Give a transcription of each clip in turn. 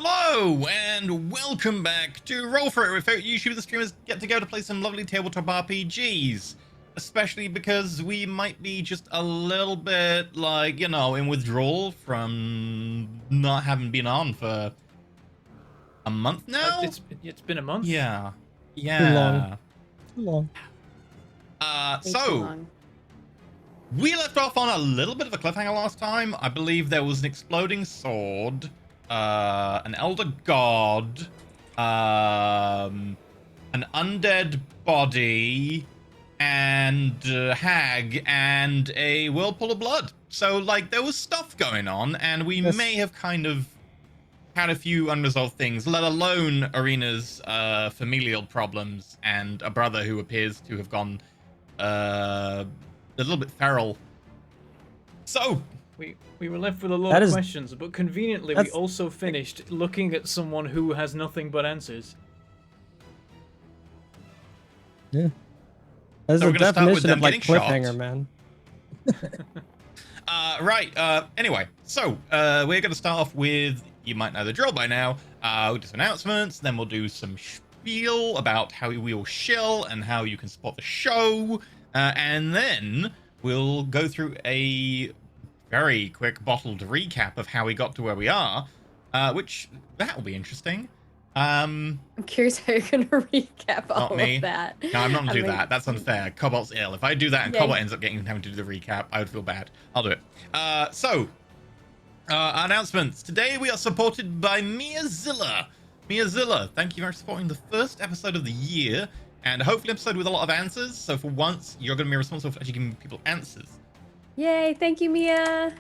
Hello and welcome back to Roll For It, where YouTubers and streamers get to go to play some lovely tabletop RPGs. Especially because we might be just a little bit, like, in withdrawal from not having been on for a month now? It's been a month. Yeah. Too long. Way too So, long. we left off on a little bit of a cliffhanger last time. I believe there was an exploding sword, an elder god, an undead body, and a hag, and a whirlpool of blood. So, like, there was stuff going on, and we may have kind of had a few unresolved things, let alone Arena's familial problems and a brother who appears to have gone a little bit feral. So We were left with a lot of questions, but conveniently we also finished looking at someone who has nothing but answers. Yeah. That's so the definition of like cliffhanger, shot. man. Anyway, so we're going to start off with, you might know the drill by now, we'll do some announcements, then we'll do some spiel about how we will shill and how you can support the show, and then we'll go through a very quick bottled recap of how we got to where we are, which, that will be interesting. I'm curious how you're gonna recap all of that. No, I'm not gonna do that. That's unfair. Cobalt's ill. If I do that and Cobalt ends up having to do the recap, I would feel bad. I'll do it. Announcements. Today we are supported by Miazilla. Miazilla, thank you for supporting the first episode of the year, and hopefully an episode with a lot of answers. So for once, you're gonna be responsible for actually giving people answers. Yay! Thank you, Mia.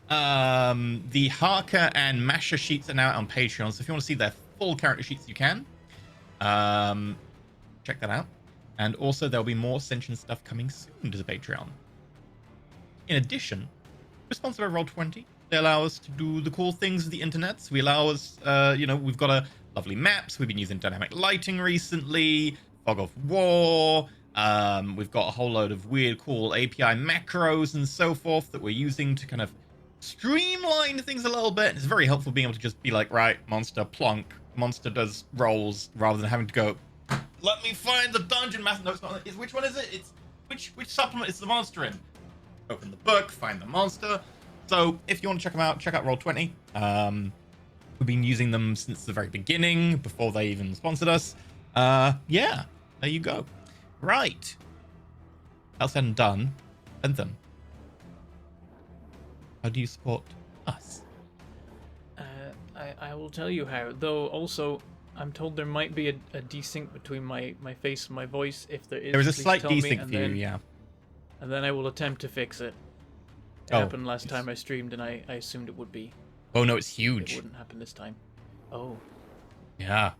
The Harker and Masha sheets are now out on Patreon, so if you want to see their full character sheets, you can. Check that out. And also, there'll be more Ascension stuff coming soon to the Patreon. In addition, we're sponsored by Roll20. They allow us to do the cool things of the internet. We allow us, we've got a lovely maps. We've been using dynamic lighting recently, fog of war. We've got a whole load of weird, cool API macros and so forth that we're using to kind of streamline things a little bit. It's very helpful being able to just be like, right, monster, plonk. Monster does rolls rather than having to go, let me find the dungeon master. No, it's not. Which one is it? It's which supplement is the monster in? Open the book, find the monster. So if you want to check them out, check out Roll20. We've been using them since the very beginning, before they even sponsored us. Yeah, there you go. Right. Else said and done. Bentham, how do you support us? I will tell you how. Though also, I'm told there might be a desync between my face and my voice. If there is, there is a slight desync for you, yeah. And then I will attempt to fix it. It happened last time I streamed, and I assumed it would be. Oh no, it's huge. It wouldn't happen this time. Oh. Yeah.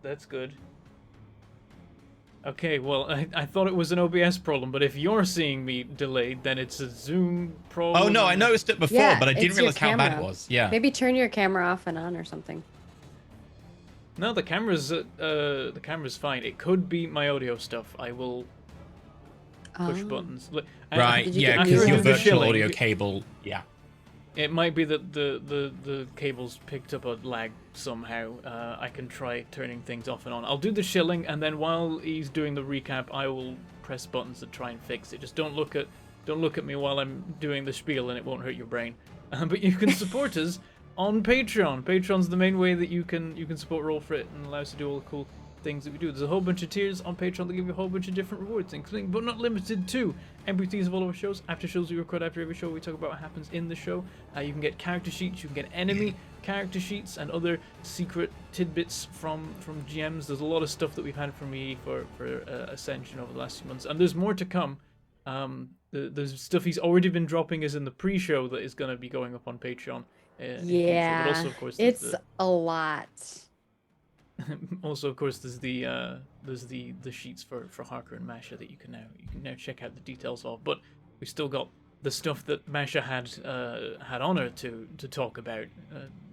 That's good. Okay, well, I thought it was an OBS problem, but if you're seeing me delayed, then it's a Zoom problem. Oh no, I noticed it before, but I didn't realize how bad it was. Yeah. Maybe turn your camera off and on or something. No, the camera's fine. It could be my audio stuff. I will push buttons. Right, yeah, because your virtual audio cable, yeah. It might be that the cables picked up a lag somehow. I can try turning things off and on. I'll do the shilling, and then while he's doing the recap, I will press buttons to try and fix it. Just don't look at me while I'm doing the spiel, and it won't hurt your brain. But you can support us on Patreon. Patreon's the main way that you can support Roll For It and allow us to do all the cool things that we do. There's a whole bunch of tiers on Patreon that give you a whole bunch of different rewards, including but not limited to MP3s of all our shows, after shows we record after every show. We talk about what happens in the show. You can get character sheets, you can get enemy character sheets, and other secret tidbits from GMs. There's a lot of stuff that we've had from me for Ascension over the last few months, and there's more to come. There's stuff he's already been dropping is in the pre-show that is going to be going up on Patreon. Yeah, but also, of course, it's a lot. Also, of course, there's the sheets for Harker and Masha that you can now check out the details of. But we've still got the stuff that Masha had on her to talk about,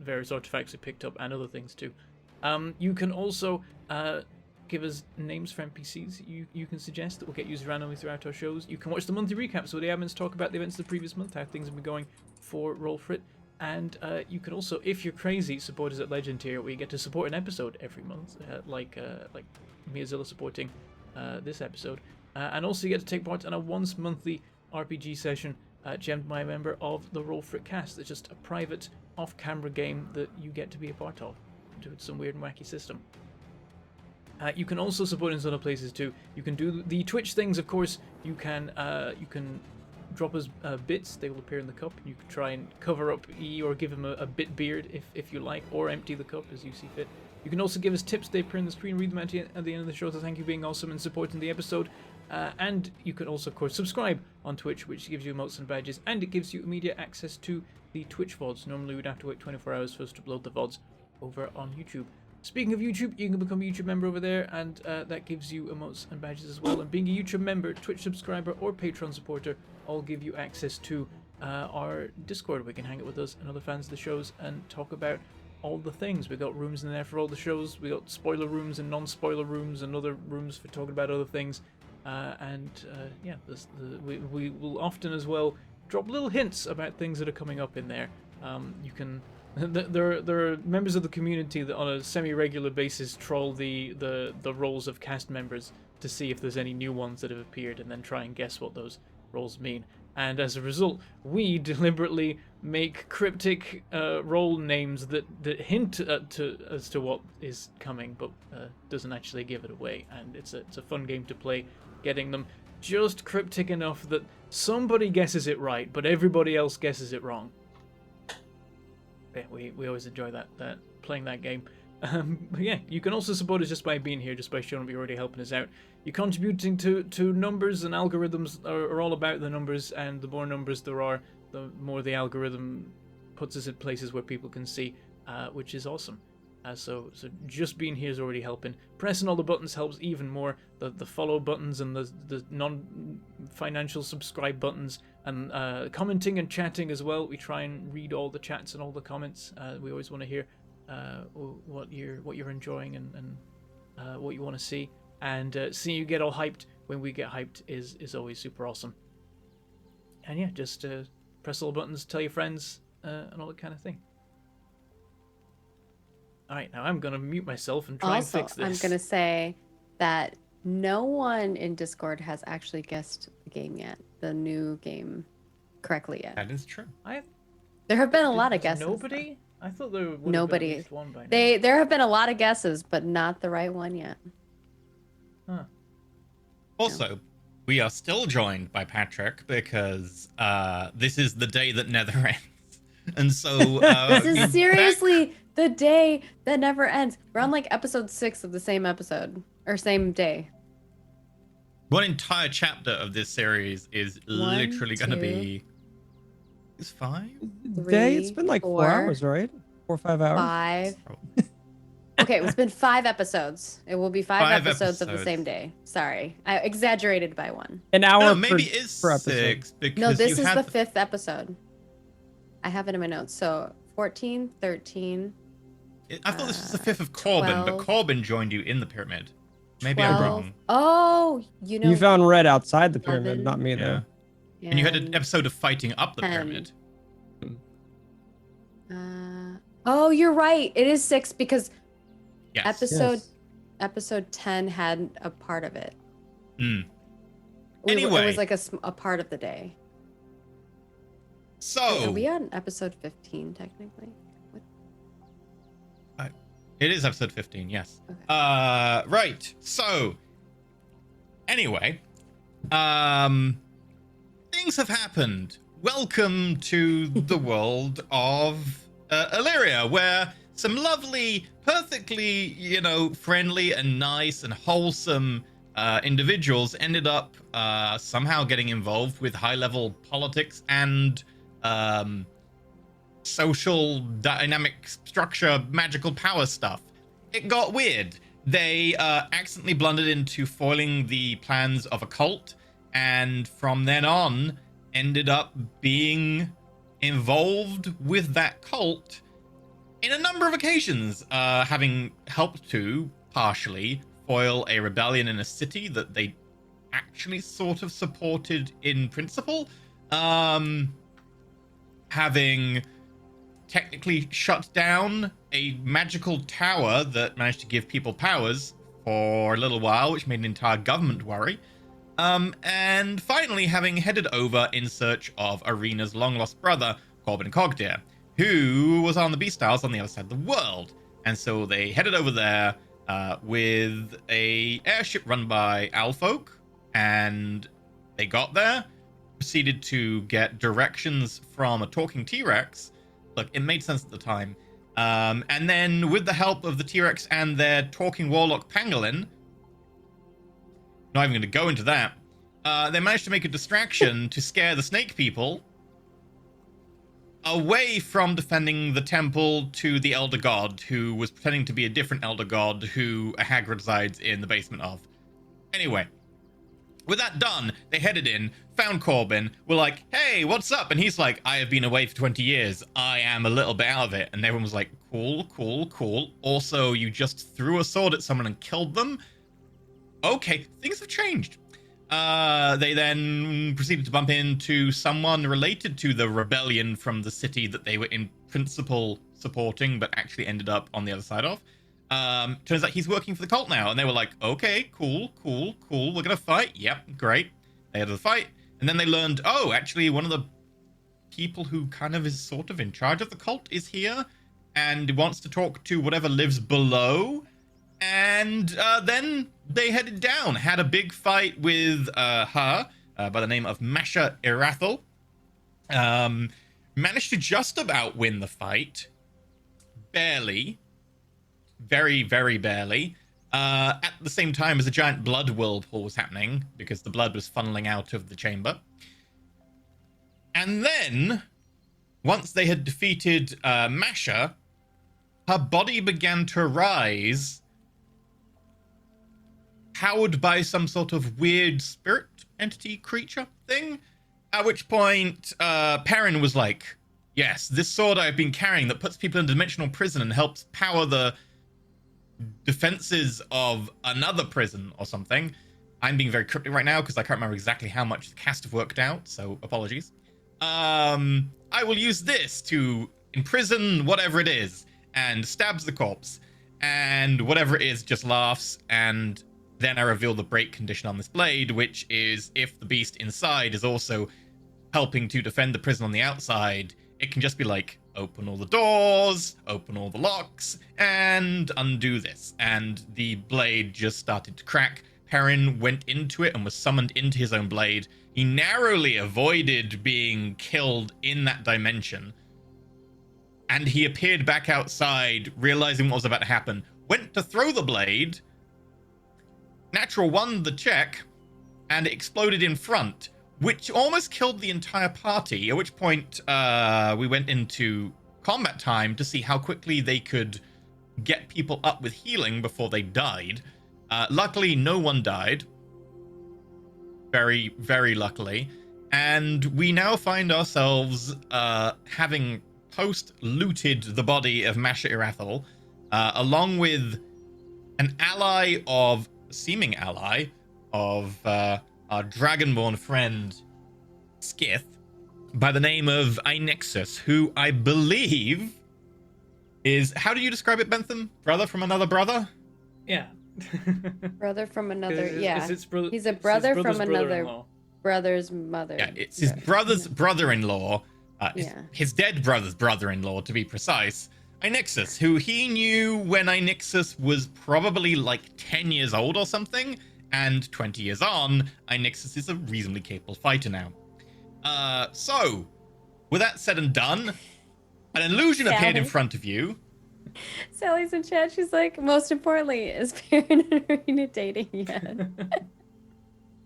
various artifacts we picked up and other things too. You can also give us names for NPCs you can suggest that will get used randomly throughout our shows. You can watch the monthly recaps where the admins talk about the events of the previous month, how things have been going for Roll For It. And you can also, if you're crazy, support us at Legend tier, where you get to support an episode every month, like Miazilla supporting this episode. And also you get to take part in a once monthly RPG session gemmed by a member of the Roll For It cast. It's just a private off-camera game that you get to be a part of. To some weird and wacky system. You can also support in other places too. You can do the Twitch things, of course. You can drop us bits. They will appear in the cup. You can try and cover up E or give him a bit beard if you like, or empty the cup as you see fit. You can also give us tips. They appear on the screen. Read them at the end of the show. So thank you for being awesome and supporting the episode. And you can also, of course, subscribe on Twitch, which gives you emotes and badges, and it gives you immediate access to the Twitch VODs. Normally we'd have to wait 24 hours for us to upload the VODs over on YouTube. Speaking of YouTube, you can become a YouTube member over there, and that gives you emotes and badges as well. And being a YouTube member, Twitch subscriber, or Patreon supporter all give you access to our Discord. We can hang out with us and other fans of the shows and talk about all the things. We got rooms in there for all the shows. We got spoiler rooms and non-spoiler rooms and other rooms for talking about other things. Yeah, we will often as well drop little hints about things that are coming up in there. You can. There are members of the community that on a semi-regular basis troll the roles of cast members to see if there's any new ones that have appeared, and then try and guess what those roles mean. And as a result, we deliberately make cryptic role names that hint as to what is coming, but doesn't actually give it away. And it's a fun game to play, getting them just cryptic enough that somebody guesses it right, but everybody else guesses it wrong. Yeah, we always enjoy that playing that game. But yeah, you can also support us just by being here, just by showing up. You're already helping us out. You're contributing to numbers, and algorithms are all about the numbers, and the more numbers there are, the more the algorithm puts us in places where people can see, which is awesome. So just being here is already helping. Pressing all the buttons helps even more. The follow buttons and the non-financial subscribe buttons, and commenting and chatting as well. We try and read all the chats and all the comments. We always want to hear what you're enjoying and what you want to see. And seeing you get all hyped when we get hyped is always super awesome. And yeah, just press all the buttons, tell your friends, and all that kind of thing. Alright, now I'm going to mute myself and try and fix this. I'm going to say that no one in Discord has actually guessed the game yet, the new game, correctly yet. That is true. There have been a lot of guesses. Nobody? I thought there would have been at least one by now. There have been a lot of guesses, but not the right one yet. Huh. Also, we are still joined by Patrick because this is the day that never ends. And so... this is seriously the day that never ends. We're on like episode 6 of the same episode, or same day. One entire chapter of this series is literally going to be... Is 5? Day? It's been like 4 hours, right? 4 or 5 hours? 5. Okay, it's been 5 episodes. It will be 5 episodes of the same day. Sorry, I exaggerated by 1. An hour. No, maybe it's 6. Because no, this is the 5th episode. I have it in my notes. So 14, 13. I thought this was the 5th of Corbin, 12, but Corbin joined you in the pyramid. Maybe 12. I'm wrong. Oh, you know. You found Red outside the pyramid, 11, not me though. And you had an episode of fighting up the 10. pyramid. Oh, you're right. It is 6 because Yes. episode 10 had a part of it. Anyway. It was like a part of the day. So. Wait, are we on episode 15 technically? It is episode 15, yes. Okay. Right. So. Anyway. Things have happened. Welcome to the world of Illyria, where some lovely, perfectly, friendly and nice and wholesome individuals ended up somehow getting involved with high-level politics and social dynamic structure, magical power stuff. It got weird. They accidentally blundered into foiling the plans of a cult, and from then on ended up being involved with that cult in a number of occasions, having helped to partially foil a rebellion in a city that they actually sort of supported in principle, having technically shut down a magical tower that managed to give people powers for a little while, which made an entire government worry. And finally, having headed over in search of Arena's long-lost brother, Corbin Cogdear, who was on the Beast Isles on the other side of the world. And so they headed over there with a airship run by Owlfolk, and they got there, proceeded to get directions from a talking T-Rex. Look, it made sense at the time. And then with the help of the T-Rex and their talking warlock Pangolin, not even going to go into that, they managed to make a distraction to scare the snake people away from defending the temple to the Elder God, who was pretending to be a different Elder God who a hag resides in the basement of. Anyway, with that done, they headed in, found Corbin, were like, hey, what's up? And he's like, I have been away for 20 years. I am a little bit out of it. And everyone was like, cool, cool, cool. Also, you just threw a sword at someone and killed them? Okay, things have changed. They then proceeded to bump into someone related to the rebellion from the city that they were in principle supporting, but actually ended up on the other side of. Turns out he's working for the cult now, and they were like, okay, cool, cool, cool, we're gonna fight. Yep, great. They had the fight, and then they learned, oh, actually, one of the people who kind of is sort of in charge of the cult is here, and wants to talk to whatever lives below. And then they headed down, had a big fight with her by the name of Masha Irathel. Managed to just about win the fight. Barely. Very, very barely. At the same time as a giant blood whirlpool was happening, because the blood was funneling out of the chamber. And then, once they had defeated Masha, her body began to rise, powered by some sort of weird spirit entity creature thing. At which point, Perrin was like, yes, this sword I've been carrying that puts people in dimensional prison and helps power the defenses of another prison or something. I'm being very cryptic right now because I can't remember exactly how much the cast have worked out, so apologies. I will use this to imprison whatever it is, and stabs the corpse, and whatever it is just laughs, and then I reveal the break condition on this blade, which is if the beast inside is also helping to defend the prison on the outside, it can just be like, open all the doors, open all the locks, and undo this. And the blade just started to crack. Perrin went into it and was summoned into his own blade. He narrowly avoided being killed in that dimension. And he appeared back outside, realizing what was about to happen. Went to throw the blade. Natural won the check, and it exploded in front, which almost killed the entire party, at which point we went into combat time to see how quickly they could get people up with healing before they died. Luckily, no one died. Very, very luckily. And we now find ourselves having post-looted the body of Masha Irathel, along with an ally of... seeming ally of our dragonborn friend Skith by the name of Inexus, who I believe is, how do you describe it, Bentham? Brother from another brother? Yeah. Brother from another, It's he's a brother from another brother-in-law. brother's mother. Yeah, it's his brother's brother-in-law, his dead brother's brother-in-law, to be precise. Inexus, who he knew when Inexus was probably like 10 years old or something, and 20 years on, Inexus is a reasonably capable fighter now. So, with that said and done, an illusion appeared in front of you. Sally's in chat. She's like, most importantly, is Perrin and Arena dating yet?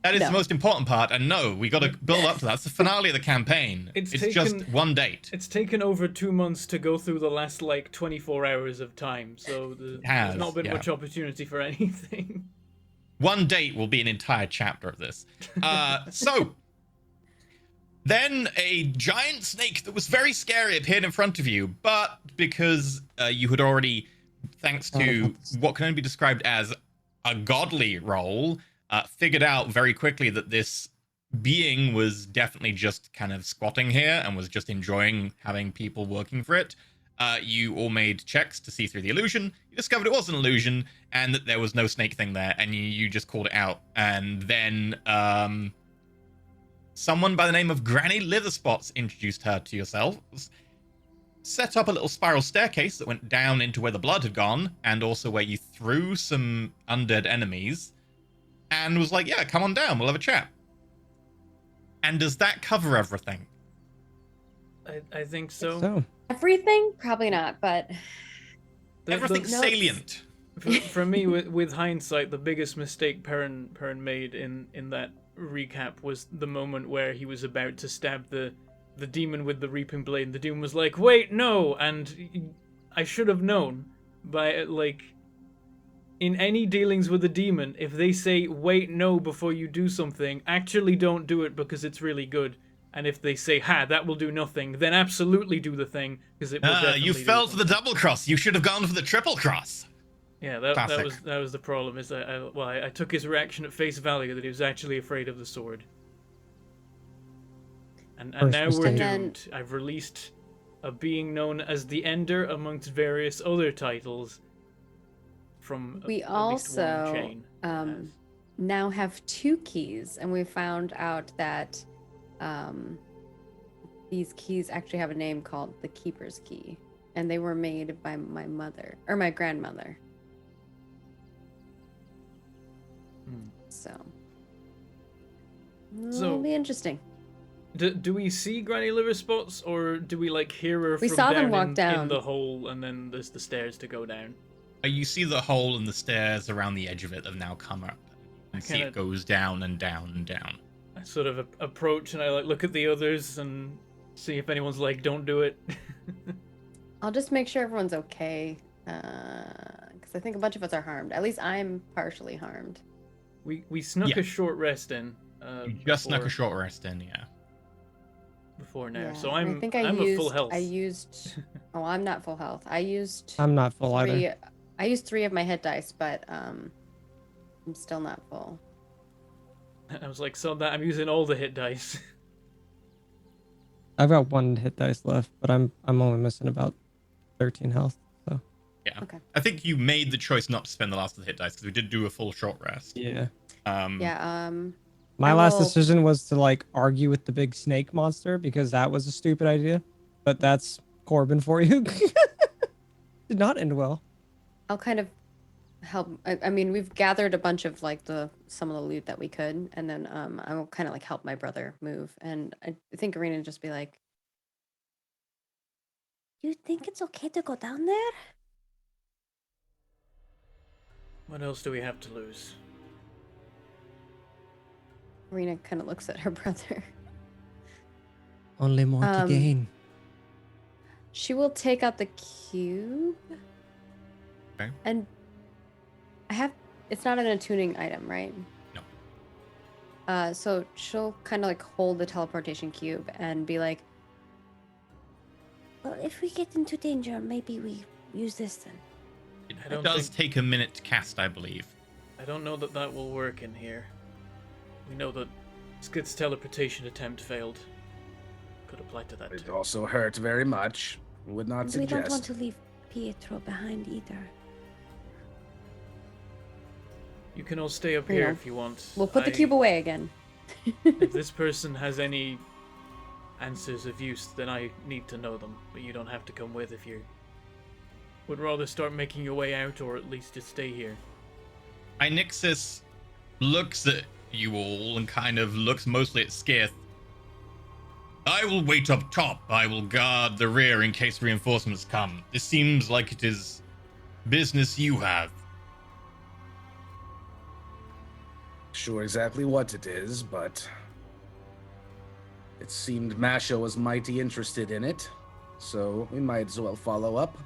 That is No. the most important part, and no, we got to build up to that. It's the finale of the campaign. It's just one date. It's taken over 2 months to go through the last, like, 24 hours of time, so there's not been much opportunity for anything. One date will be an entire chapter of this. So, then a giant snake that was very scary appeared in front of you, but because you had already, thanks to what can only be described as a godly roll, figured out very quickly that this being was definitely just kind of squatting here and was just enjoying having people working for it. You all made checks to see through the illusion. You discovered it was an illusion and that there was no snake thing there, and you just called it out. And then someone by the name of Granny Litherspots introduced her to yourselves, set up a little spiral staircase that went down into where the blood had gone, and also where you threw some undead enemies, and was like, yeah, come on down, we'll have a chat. And does that cover everything? I think so. So, Everything? Probably not, but Everything's notes. salient. For me, with hindsight, the biggest mistake Perrin made in that recap was the moment where he was about to stab the demon with the reaping blade, and the demon was like, wait, no, and I should have known. By, like, in any dealings with a demon, if they say, wait, no, before you do something, actually don't do it because it's really good. And if they say, ha, that will do nothing, then absolutely do the thing, because it will definitely You do fell for the something. double cross. You should have gone for the triple cross. Yeah, that Classic. was the problem. Is that I took his reaction at face value that he was actually afraid of the sword. And First now we're mistake. doomed. I've released a being known as the Ender amongst various other titles from we at least one also chain. now have 2 keys, and we found out that these keys actually have a name called the Keeper's Key, and they were made by my mother or my grandmother. Hmm. So So- it'll be interesting. Do we see Granny Litherspots, or do we like hear her We from saw them down, walk in down. the hole, and then there's the stairs to go down? You see the hole in the stairs around the edge of it have now come up. And see kinda- it goes down and down and down. I sort of approach and I like look at the others and see if anyone's like, don't do it. I'll just make sure everyone's okay, because I think a bunch of us are harmed. At least I'm partially harmed. We snuck Yeah. a short rest in. You just snuck before- a short rest in, yeah. before now, Yeah, so and I'm I think I'm used, at full health. I used. Oh, I'm not full health. I used. I'm not full 3. either. I used 3 of my hit dice, but I'm still not full. I was like, so that I'm using all the hit dice. I've got 1 hit dice left, but I'm only missing about 13 health. So Yeah. Okay. I think you made the choice not to spend the last of the hit dice because we did do a full short rest. yeah, Yeah. my I last will- decision was to like argue with the big snake monster because that was a stupid idea. But that's Corbin for you. Did not end well. I'll kind of help. I mean, we've gathered a bunch of like some of the loot that we could, and then I will kind of like help my brother move. And I think Arena would just be like, "You think it's okay to go down there?" What else do we have to lose? Arena kind of looks at her brother. Only more to Um, gain. She will take out the cube. Okay. And it's not an attuning item, right? No. So she'll kind of like hold the teleportation cube and be like, "Well, if we get into danger, maybe we use this then." I It don't does think- take a minute to cast, I believe. I don't know that that will work in here. We know that Skid's teleportation attempt failed. Could apply to that It too. also hurt very much. Would not We don't want suggest. to leave Pietro behind either. You can all stay up You here know, if you want. We'll put the cube away again. If this person has any answers of use, then I need to know them. But you don't have to come with if you would rather start making your way out, or at least just stay here. Inixis looks at you all and kind of looks mostly at Skith. I will wait up top. I will guard the rear in case reinforcements come. This seems like it is business you have. Sure exactly what it is, but it seemed Masha was mighty interested in it, so we might as well follow up.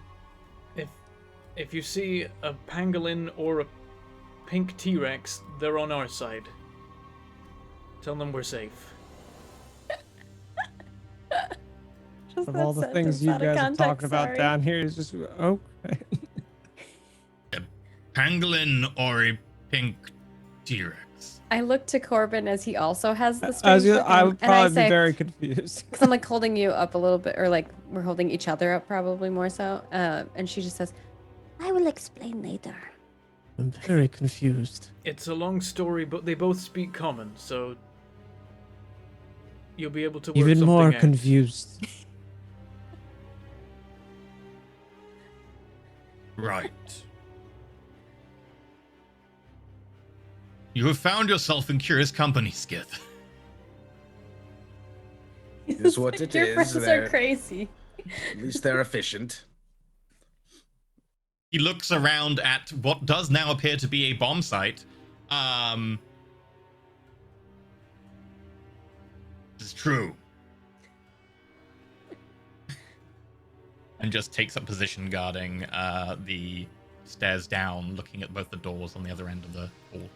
If you see a pangolin or a pink T-Rex, they're on our side. Tell them we're safe. Just Of that all the things sentence you out of guys are context, talking about sorry. down here is just okay. A pangolin or a pink T-Rex. T-Rex. I look to Corbin as he also has the I was strange gonna, look, I would and I probably be say, very confused. because I'm like holding you up a little bit, or like we're holding each other up probably more so. And she just says, I will explain later. I'm very confused. It's a long story, but they both speak common, so you'll be able to work Even something more out. confused. Right. You have found yourself in curious company, Skith. Here's what it "Your is. friends are They're- crazy." At least they're efficient. He looks around at what does now appear to be a bomb site. This is true. And just takes up position guarding the stairs down, looking at both the doors on the other end of the hall.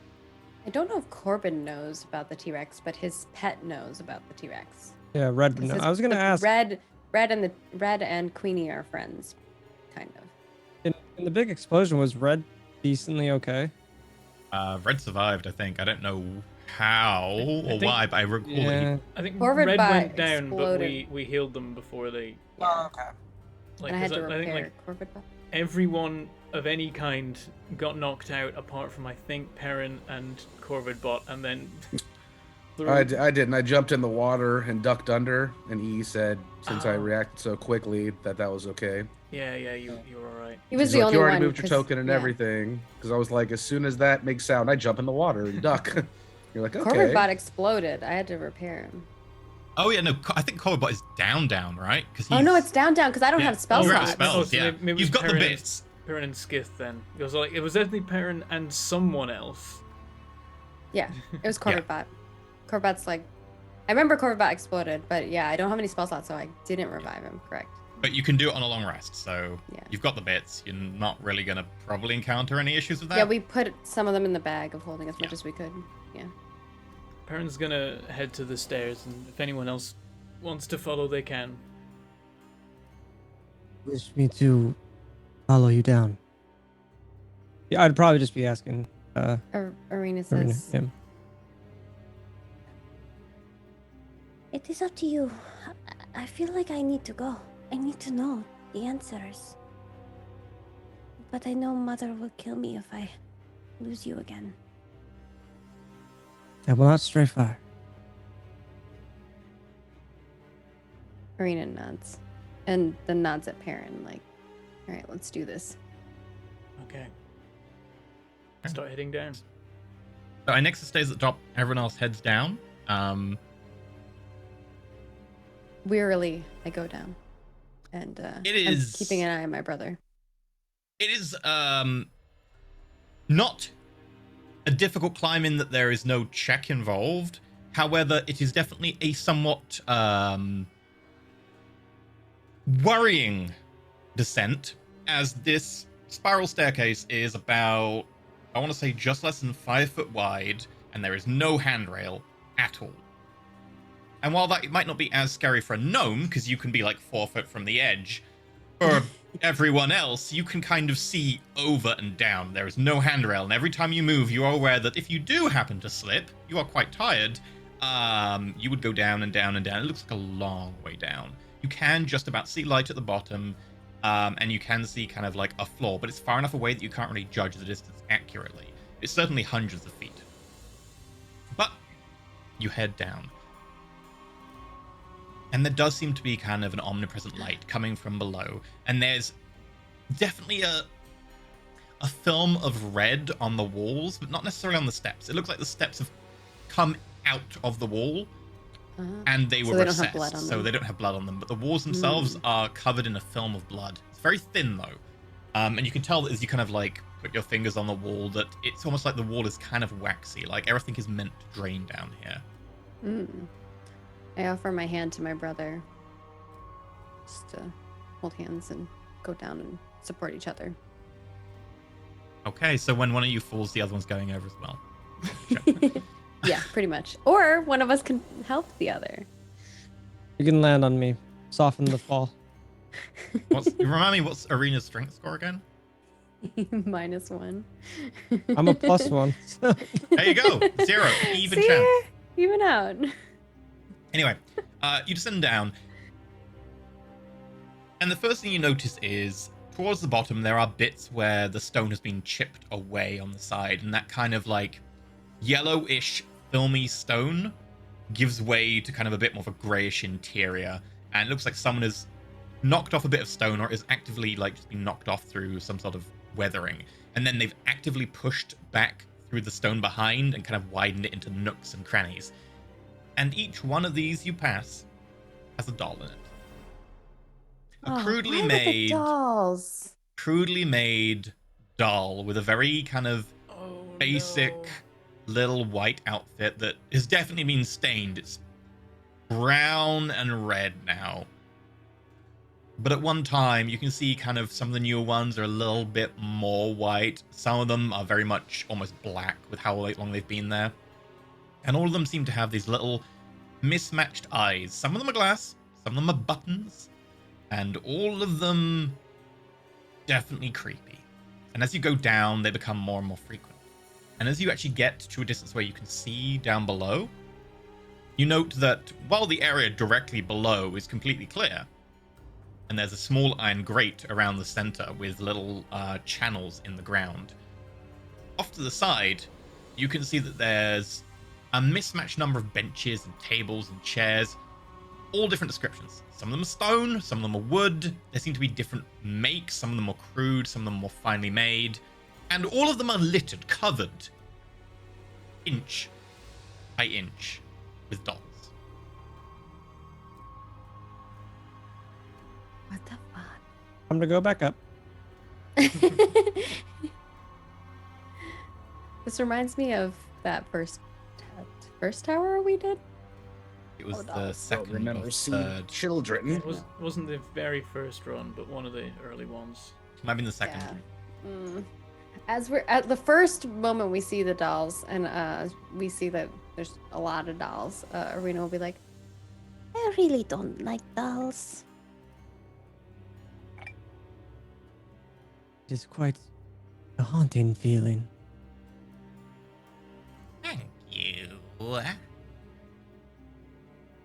I don't know if Corbin knows about the T-Rex, but his pet knows about the T-Rex. Yeah, Red. This No, is- I was gonna the ask. Red and Queenie are friends, kind of. In the big explosion, was Red decently okay? Red survived, I think. I don't know how or think- why, but I recall that Yeah. I think Corvid Red bot went down, but exploded. we healed them before they. Yeah. okay. Like, And I had 'cause to I think repair like Corbin. Bot. everyone of any kind got knocked out, apart from I think Perrin and Corvid bot, and then. I didn't. I jumped in the water and ducked under, and E said, since I Oh. reacted so quickly, that was okay. Yeah, you were alright. He was She's the like, only you already one. moved your 'cause- token and yeah. everything. Because I was like, as soon as that makes sound, I jump in the water and duck. You're like, Corbin okay. bot exploded. I had to repair him. Oh yeah, no, I think Corbot is down, right? Because Oh no, it's down because I don't have spell you're out of slots. spells, so yeah. maybe it was You've got the Perrin and- bits. Perrin and Skith then. It was like it was definitely Perrin and someone else. Yeah, it was Corbin bot. Corbot's like, I remember Corbin bot exploded, but yeah, I don't have any spell slots, so I didn't revive him. Correct. But you can do it on a long rest, so Yeah. you've got the bits. You're not really gonna probably encounter any issues with that. Yeah, we put some of them in the bag of holding as much Yeah. as we could. Yeah. Perrin's gonna head to the stairs, and if anyone else wants to follow, they can. Wish me to follow you down. Yeah, I'd probably just be asking. Arena Arena, says, yeah. It is up to you. I feel like I need to go. I need to know the answers. But I know Mother will kill me if I lose you again. I will not stray far. Arena nods. And then nods at Perrin, like, all right, let's do this. Okay. Start heading down. So Inexa stays at the top. Everyone else heads down. Wearily, I go down. And It I'm is- keeping an eye on my brother. It is not a difficult climb in that there is no check involved. However, it is definitely a somewhat worrying descent, as this spiral staircase is about, I want to say, just less than 5 foot wide, and there is no handrail at all. And while that might not be as scary for a gnome, because you can be like 4 foot from the edge, for everyone else, you can kind of see over and down. There is no handrail, and every time you move, you are aware that if you do happen to slip, you are quite tired, you would go down and down and down. It looks like a long way down. You can just about see light at the bottom, and you can see kind of like a floor, but it's far enough away that you can't really judge the distance accurately. It's certainly hundreds of feet. But you head down. And there does seem to be kind of an omnipresent light coming from below. And there's definitely a film of red on the walls, but not necessarily on the steps. It looks like the steps have come out of the wall, and they So were they don't have recessed, blood on so them. they don't have blood on them. But the walls themselves are covered in a film of blood. It's very thin, though. And you can tell that as you kind of like put your fingers on the wall that it's almost like the wall is kind of waxy, like everything is meant to drain down here. I offer my hand to my brother. Just to hold hands and go down and support each other. Okay, so when one of you falls, the other one's going over as well. Yeah, pretty much. Or one of us can help the other. You can land on me. Soften the fall. Remind me, what's Arena's strength score again? -1. I'm a +1. So. There you go. 0. Even See? chance. Even out. Anyway, you descend down. And the first thing you notice is towards the bottom, there are bits where the stone has been chipped away on the side. And that kind of like yellowish, filmy stone gives way to kind of a bit more of a grayish interior. And it looks like someone has knocked off a bit of stone or is actively like just been knocked off through some sort of weathering. And then they've actively pushed back through the stone behind and kind of widened it into nooks and crannies. And each one of these you pass has a doll in it. A crudely why with the made, dolls. crudely made doll with a very kind of Oh, basic no. little white outfit that has definitely been stained. It's brown and red now. But at one time, you can see kind of some of the newer ones are a little bit more white. Some of them are very much almost black with how long they've been there. And all of them seem to have these little mismatched eyes. Some of them are glass, some of them are buttons, and all of them definitely creepy. And as you go down, they become more and more frequent. And as you actually get to a distance where you can see down below, you note that while the area directly below is completely clear, and there's a small iron grate around the center with little channels in the ground, off to the side, you can see that there's a mismatched number of benches and tables and chairs, all different descriptions. Some of them are stone, some of them are wood. There seem to be different makes. Some of them are crude, some of them more finely made. And all of them are littered, covered, inch by inch, with dolls. What the fuck? I'm gonna go back up. This reminds me of that first tower we did. It was Oh, the dolls. second Remember, or see third. children. It wasn't the very first run, but one of the early ones. Might have been the second. Yeah. As we're at the first moment we see the dolls and we see that there's a lot of dolls, Arena will be like, I really don't like dolls. It is quite a haunting feeling. Thank you.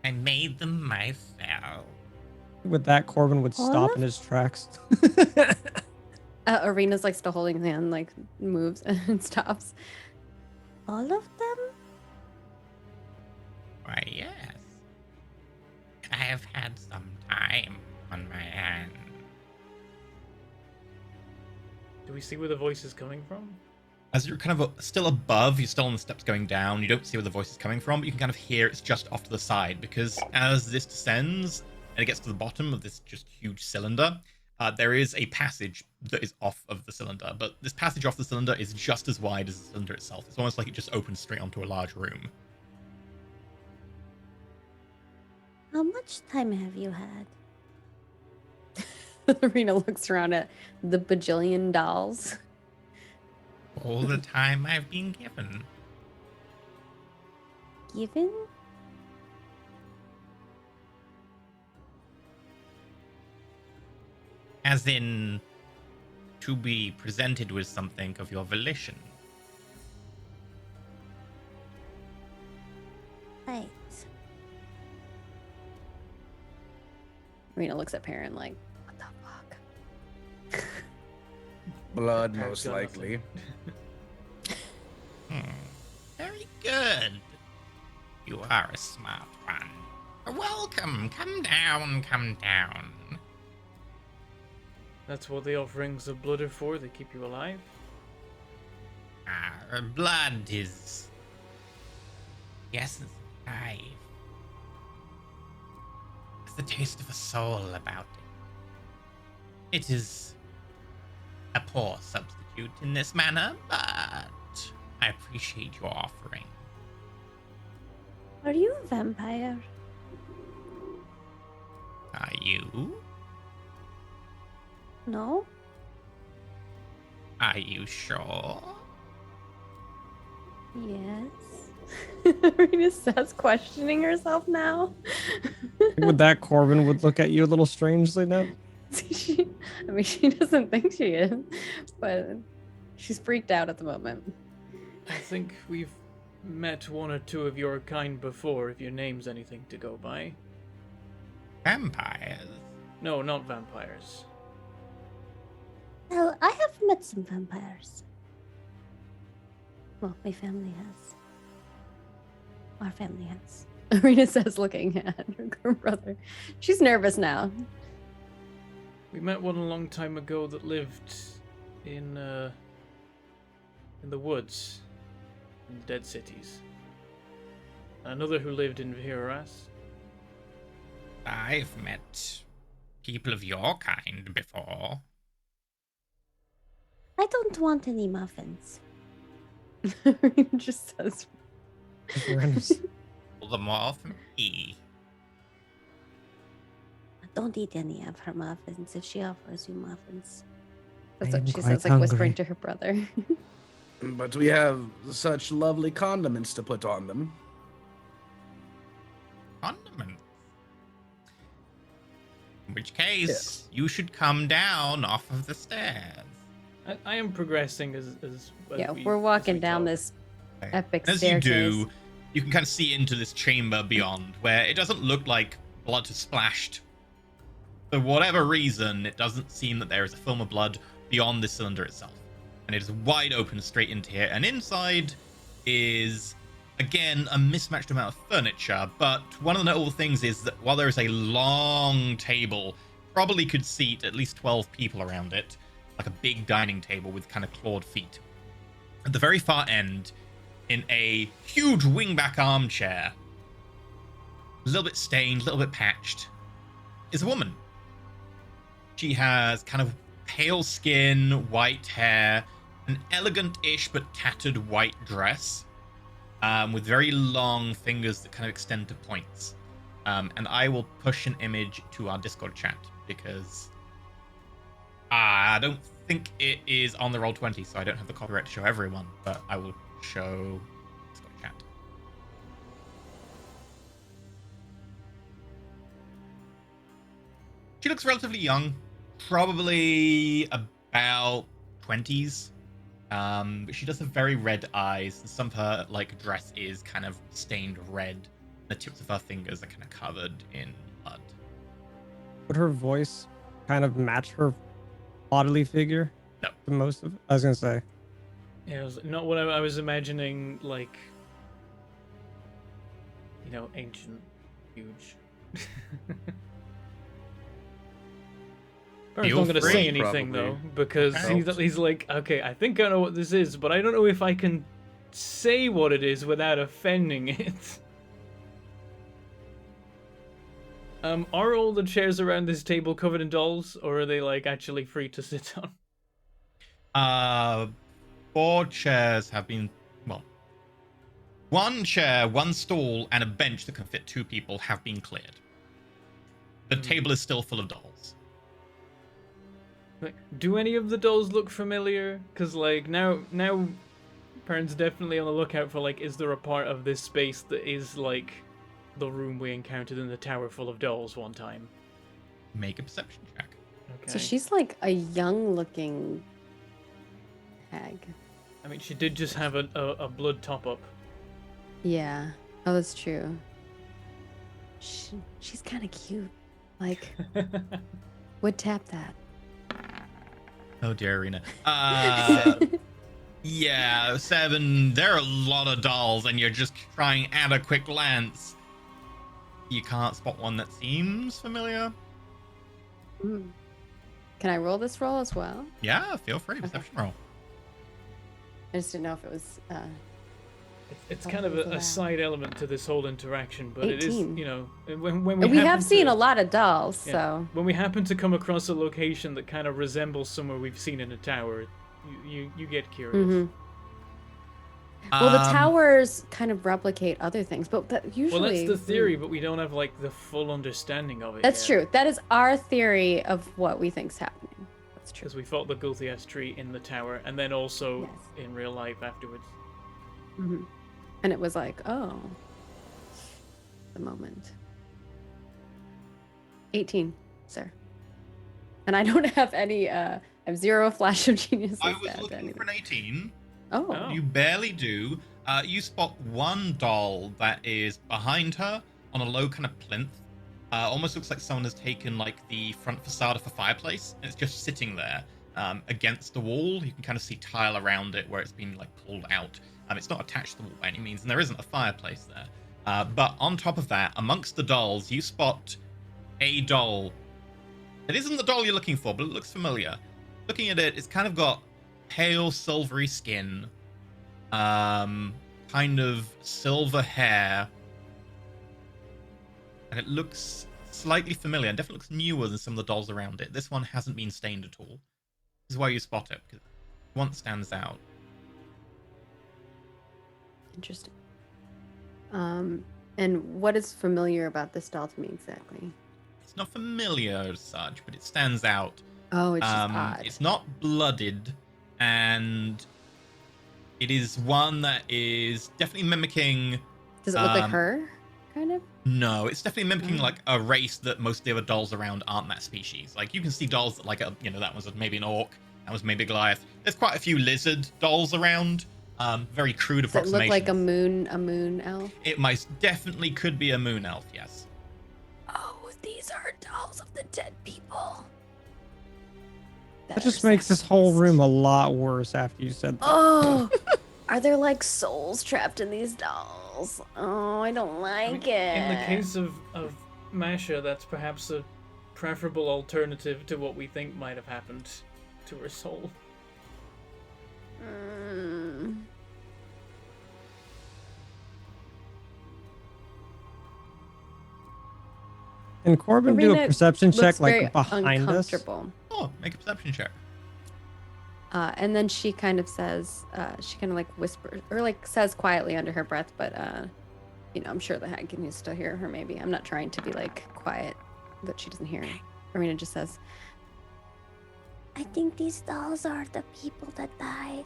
I made them myself. With that, Corbin would All stop of in his tracks. Arena's like still holding his hand, like moves and stops. All of them? Why, yes. I have had some time on my hands. Do we see where the voice is coming from? As you're kind of still above, you're still on the steps going down, you don't see where the voice is coming from, but you can kind of hear it's just off to the side, because as this descends and it gets to the bottom of this just huge cylinder, there is a passage that is off of the cylinder, but this passage off the cylinder is just as wide as the cylinder itself. It's almost like it just opens straight onto a large room. How much time have you had? Arena looks around at the bajillion dolls. All the time I've been given. Given? As in, to be presented with something of your volition. Right. Arena looks at Perrin like, what the fuck? Blood, I've most got likely. Very good. You are a smart one. Welcome. Come down, come down. That's what the offerings of blood are for. They keep you alive. Blood is the essence of life. It's the taste of a soul about it. It is a poor substitute in this manner, but I appreciate your offering. Are you a vampire? Are you? No? Are you sure? Yes. Arena starts questioning herself now. With that, Corbin would look at you a little strangely now. I mean, she doesn't think she is, but she's freaked out at the moment. I think we've met one or two of your kind before, if your name's anything to go by. Vampires. No, not vampires. Well, I have met some vampires. Well, my family has. Our family has. Arena says, looking at her brother. She's nervous now. We met one a long time ago that lived in the woods, in the Dead Cities. Another who lived in Vihiras. I've met people of your kind before. I don't want any muffins. Arena just says, All the more for me. Don't eat any of her muffins if she offers you muffins. that's I what am she quite says, like whispering hungry. to her brother. But we have such lovely condiments to put on them. Condiments. In which case, Yes. you should come down off of the stairs. I am progressing as Yeah, we- we're as walking we down talk. this epic As staircase. you do, you can kind of see into this chamber beyond, where it doesn't look like blood has splashed. For whatever reason, it doesn't seem that there is a film of blood beyond this cylinder itself. And it is wide open straight into here. And inside is, again, a mismatched amount of furniture. But one of the notable things is that while there is a long table, probably could seat at least 12 people around it, like a big dining table with kind of clawed feet. At the very far end, in a huge wingback armchair, a little bit stained, a little bit patched, is a woman. She has kind of pale skin, white hair, an elegant-ish but tattered white dress, with very long fingers that kind of extend to points. And I will push an image to our Discord chat because I don't think it is on the Roll20, so I don't have the copyright to show everyone, but I will show Discord chat. She looks relatively young, probably about 20s. But she does have very red eyes, and some of her dress is kind of stained red. The tips of her fingers are kind of covered in blood. Would her voice kind of match her bodily figure? No. The most of I was gonna say. Yeah, it was not what I was imagining, ancient, huge. Baron's Feel not going to free, say anything, probably. though, because Okay. he's like, okay, I think I know what this is, but I don't know if I can say what it is without offending it. Are all the chairs around this table covered in dolls, or are they, actually free to sit on? 4 chairs have been, well, 1 chair, 1 stool, and a bench that can fit 2 people have been cleared. The table is still full of dolls. Do any of the dolls look familiar? Because, now Perrin's definitely on the lookout for, is there a part of this space that is, the room we encountered in the tower full of dolls one time? Make a perception check. Okay. So she's like a young-looking hag. I mean, she did just have a blood top-up. Yeah. Oh, that's true. She's kind of cute. Would tap that. Oh dear, Arena. Yeah, 7. There are a lot of dolls, and you're just trying at a quick glance. You can't spot one that seems familiar. Mm. Can I roll this roll as well? Yeah, feel free. Perception roll. I just didn't know if it was. It's I'll kind of roll for a that. side element to this whole interaction, but 18. it is, when we We happen have seen to- a lot of dolls, yeah, so. when we happen to come across a location that kind of resembles somewhere we've seen in a tower, you get curious. Mhm. Well, the Um, towers kind of replicate other things, but that usually. Well, that's the theory, but we don't have the full understanding of it. That's true. That is our theory of what we think's happening. That's true. Because we fought the Gulthias tree in the tower, and then also Yes. in real life afterwards. Hmm. And it was like, oh, the moment. 18, sir. And I don't have any. I have 0 flash of genius. I was looking for an 18. Oh. You barely do. You spot one doll that is behind her on a low kind of plinth. Almost looks like someone has taken like the front facade of a fireplace and it's just sitting there against the wall. You can kind of see tile around it where it's been like pulled out. It's not attached to the wall by any means, and there isn't a fireplace there. But on top of that, amongst the dolls, you spot a doll. It isn't the doll you're looking for, but it looks familiar. Looking at it, it's kind of got pale silvery skin, kind of silver hair, and it looks slightly familiar and definitely looks newer than some of the dolls around it. This one hasn't been stained at all. This is why you spot it, because one stands out. Interesting. And what is familiar about this doll to me exactly? It's not familiar as such, but it stands out. Oh, it's just odd. It's not blooded, and it is one that is definitely mimicking. Does it look like her, kind of? No, it's definitely mimicking like a race that most of the other dolls around aren't that species. Like you can see dolls that like that was maybe an orc, that was maybe a Goliath. There's quite a few lizard dolls around. Very crude Does it approximations. look like a moon elf? It most definitely could be a moon elf, yes. Oh, these are dolls of the dead people. That just makes this whole room a lot worse after you said that. Oh, are there like souls trapped in these dolls? Oh, I don't like it. In the case of Masha, that's perhaps a preferable alternative to what we think might have happened to her soul. Can Corbin do a Arena perception check looks very like behind us? uncomfortable. Oh, make a perception check. And then she kind of says, she kind of like whispers or like says quietly under her breath, but I'm sure the hag can still hear her. Maybe I'm not trying to be like quiet, but she doesn't hear. Arena just says, I think these dolls are the people that died.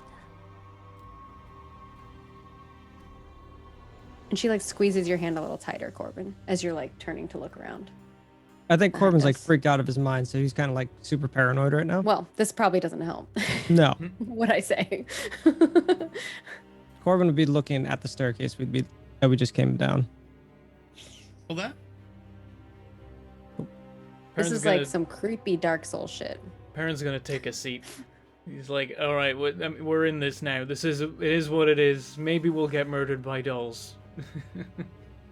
and she like squeezes your hand a little tighter, Corbin, as you're like turning to look around. I think Corbin's like Yes. freaked out of his mind, so he's kind of like super paranoid right now. Well, this probably doesn't help. No, What I say. Corbin would be looking at the staircase that we just came down. Well, there. This Perrin's is gonna, like some creepy Dark Soul shit. Perrin's gonna take a seat. He's like, all right, we're in this now. It is what it is. Maybe we'll get murdered by dolls.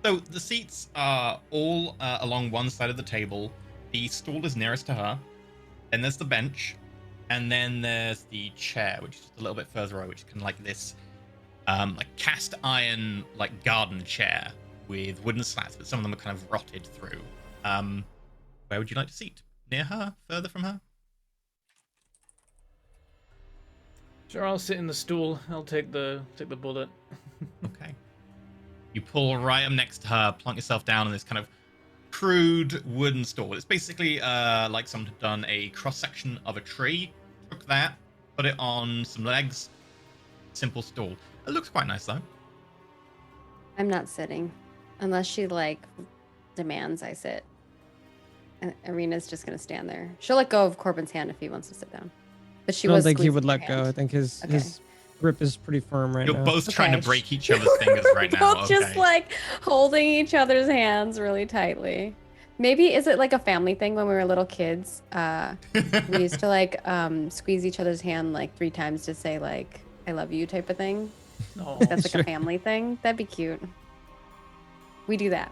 So the seats are all along one side of the table. The stool is nearest to her. Then there's the bench. And then there's the chair, which is just a little bit further away, which can like this like cast iron like garden chair with wooden slats, but some of them are kind of rotted through. Where would you like to seat? Near her? Further from her? Sure, I'll sit in the stool. I'll take the bullet. Okay. You pull right up next to her, plunk yourself down on this kind of crude wooden stool. It's basically like someone had done a cross-section of a tree, took that, put it on some legs, simple stool. It looks quite nice though. I'm not sitting unless she like demands I sit. And Arena's just gonna stand there. She'll let go of Corbin's hand if he wants to sit down. But she I don't was think he squeezing would your let go. I hand. think his Okay. his grip is pretty firm right You're now. both trying to Okay. break each other's fingers right now. Both just Okay. like holding each other's hands really tightly. Maybe is it like a family thing when we were little kids? We used to like squeeze each other's hand like 3 times to say like I love you type of thing. Oh, That's like Sure. a family thing. That'd be cute. We do that.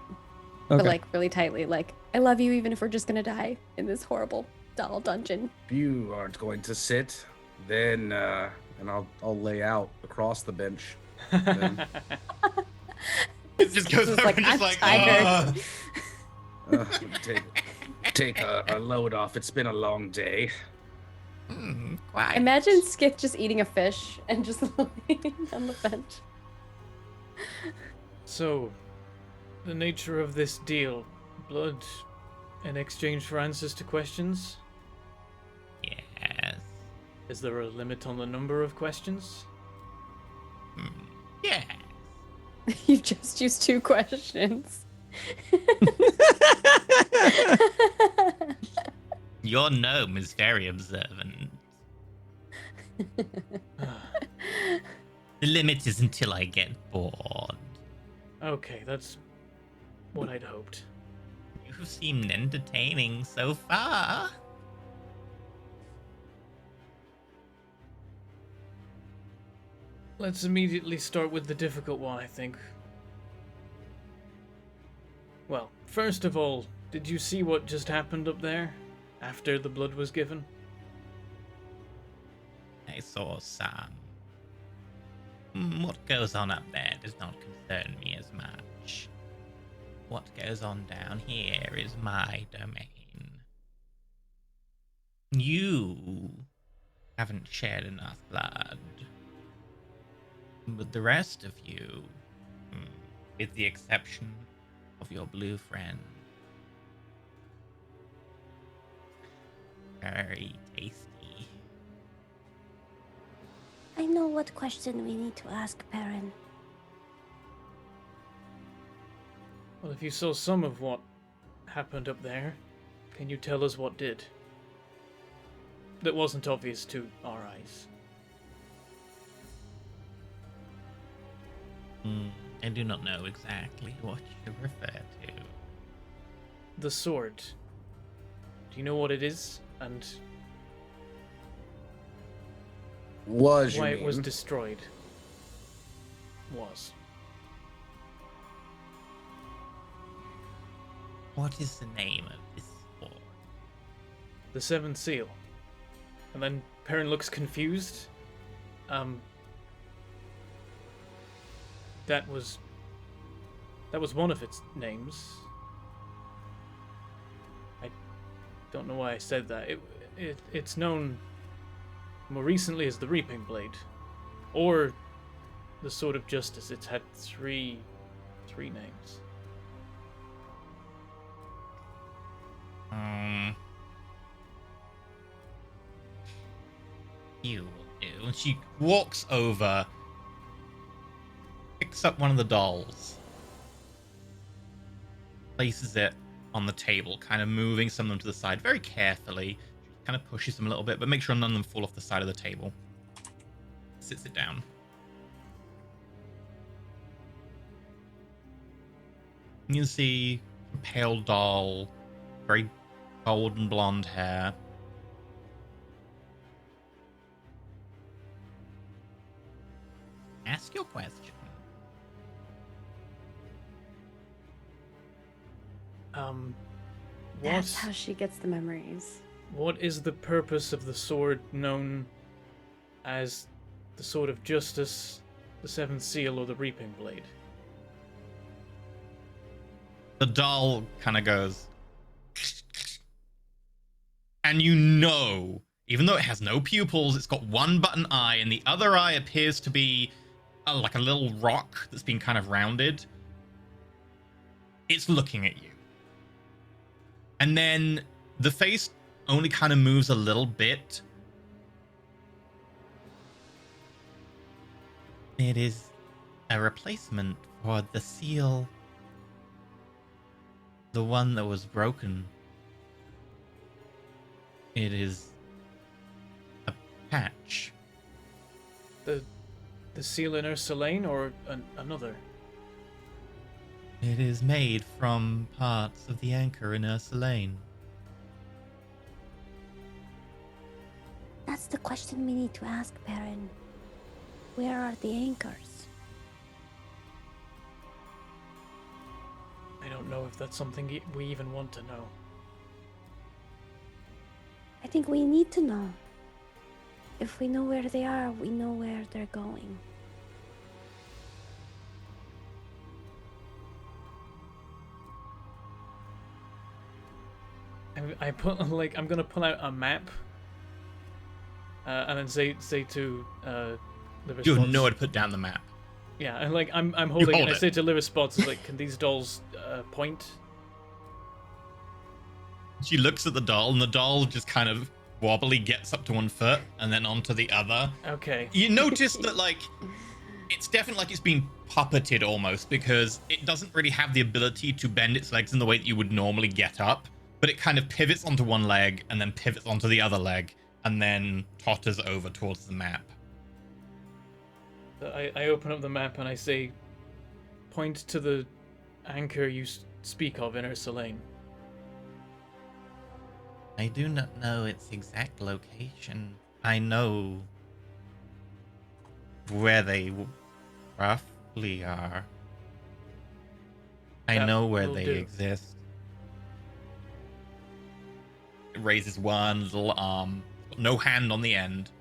Okay. But like really tightly, like I love you even if we're just gonna die in this horrible doll dungeon. If you aren't going to sit, then and I'll lay out across the bench. Then, It just goes This is over like, and just I'm like, tired. take a load off. It's been a long day. Quiet. Imagine Skith just eating a fish and just lying on the bench. So, the nature of this deal: blood in exchange for answers to questions. Yes. Is there a limit on the number of questions? Yeah. You just used 2 questions. Your gnome is very observant. The limit is until I get bored. Okay, that's what I'd hoped. You seemed entertaining so far. Let's immediately start with the difficult one, I think. Well, first of all, did you see what just happened up there after the blood was given? I saw some. What goes on up there does not concern me as much. What goes on down here is my domain. You haven't shed enough blood. But the rest of you, with the exception of your blue friend, very tasty. I know what question we need to ask Perrin. Well, if you saw some of what happened up there, can you tell us what did? That wasn't obvious to our eyes. I do not know exactly what you refer to. The sword. Do you know what it is? And Was you why mean? it was destroyed? Was. What is the name of this sword? The Seventh Seal. And then Perrin looks confused. That was one of its names. I don't know why I said that. It's known more recently as the Reaping Blade, or the Sword of Justice. It's had three names. You will do. And she walks over, picks up one of the dolls, places it on the table, kind of moving some of them to the side very carefully. Kind of pushes them a little bit, but make sure none of them fall off the side of the table. Sits it down. You can see a pale doll, very golden blonde hair. Ask your question. That's how she gets the memories. What is the purpose of the sword known as the Sword of Justice, the Seventh Seal, or the Reaping Blade? The doll kind of goes, and you know, even though it has no pupils, it's got one button eye, and the other eye appears to be like a little rock that's been kind of rounded. It's looking at you. And then the face only kind of moves a little bit. It is a replacement for the seal. The one that was broken. It is a patch. The seal in Ursulane, or another? It is made from parts of the anchor in Ursulane. That's the question we need to ask Perrin. Where are the anchors? I don't know if that's something we even want to know. I think we need to know. If we know where they are, we know where they're going. I'm gonna pull out a map, and then say to Liver You have Spots. nowhere to put down the map. Yeah, and I'm holding it. hold And I it. say to Liver Spots, like, can these dolls point? She looks at the doll, and the doll just kind of wobbly gets up to one foot and then onto the other. Okay. You notice that, like, it's definitely like it's been puppeted almost, because it doesn't really have the ability to bend its legs in the way that you would normally get up, but it kind of pivots onto one leg and then pivots onto the other leg and then totters over towards the map. I open up the map and I say, point to the anchor you speak of in Ursulane. I do not know its exact location. I know where they roughly are. I That know where will they do. exist. It raises one little arm, no hand on the end,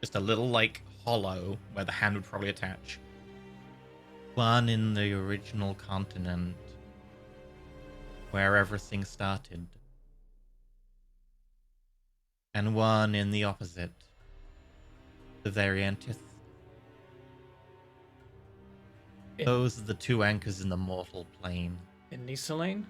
just a little like hollow where the hand would probably attach. One in the original continent, where everything started. And one in the opposite, the very antithesis. Those are the two anchors in the mortal plane. In Nisalane?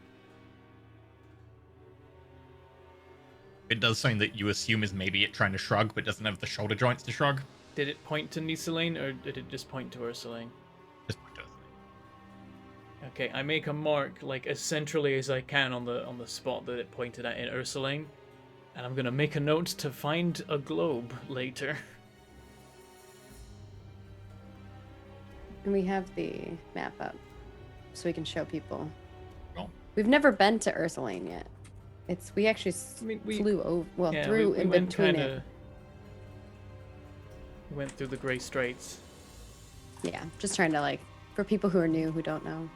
It does something that you assume is maybe it trying to shrug, but doesn't have the shoulder joints to shrug. Did it point to Nisalane, or did it just point to Ursulane? Just point to us. Okay, I make a mark like as centrally as I can on the spot that it pointed at in Ursulane, and I'm gonna make a note to find a globe later. And we have the map up, so we can show people. Cool. We've never been to Ursulane yet. We actually We flew over, yeah, through we in went between kinda, it. We went through the Grey Straits. Yeah, just trying to like, for people who are new, who don't know.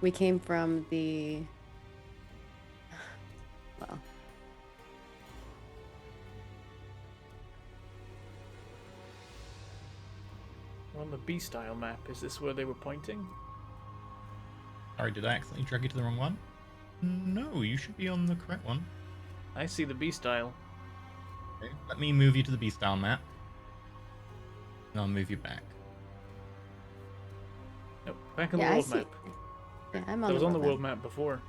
We came from the, well, We're on the B-style map. Is this where they were pointing? Sorry, did I accidentally drag you to the wrong one? No, you should be on the correct one. I see the B-style. Okay, let me move you to the B-style map. And I'll move you back. Nope, back on yeah, the I world see. map. Yeah, I'm on I was the on the world world map before.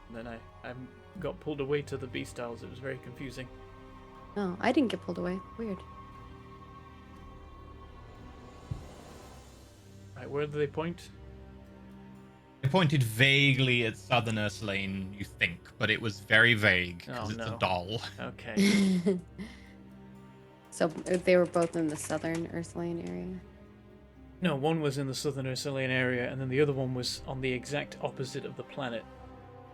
And then I got pulled away to the B-styles. It was very confusing. Oh, I didn't get pulled away. Weird. Right, where do they point? It pointed vaguely at Southern Ursulane, you think, but it was very vague because Oh, it's no. a doll. Okay. So they were both in the southern Ursulane area. No, one was in the southern Ursulian area, and then the other one was on the exact opposite of the planet.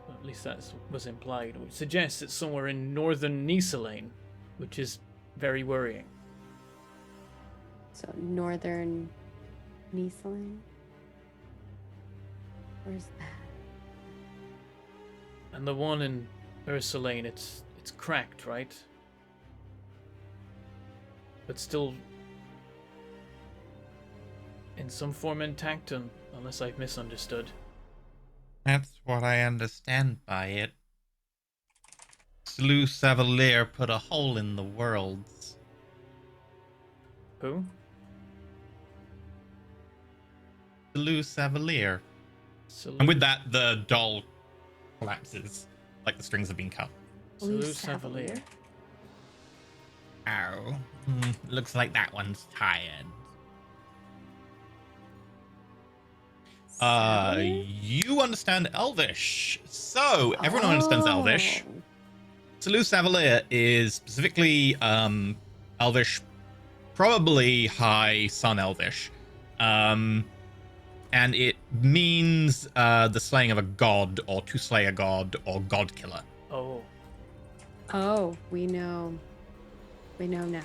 Well, at least that was implied, which suggests it's somewhere in northern Nisalane, which is very worrying. So northern Nisalane. Where's that? And the one in Ursulane, it's cracked, right? But still in some form intact, unless I've misunderstood. That's what I understand by it. Slew Savalier put a hole in the worlds. Who? Slew Savalier. And with that, the doll collapses, like the strings have been cut. Salute Salute Savalier. Ow. Looks like that one's tired. You understand Elvish. So, everyone understands Elvish. Oh. Salute Savalier is specifically Elvish, probably High Sun Elvish. And it means the slaying of a god, or to slay a god, or god killer. Oh. Oh, we know. We know now.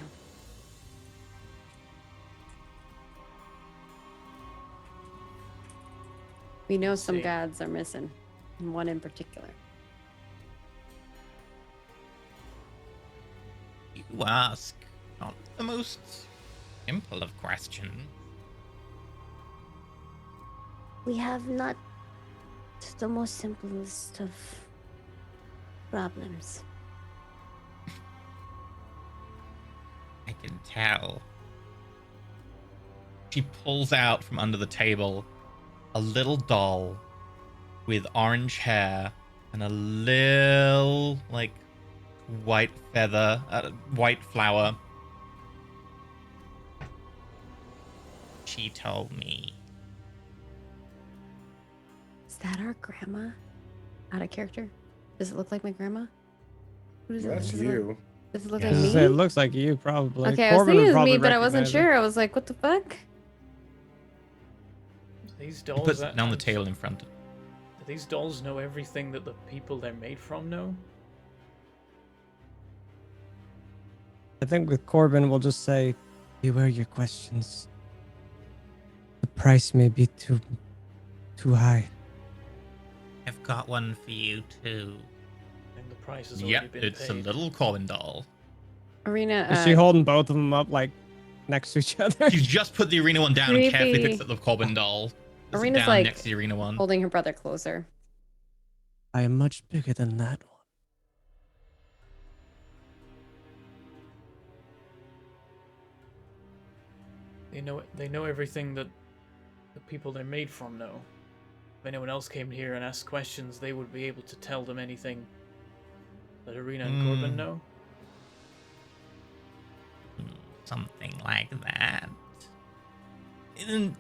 We know some see. gods are missing, and one in particular. You ask not the most simple of questions. We have not the most simplest of problems. I can tell. She pulls out from under the table a little doll with orange hair and a little, like, white feather, white flower. She told me. Is that our grandma? Out of character? Does it look like my grandma? Who does That's does it look, you. does it look Yeah. like As I me? say, it looks like you probably. Okay, I was Corbin thinking would it was probably me, but I wasn't recognize it. sure. I was like, what the fuck? These He dolls. puts it down the and- table in front of Do these dolls know everything that the people they're made from know? I think with Corbin, we'll just say, beware your questions. The price may be too high. I've got one for you too. And the price has already Yep, been it's paid. a little Corbin doll. Arena. Is she holding both of them up like next to each other? She's just put the arena one down and carefully Creepy. picks up the Corbin doll. Puts it Arena's down like next to the arena one. holding her brother closer. I am much bigger than that one. They know everything that the people they're made from know. If anyone else came here and asked questions, they would be able to tell them anything that Arena and Corbin know. Something like that. It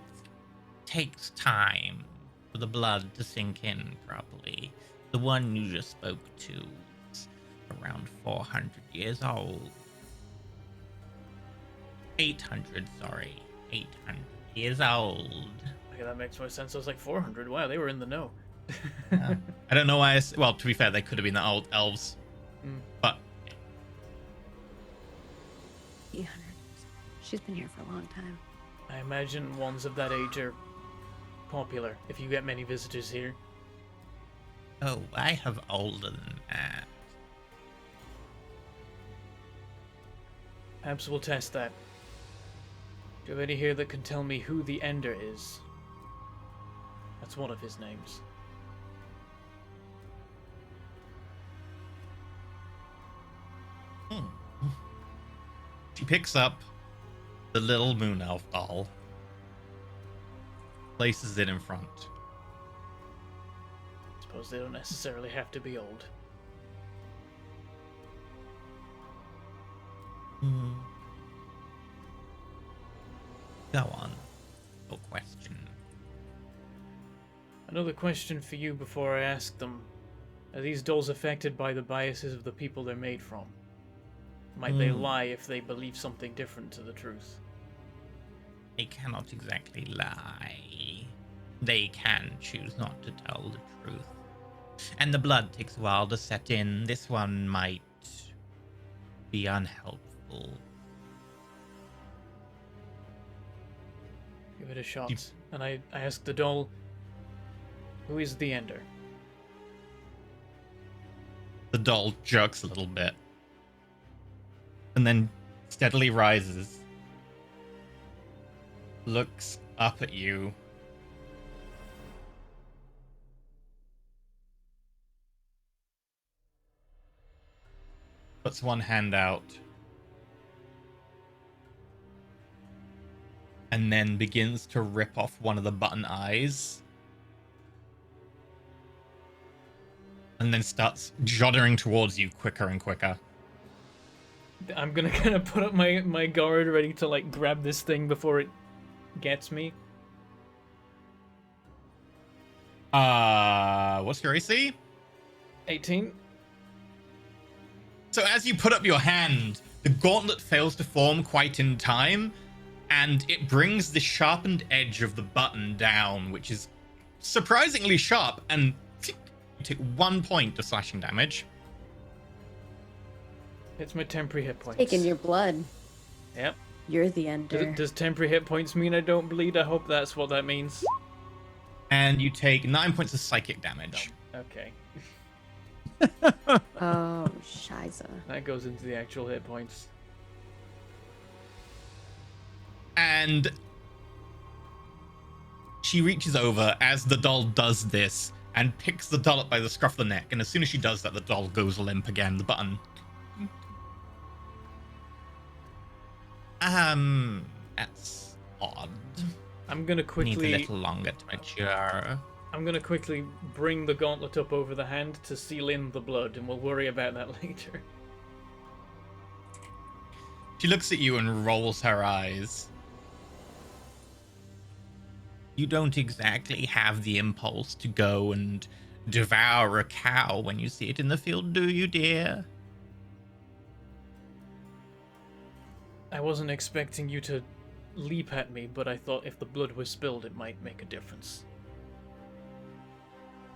takes time for the blood to sink in properly. The one you just spoke to is around 400 years old. 800, sorry. 800 years old. Okay, that makes more sense. I was like 400. Wow, they were in the know. I don't know why. Well, to be fair, they could have been the old elves, but 800. She's been here for a long time. I imagine ones of that age are popular if you get many visitors here. Oh, I have older than that. Perhaps we'll test that. Do you have any here that can tell me who the Ender is? That's one of his names. she picks up the little moon elf doll, places it in front. Suppose they don't necessarily have to be old. Go on. Your question. Another question for you before I ask them. Are these dolls affected by the biases of the people they're made from? Might they lie if they believe something different to the truth? They cannot exactly lie. They can choose not to tell the truth. And the blood takes a while to set in. This one might be unhelpful. Give it a shot. And I ask the doll, who is the Ender? The doll jerks a little bit and then steadily rises, looks up at you, puts one hand out, and then begins to rip off one of the button eyes, and then starts jottering towards you quicker and quicker. I'm gonna kind of put up my guard ready to like grab this thing before it gets me. What's your AC? 18. So as you put up your hand, the gauntlet fails to form quite in time, and it brings the sharpened edge of the button down, which is surprisingly sharp, and you take 1 point of slashing damage. It's my temporary hit points. Taking your blood. Yep. You're the Ender. Does temporary hit points mean I don't bleed? I hope that's what that means. And you take 9 points of psychic damage. Okay. Oh, shiza. That goes into the actual hit points. And she reaches over as the doll does this and picks the doll up by the scruff of the neck. And as soon as she does that, the doll goes limp again. The button. That's odd. I'm gonna Needs a quickly little longer to mature. I'm gonna quickly bring the gauntlet up over the hand to seal in the blood, and we'll worry about that later. She looks at you and rolls her eyes. You don't exactly have the impulse to go and devour a cow when you see it in the field, do you, dear? I wasn't expecting you to leap at me, but I thought if the blood was spilled, it might make a difference.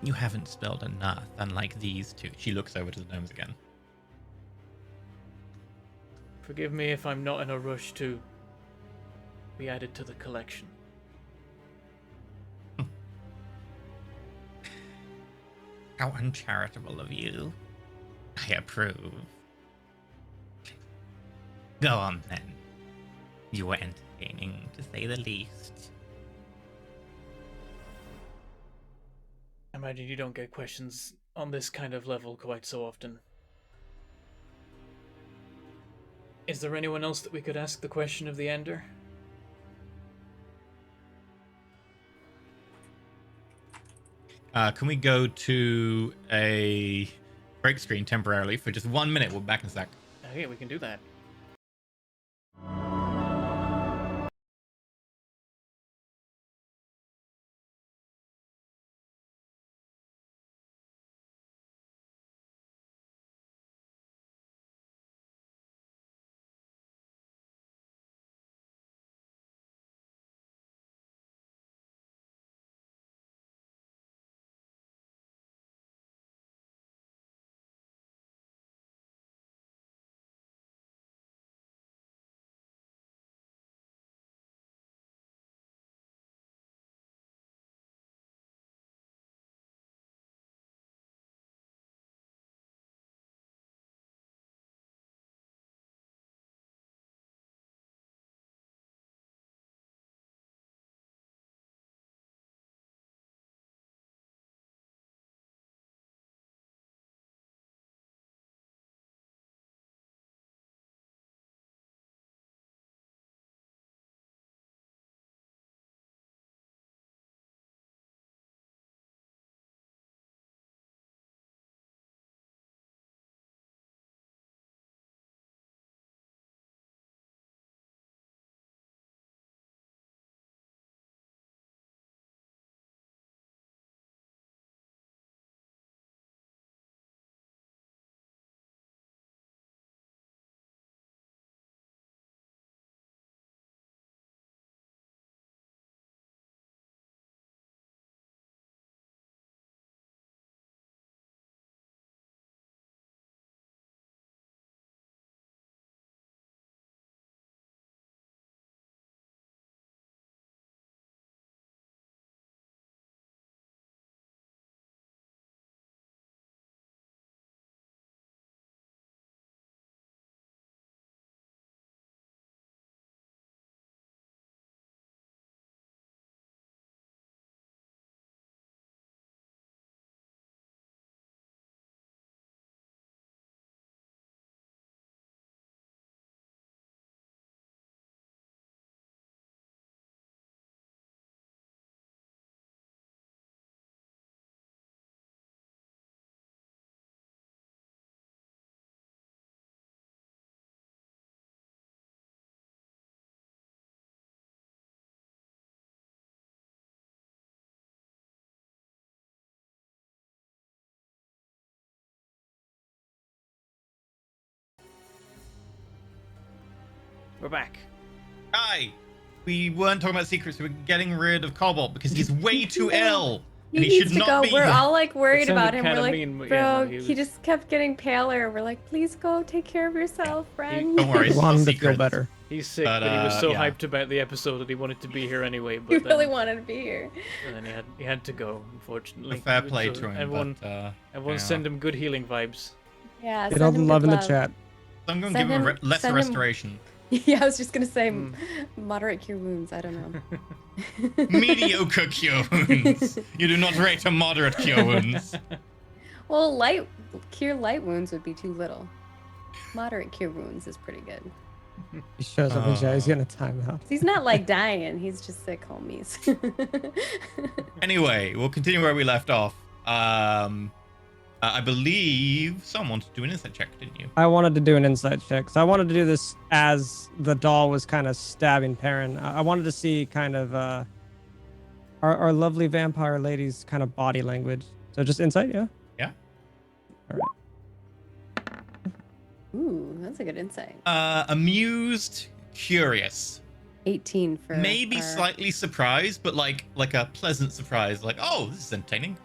You haven't spilled enough, unlike these two. She looks over to the gnomes again. Forgive me if I'm not in a rush to be added to the collection. How uncharitable of you. I approve. Go on, then. You were entertaining, to say the least. I imagine you don't get questions on this kind of level quite so often. Is there anyone else that we could ask the question of the Ender? Can we go to a break screen temporarily for just 1 minute? We'll be back in a sec. Okay, we can do that. We're back. Hi! We weren't talking about secrets, we were getting rid of Cobalt because he's way too Yeah. ill! He And he needs should to not go. be We're here. all like worried It about sounded him. We're kinda like, mean, but bro, yeah, no, he he was- just kept getting paler. We're like, please go take care of yourself, friend. Don't worry, We it's want not him to feel secrets. better. He's sick, But, but he was so yeah. hyped about the episode that he wanted to be here anyway. But He then, really wanted to be here. and then he had to go, unfortunately. Fair play So to him, Everyone, but everyone yeah. send him good healing vibes. Yeah, Get all the send him love good in the chat. So I'm going to Send give him him- lesser send him- restoration. Yeah, I was just gonna say Mm. moderate cure wounds. I don't know. Mediocre cure wounds. You do not rate a moderate cure wounds. Well, cure light wounds would be too little. Moderate cure wounds is pretty good. He shows up in chat. He's getting a timeout. He's not like dying. He's just sick, homies. Anyway, we'll continue where we left off. I believe someone wanted to do an insight check, didn't you? I wanted to do an insight check. So I wanted to do this as the doll was kind of stabbing Perrin. I wanted to see kind of our lovely vampire lady's kind of body language. So just insight, yeah? Yeah. All right. Ooh, that's a good insight. Amused, curious, 18 for maybe our- slightly surprised, but like a pleasant surprise. Like, oh, this is entertaining.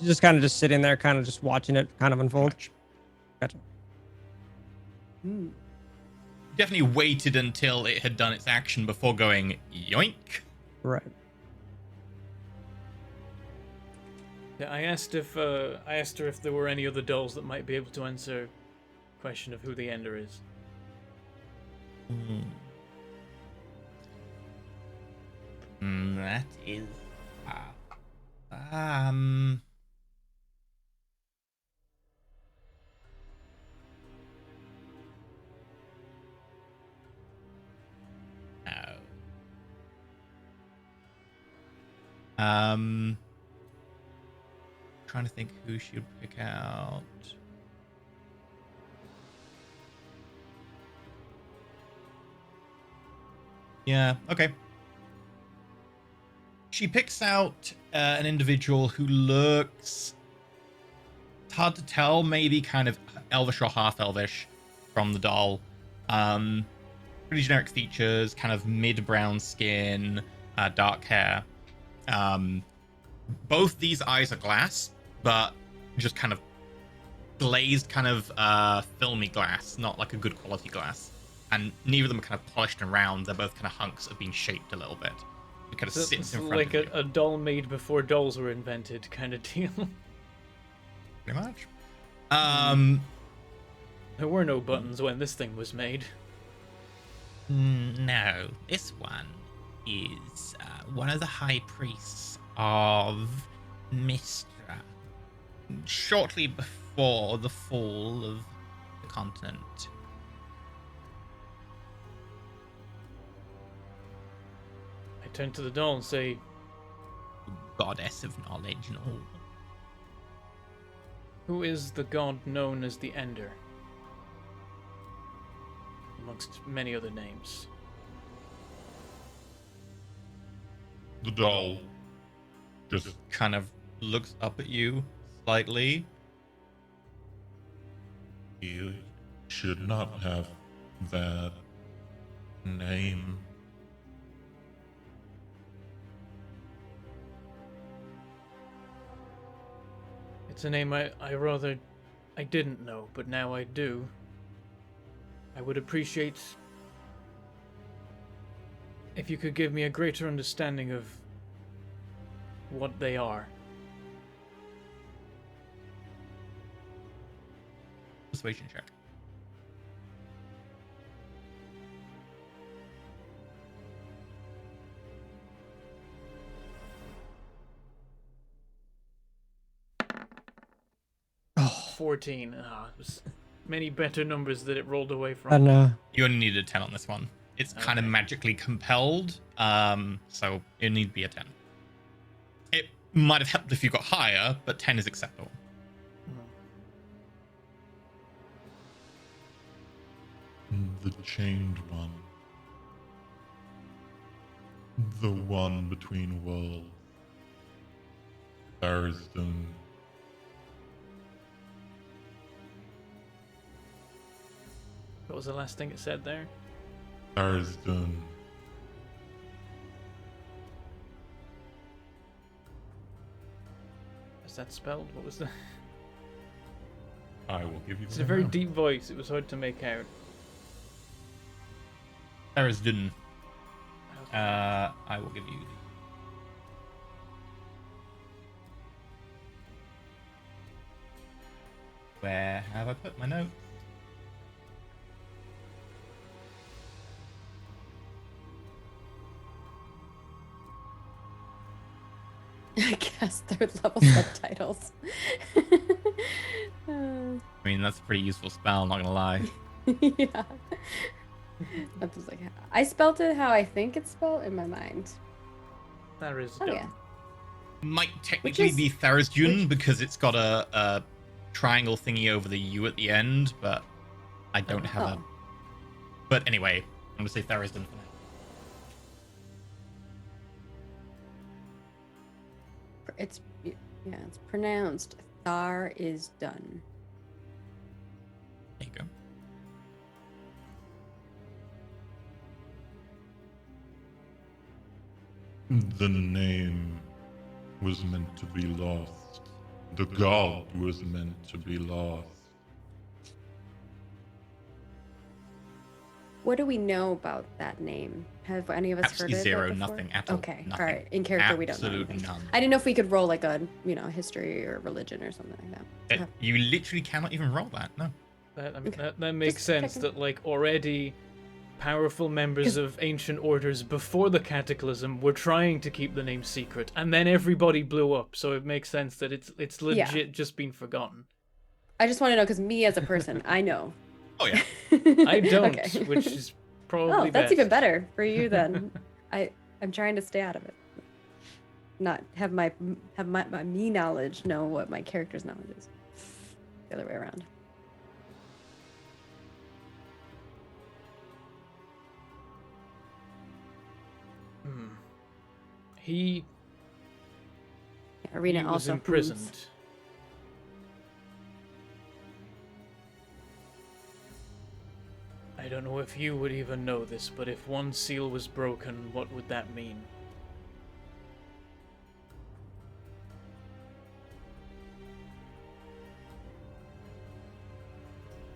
Just kind of just sitting there, kind of just watching it kind of unfold. Much. Gotcha. Hmm. Definitely waited until it had done its action before going yoink. Right. Yeah, I asked her if there were any other dolls that might be able to answer the question of who the Ender is. That is. No. Trying to think who she'd pick out. Yeah, okay. She picks out an individual who looks, it's hard to tell, maybe kind of elvish or half elvish from the doll. Pretty generic features, kind of mid-brown skin, dark hair. Both these eyes are glass, but just kind of glazed, kind of filmy glass, not like a good quality glass. And neither of them are kind of polished and round. They're both kind of hunks of being shaped a little bit. It kind of So sits it's in front like of you. a doll made before dolls were invented kind of deal. Pretty much. There were no buttons when this thing was made. No, this one is one of the high priests of Mistra. Shortly before the fall of the continent. I turn to the doll and say, Goddess of knowledge and all. who is the god known as the Ender? Amongst many other names. The doll just kind of looks up at you slightly. You should not have that name. It's a name I didn't know, but now I do. I would appreciate if you could give me a greater understanding of what they are. Persuasion check. Oh, 14. It was many better numbers that it rolled away from. and You only need a 10 on this one. It's kind of Okay. magically compelled, so it need to be a 10. It might have helped if you got higher, but 10 is acceptable. The chained one. The one between worlds. Barristan. What was the last thing it said there? Barristan. Is that spelled? What was the... I will give you It's the a very now. deep voice. It was hard to make out. Therisdun. I will give you the... Where have I put my note? I guess third level subtitles. I mean, that's a pretty useful spell, not gonna lie. Yeah. That was like I spelt it how I think it's spelled in my mind. That is Oh dumb. yeah. Might technically is- be Therisdun because it's got a triangle thingy over the U at the end, but I don't have a... Oh. But anyway, I'm gonna say Therisdun for now. it's pronounced Thar is done. There you go. The name was meant to be lost. The god was meant to be lost. What do we know about that name? Have any of us Absolutely heard of zero, it before? nothing at all. Okay, Nothing. all right. In character, we don't know. Absolute anything. none. I didn't know if we could roll like a history or religion or something like that. Okay. You literally cannot even roll that. No. That makes Just sense checking. that like already powerful members of ancient orders before the cataclysm were trying to keep the name secret, and then everybody blew up. So it makes sense that it's legit just been forgotten. I just want to know because me as a person, I know. Oh yeah. I don't, Okay. which is probably Oh, that's best. even better for you then. I'm trying to stay out of it. Not have my me knowledge know what my character's knowledge is. The other way around. He Arena he was also imprisoned. hooves. I don't know if you would even know this, but if one seal was broken, what would that mean?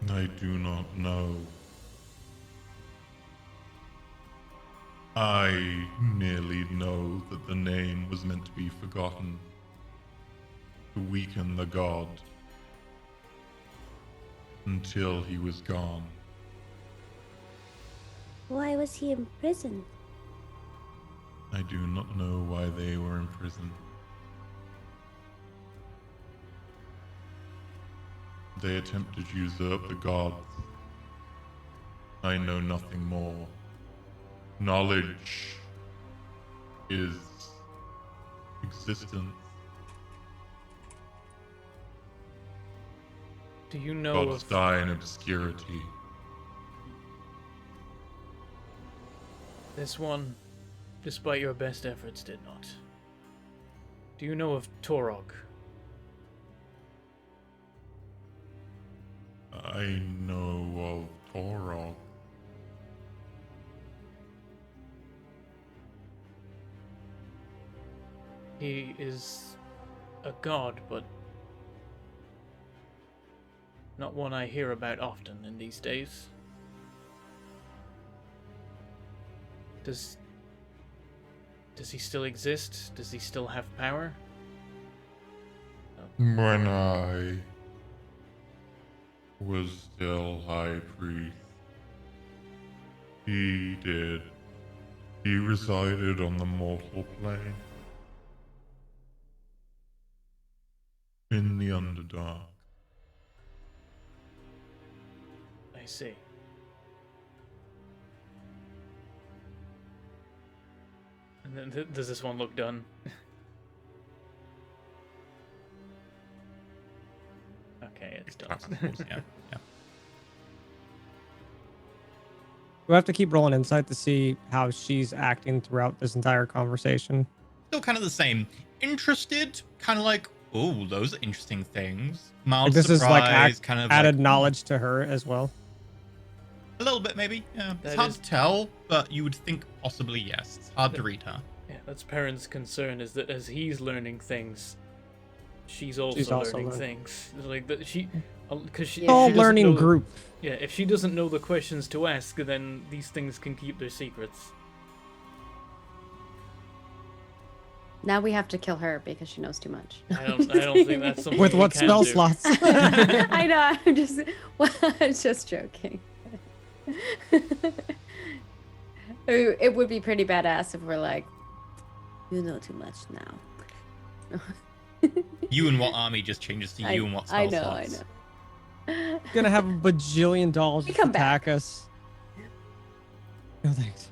I do not know. I merely know that the name was meant to be forgotten, to weaken the god, until he was gone. Why was he imprisoned? I do not know why they were imprisoned. They attempted to usurp the gods. I know nothing more. Knowledge is existence. Do you know Gods of die in obscurity. this one, despite your best efforts, did not? Do you know of Torog? I know of Torog. He is a god, but not one I hear about often in these days. Does he still exist? Does he still have power? When I was still High Priest, he did. He resided on the mortal plane. In the Underdark. I see. And then does this one look done? Okay, it's done. Yeah. Yeah. We have to keep rolling insight to see how she's acting throughout this entire conversation. Still kind of the same. Interested, kind of like, oh, those are interesting things. Mild Like this is surprise, like kind of added like, knowledge to her as well. a little bit maybe. Yeah, it's That hard is- to tell, but you would think possibly yes. It's hard to read her. Yeah, that's Perrin's concern, is that as he's learning things, she's also, learning learning. things. Like that she, because she, Yeah. if All she doesn't learning know the- group. Yeah, if she doesn't know the questions to ask, then these things can keep their secrets. Now we have to kill her because she knows too much. I don't think that's something With we what can spell do. slots? I know. I'm just joking. It would be pretty badass if we're like, you know too much now. You and what army just changes to you and what spell I know. slots. Gonna have a bajillion dolls We just come attack back. us. No thanks.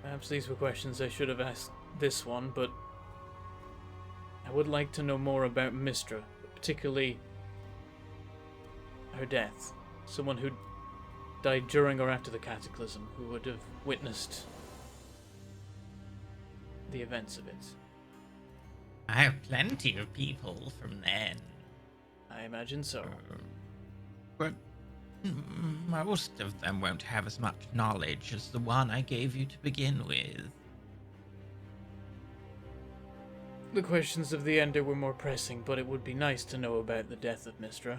Perhaps these were questions I should have asked this one, but I would like to know more about Mistra, particularly her death. Someone who died during or after the cataclysm, who would have witnessed the events of it. I have plenty of people from then. I imagine so. But most of them won't have as much knowledge as the one I gave you to begin with. The questions of the Ender were more pressing, but it would be nice to know about the death of Mistra.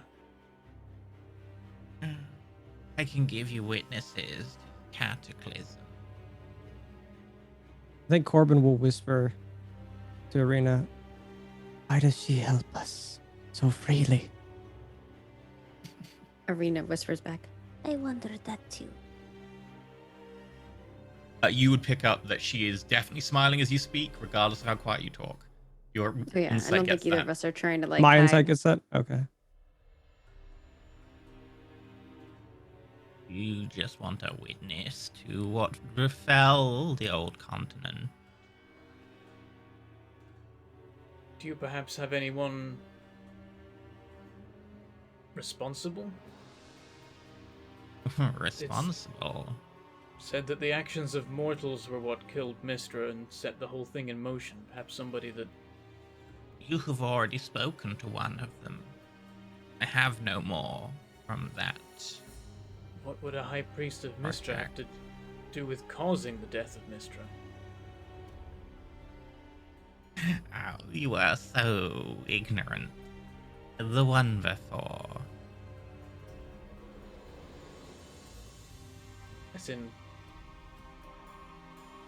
I can give you witnesses to Cataclysm. I think Corbin will whisper to Arena, Why does she help us so freely? Arena whispers back. I wondered that too. You would pick up that she is definitely smiling as you speak, regardless of how quiet you talk. Your Oh yeah, I insight don't gets think either that. of us are trying to like my hide. insight gets that? Okay. You just want a witness to what befell the old continent. Do you perhaps have anyone responsible? Responsible. Said that the actions of mortals were what killed Mistra and set the whole thing in motion. Perhaps somebody that... You have already spoken to one of them. I have no more from that. What would a high priest of Mistra have to do with causing the death of Mistra? Oh, you are so ignorant. The one before. As in,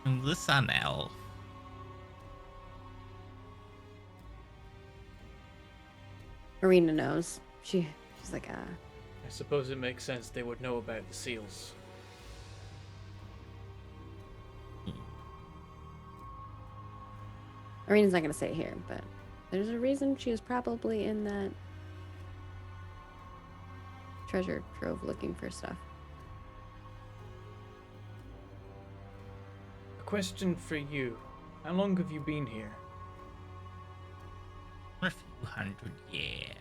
The Sun Elf. Arena knows. She's like, I suppose it makes sense they would know about the seals. Arena's not gonna say it here, but there's a reason she was probably in that treasure trove looking for stuff. A question for you. How long have you been here? For a few hundred years.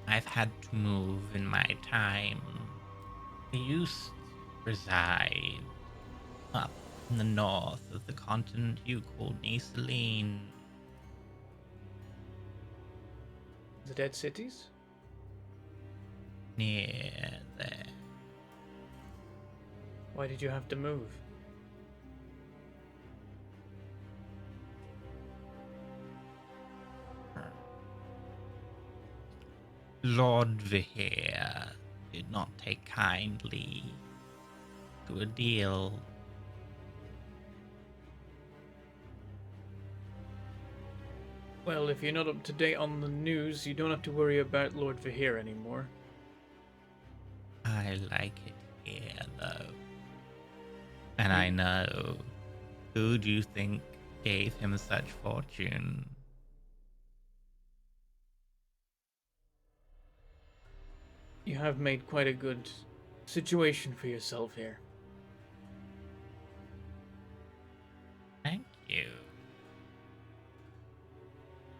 I've had to move in my time. I used to reside up in the north of the continent you called Nisaline. The Dead Cities? Near there. Why did you have to move? Lord Vihir did not take kindly to a deal. Well, if you're not up to date on the news, you don't have to worry about Lord Vihir anymore. I like it here, though. And I know. Who do you think gave him such fortune? You have made quite a good situation for yourself here. Thank you.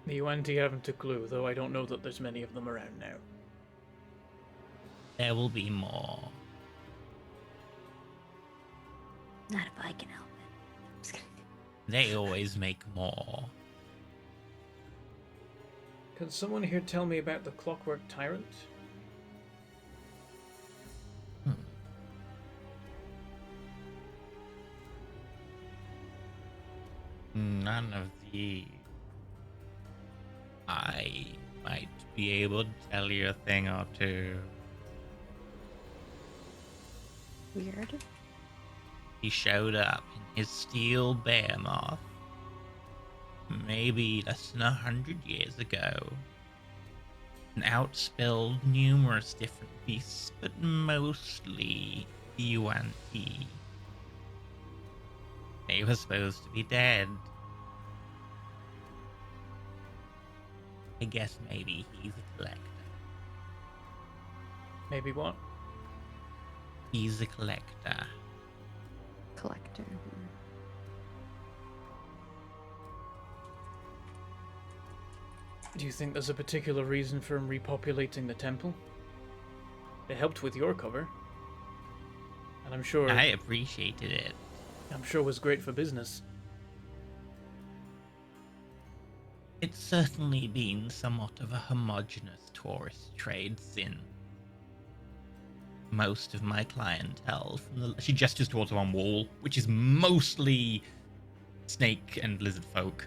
The Yuan-Ti haven't a clue, though I don't know that there's many of them around now. There will be more. Not if I can help it. Just kidding. They always make more. Can someone here tell me about the Clockwork Tyrant? None of these. I might be able to tell you a thing or two. Weird. He showed up in his steel behemoth maybe less than 100 years ago and outspilled numerous different beasts, but mostly the Yuan-Ti. They were supposed to be dead. I guess maybe he's a collector. Maybe what? He's a collector. Collector. Do you think there's a particular reason for him repopulating the temple? It helped with your cover. And I'm sure I appreciated it. it was great for business. It's certainly been somewhat of a homogenous tourist trade since most of my clientele from the... She gestures towards one wall, which is mostly snake and lizard folk.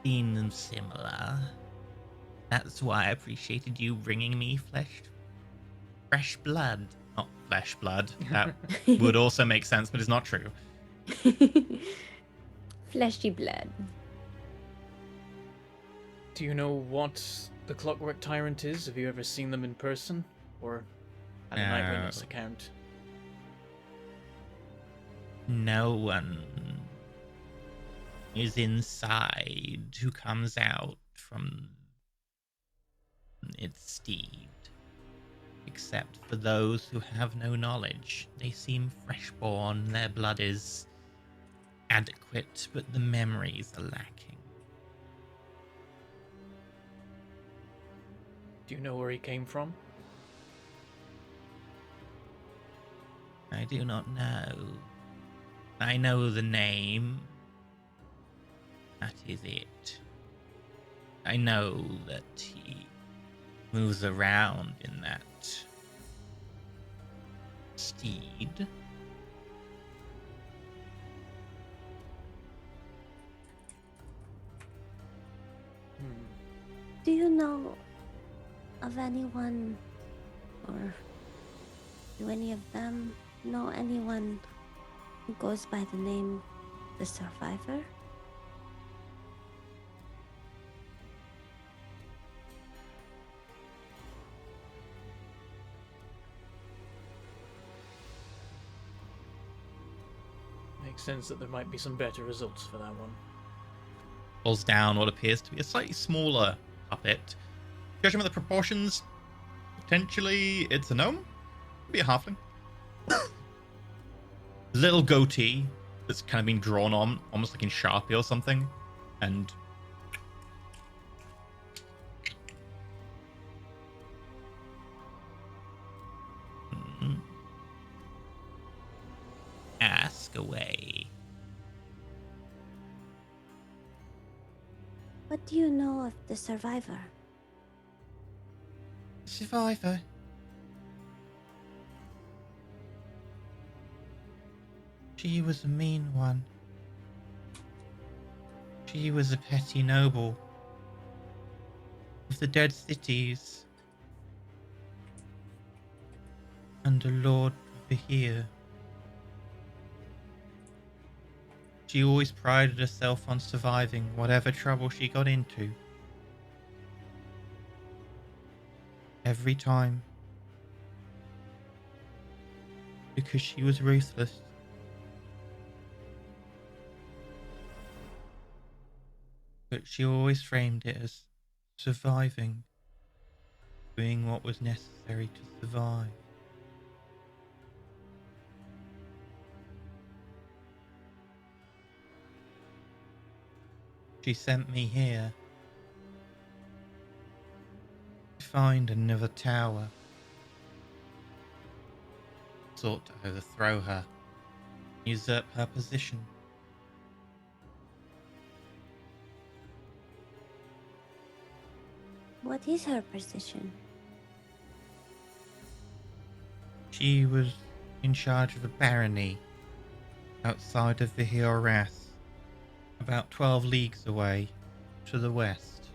Seen them similar. That's why I appreciated you bringing me fresh blood. Not flesh blood. That would also make sense, but it's not true. Fleshy blood. Do you know what the Clockwork Tyrant is? Have you ever seen them in person? Or had an eyewitness account? No one is inside who comes out from its steed, except for those who have no knowledge. They seem freshborn, their blood is adequate, but the memories are lacking. Do you know where he came from? I do not know. I know the name. That is it. I know that he moves around in that steed. Do you know of anyone, or do any of them know anyone who goes by the name the Survivor? Makes sense that there might be some better results for that one. Pulls down what appears to be a slightly smaller puppet. Judging by the proportions, potentially it's a gnome, maybe a halfling. Little goatee that's kind of been drawn on, almost like in Sharpie or something, and Ask away. What do you know of the Survivor? Survivor. She was a mean one. She was a petty noble of the dead cities under Lord Vahir. She always prided herself on surviving whatever trouble she got into. Every time. Because she was ruthless. But she always framed it as surviving. Doing what was necessary to survive. She sent me here to find another tower. Sought to overthrow her, usurp her position. What is her position? She was in charge of a barony outside of Vihir, about 12 leagues away to the west.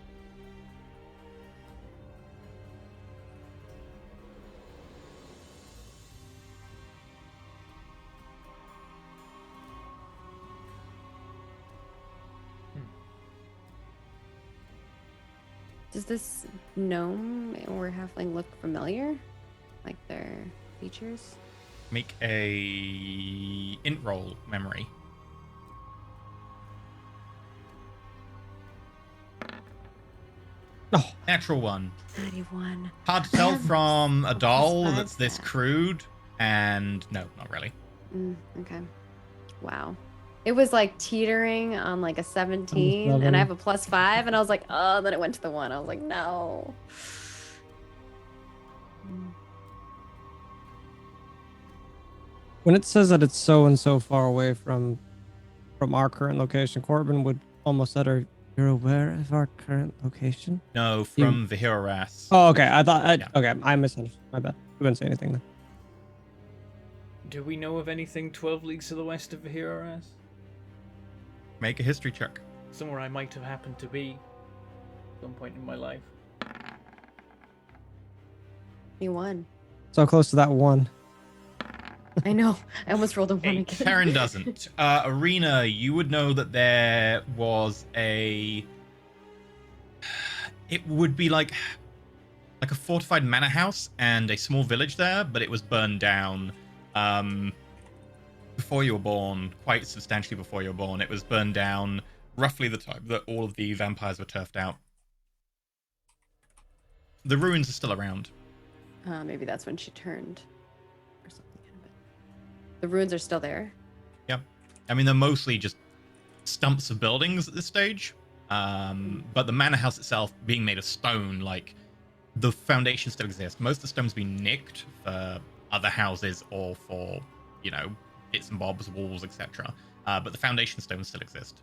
Does this gnome or halfling look familiar? Like their features? make a int roll memory. Oh, Natural one. 91. Hard to tell from a doll five that's this that. crude, and no, not really. Okay. Wow. It was like teetering on like a 17, and seven. I have a +5, and I was like, oh, then it went to the 1. I was like, no. when it says that it's so and so far away from our current location, Corbin would almost utter You're aware of our current location? No, from Vihiras. Oh, okay. I thought. Yeah. Okay, I misunderstood. My bad. We wouldn't say anything then. Do we know of anything 12 leagues to the west of Vihiras? Make a history check. Somewhere I might have happened to be at some point in my life. You won. So close to that one. I know. I almost rolled a one Hey, again. Karen doesn't. Arena, you would know that there was a. It would be like a fortified manor house and a small village there, but it was burned down before you were born, quite substantially before you were born. It was burned down roughly the time that all of the vampires were turfed out. The ruins are still around. Maybe that's when she turned or something. The ruins are still there. Yep. I mean, they're mostly just stumps of buildings at this stage. But the manor house itself being made of stone, like, the foundation still exists. Most of the stone's been nicked for other houses or for, bits and bobs, walls, etc. But the foundation stones still exist.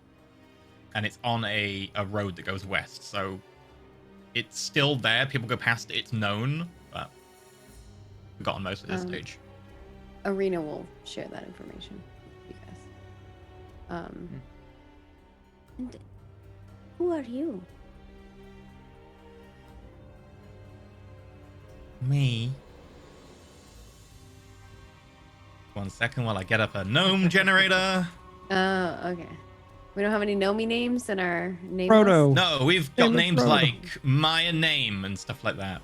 And it's on a road that goes west, so it's still there. People go past it. It's known, but forgotten most at this stage. Arena will share that information with you guys. And who are you? Me? 1 second while I get up a gnome generator. Okay. We don't have any Nomi names in our name Frodo. list? No, we've got Name is names Frodo. like Maya Name and stuff like that.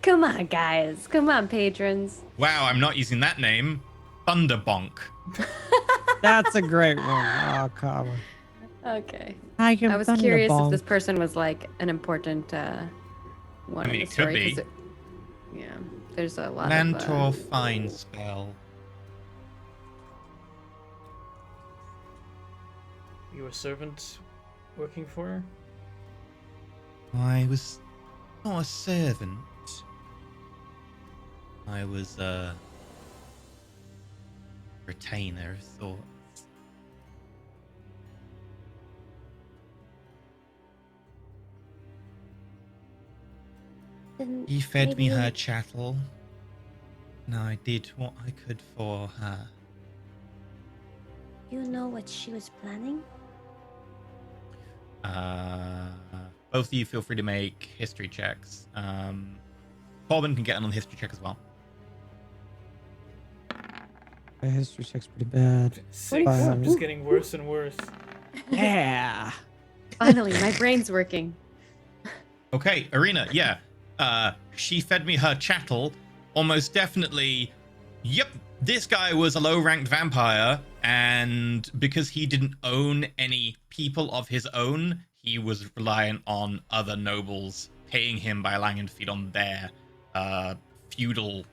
Come on, guys. Come on, patrons. Wow, I'm not using that name. Thunderbonk. That's a great one. Oh, come on. Okay. I I was curious if this person was like an important one I mean, in the it could story. be. 'cause yeah, there's a lot Mantor of. Fine Spell. You a servant working for her? I was not a servant. I was a retainer of sorts. Then He fed me maybe her chattel, and I did what I could for her. you know what she was planning? Both of you feel free to make history checks. Corbin can get on the history check as well. My history check's pretty bad. 6. Fine. Just getting worse and worse. Yeah. Finally, my brain's working. Okay, Arena, yeah. She fed me her chattel. Almost definitely, yep, this guy was a low-ranked vampire, and because he didn't own any people of his own, he was reliant on other nobles paying him by allowing him to feed on their feudal,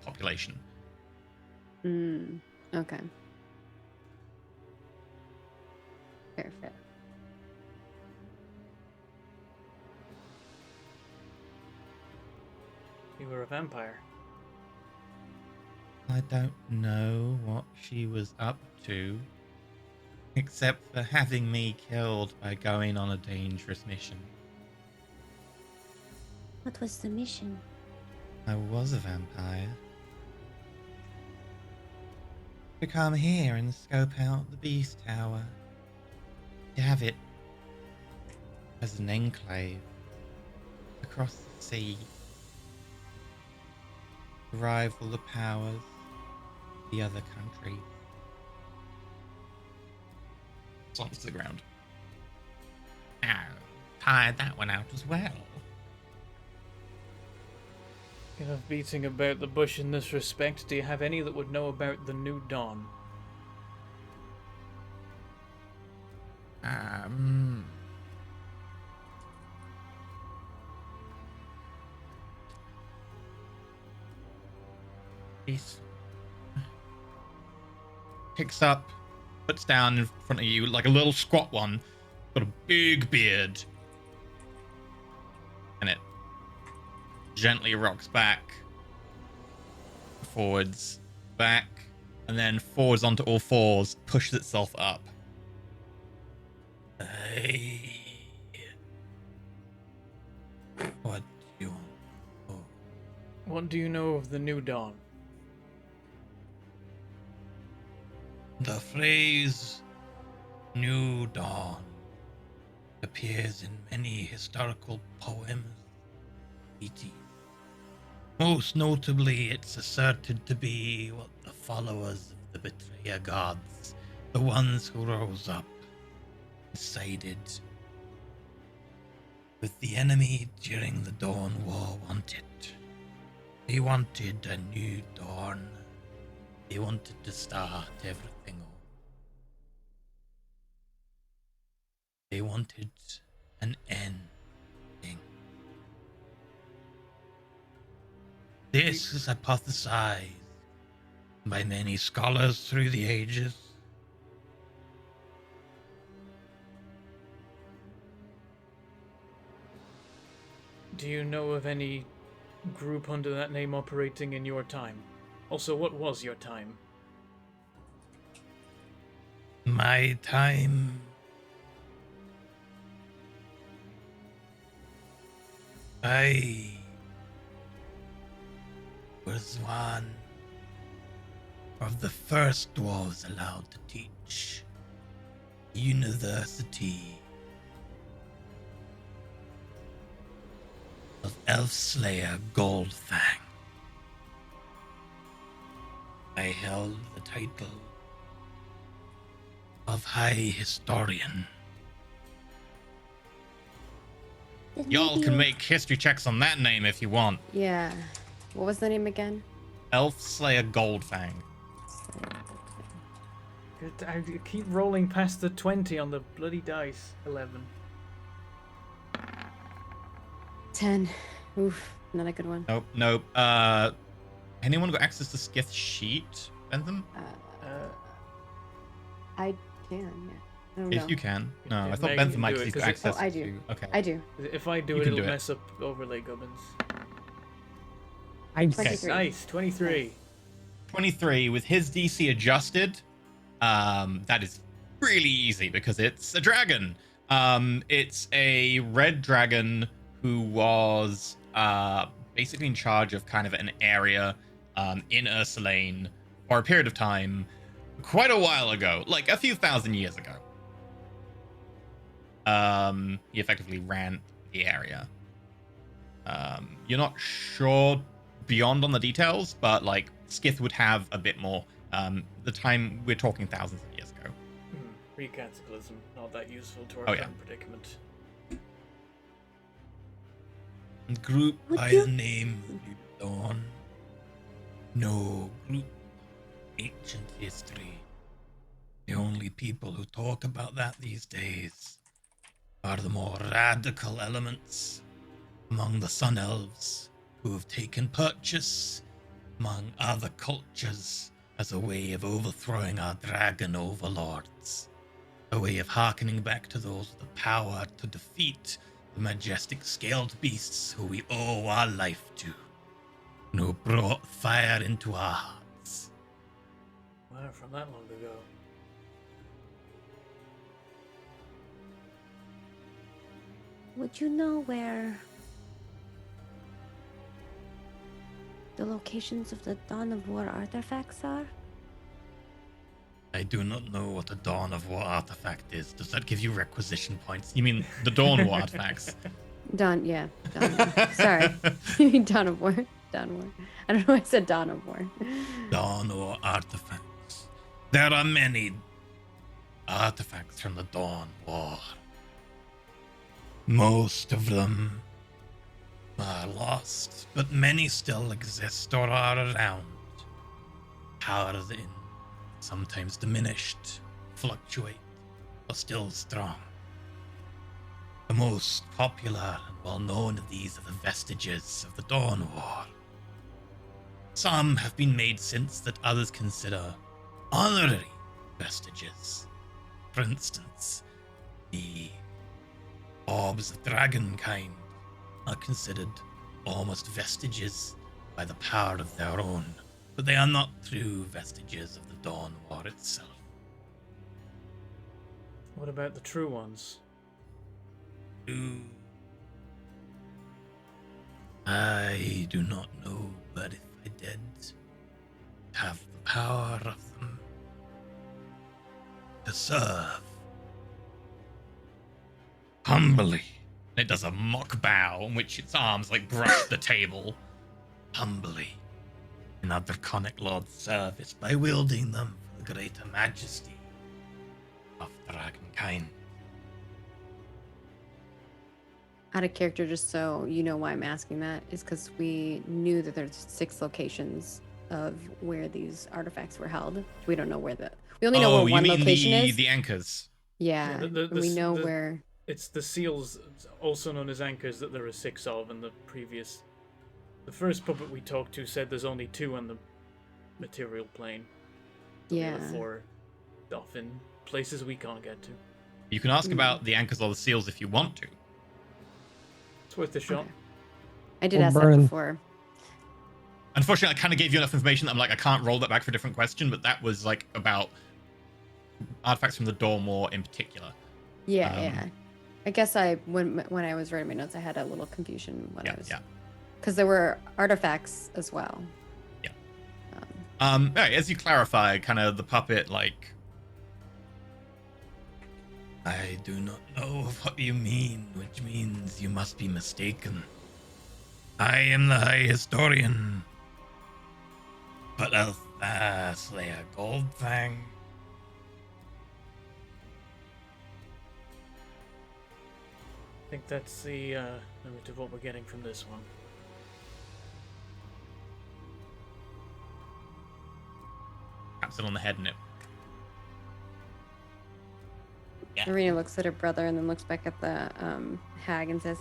population. Okay. Fair. You were a vampire. I don't know what she was up to, except for having me killed by going on a dangerous mission. What was the mission? I was a vampire. To come here and scope out the Beast Tower. To have it as an enclave across the sea. To rival the powers of the other countries. Slumps to the ground. Oh, tired that one out as well. Enough beating about the bush in this respect. Do you have any that would know about the New Dawn? He's picks up, puts down in front of you like a little squat one, got a big beard, and it gently rocks back, forwards, back, and then forwards onto all fours, pushes itself up, What do you want? Oh, What do you know of the New Dawn? the phrase New Dawn appears in many historical poems, treaties. Most notably, it's asserted to be what the followers of the Betrayer gods, the ones who rose up, sided with the enemy during the Dawn War wanted. They wanted a new dawn. They wanted to start everything over. They wanted an ending. This is hypothesized by many scholars through the ages. Do you know of any group under that name operating in your time? Also, what was your time? My time. I was one of the first dwarves allowed to teach University of Elf Slayer Goldfang. I held the title of High Historian. Then Y'all maybe can you- make history checks on that name if you want. Yeah. What was the name again? Elf Slayer Goldfang. I keep rolling past the 20 on the bloody dice. 11. 10. Oof, not a good one. Nope. Anyone got access to Skith's sheet, Bentham? I can, yeah. I don't know. If you can. No, If I thought Meg Bentham can might do it, because he's 'cause got it- access Oh, I do. to... Okay. I do. If I do You it, can it'll do it. mess up overlay gubbins. I'm 23. Nice, 23. 23 with his DC adjusted. That is really easy because it's a dragon. It's a red dragon who was basically in charge of kind of an area in Ursulane for a period of time quite a while ago, like a few thousand years ago. He effectively ran the area. You're not sure beyond on the details, but like Skith would have a bit more. The time we're talking thousands of years ago. Recataclysm, not that useful to our Oh, yeah. current predicament. Group Would by you- the name New Dawn. No group. Ancient history. The only people who talk about that these days are the more radical elements among the Sun Elves who have taken purchase among other cultures as a way of overthrowing our dragon overlords. A way of hearkening back to those with the power to defeat the majestic scaled beasts who we owe our life to, and who brought fire into our hearts. Wow, from that long ago. Would you know where the locations of the Dawn of War artifacts are? I do not know what a Dawn of War artifact is. Does that give you requisition points? You mean the Dawn War artifacts? Dawn, yeah. Dawn. Sorry. Dawn of War. Dawn War. I don't know why I said Dawn of War. Dawn War artifacts. There are many artifacts from the Dawn War. Most of them are lost, but many still exist or are around. Powered in, sometimes diminished, fluctuate, or still strong. The most popular and well known of these are the vestiges of the Dawn War. Some have been made since that others consider honorary vestiges. For instance, the orbs of dragonkind are considered almost vestiges by the power of their own, but they are not true vestiges of the Dawn War itself. What about the true ones? Ooh. I do not know, but if I did have the power of them to serve humbly, It does a mock bow in which its arms like brush the table. humbly, in our draconic lord's service by wielding them for the greater majesty of dragonkind. Out of character, just so you know why I'm asking that, is because we knew that there's 6 locations of where these artifacts were held. We don't know where we only know Oh, where you one mean location is. the anchors? Yeah, the- and we know the- where. It's the seals, also known as anchors, that there are 6 of in the previous... The first puppet we talked to said there's only 2 on the material plane. The other Yeah. 4 off in places we can't get to. You can ask about the anchors or the seals if you want to. It's worth a shot. Okay. I did Or ask that burn. before. Unfortunately, I kind of gave you enough information that I'm like, I can't roll that back for a different question, but that was like about artifacts from the Dormore in particular. Yeah, Um, yeah. I guess when I was writing my notes, I had a little confusion when I was. Yeah. Because there were artifacts as well. Yeah. Um, All right, as you clarify, kind of the puppet, like, I do not know what you mean, which means you must be mistaken. I am the High Historian. But Slayer Goldfang. I think that's the limit of what we're getting from this one. taps it on the head and it. Marina looks at her brother and then looks back at the hag and says,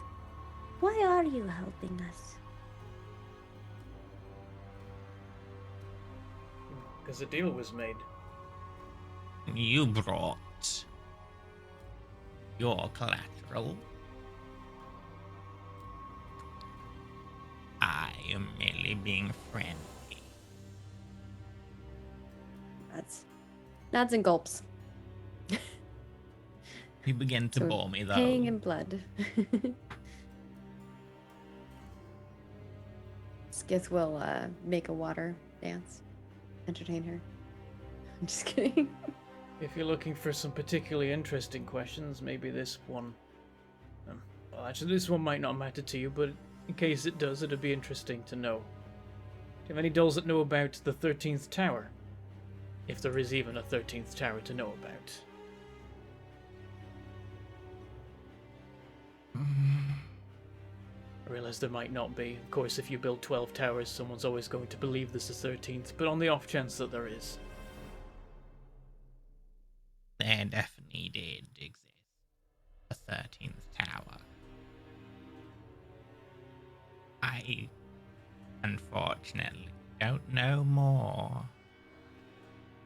Why are you helping us? Because a deal was made. You brought your collateral. I am merely being friendly. "That's nods and gulps, You begin to So, bore me, though. paying in blood." Skith will make a water dance, entertain her. I'm just kidding. If you're looking for some particularly interesting questions, maybe this one... well, actually, this one might not matter to you, but in case it does, it'd be interesting to know. Do you have any dolls that know about the 13th Tower? If there is even a 13th Tower to know about. I realize there might not be. Of course, if you build 12 towers, someone's always going to believe there's a 13th, but on the off chance that there is. There definitely did exist a 13th tower. I, unfortunately, don't know more.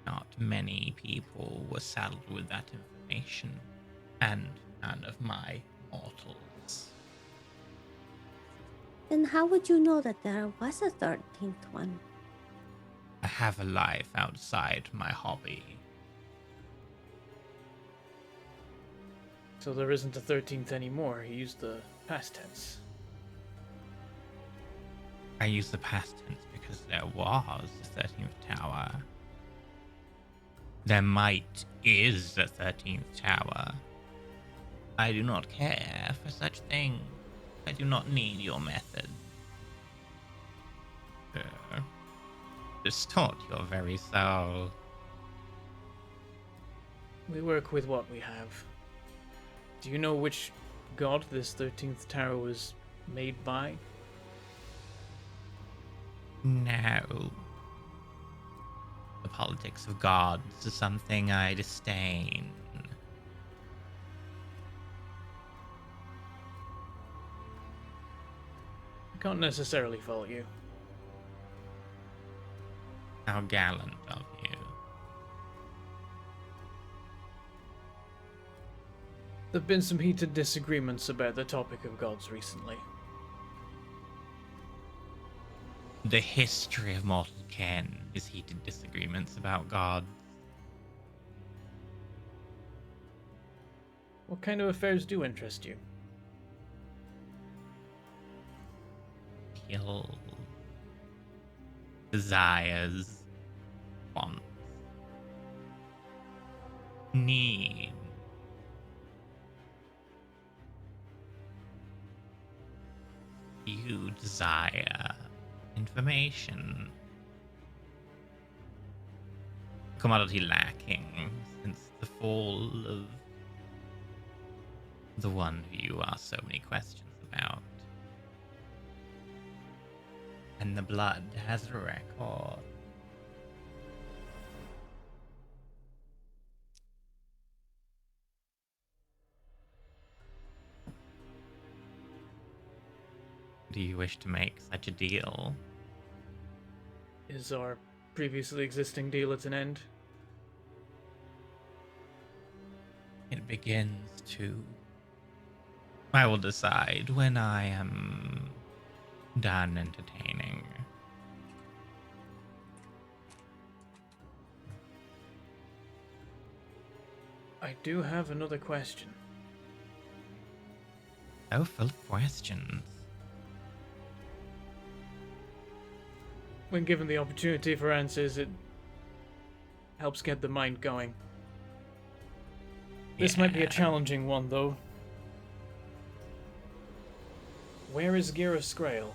Not many people were saddled with that information, and none of my mortals. Then how would you know that there was a 13th one? I have a life outside my hobby. So there isn't a 13th anymore. He used the past tense. I use the past tense because there was a 13th tower. There might is a 13th tower. I do not care for such things. I do not need your method. Distort your very soul. We work with what we have. Do you know which god this 13th tower was made by? No. The politics of gods is something I disdain. I can't necessarily fault you. How gallant of you. There've been some heated disagreements about the topic of gods recently. The history of mortal ken is heated disagreements about gods. What kind of affairs do interest you? Kill. Desires. Wants. Need. You desire information. Commodity lacking since the fall of the one who you ask so many questions about. And the blood has a record. Do you wish to make such a deal? Is our previously existing deal at an end? It begins to. I will decide when I am done entertaining. I do have another question. So full of questions. When given the opportunity for answers, it helps get the mind going. This might be a Yeah. challenging one, though. Where is Gira Scrael?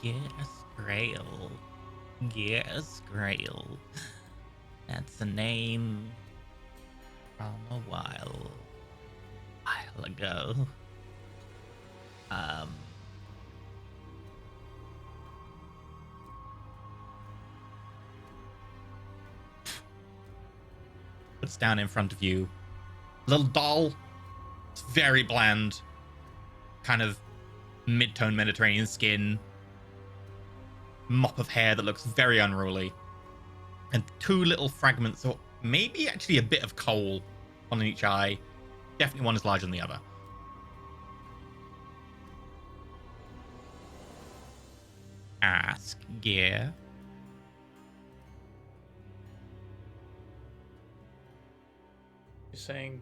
Yes, Grail. Yes, Grail. That's a name from a while ago. Puts down in front of you. Little doll. It's very bland. Kind of mid-tone Mediterranean skin. Mop of hair that looks very unruly. And two little fragments, or maybe actually a bit of coal on each eye. Definitely one is larger than the other. Ask Gear. You're saying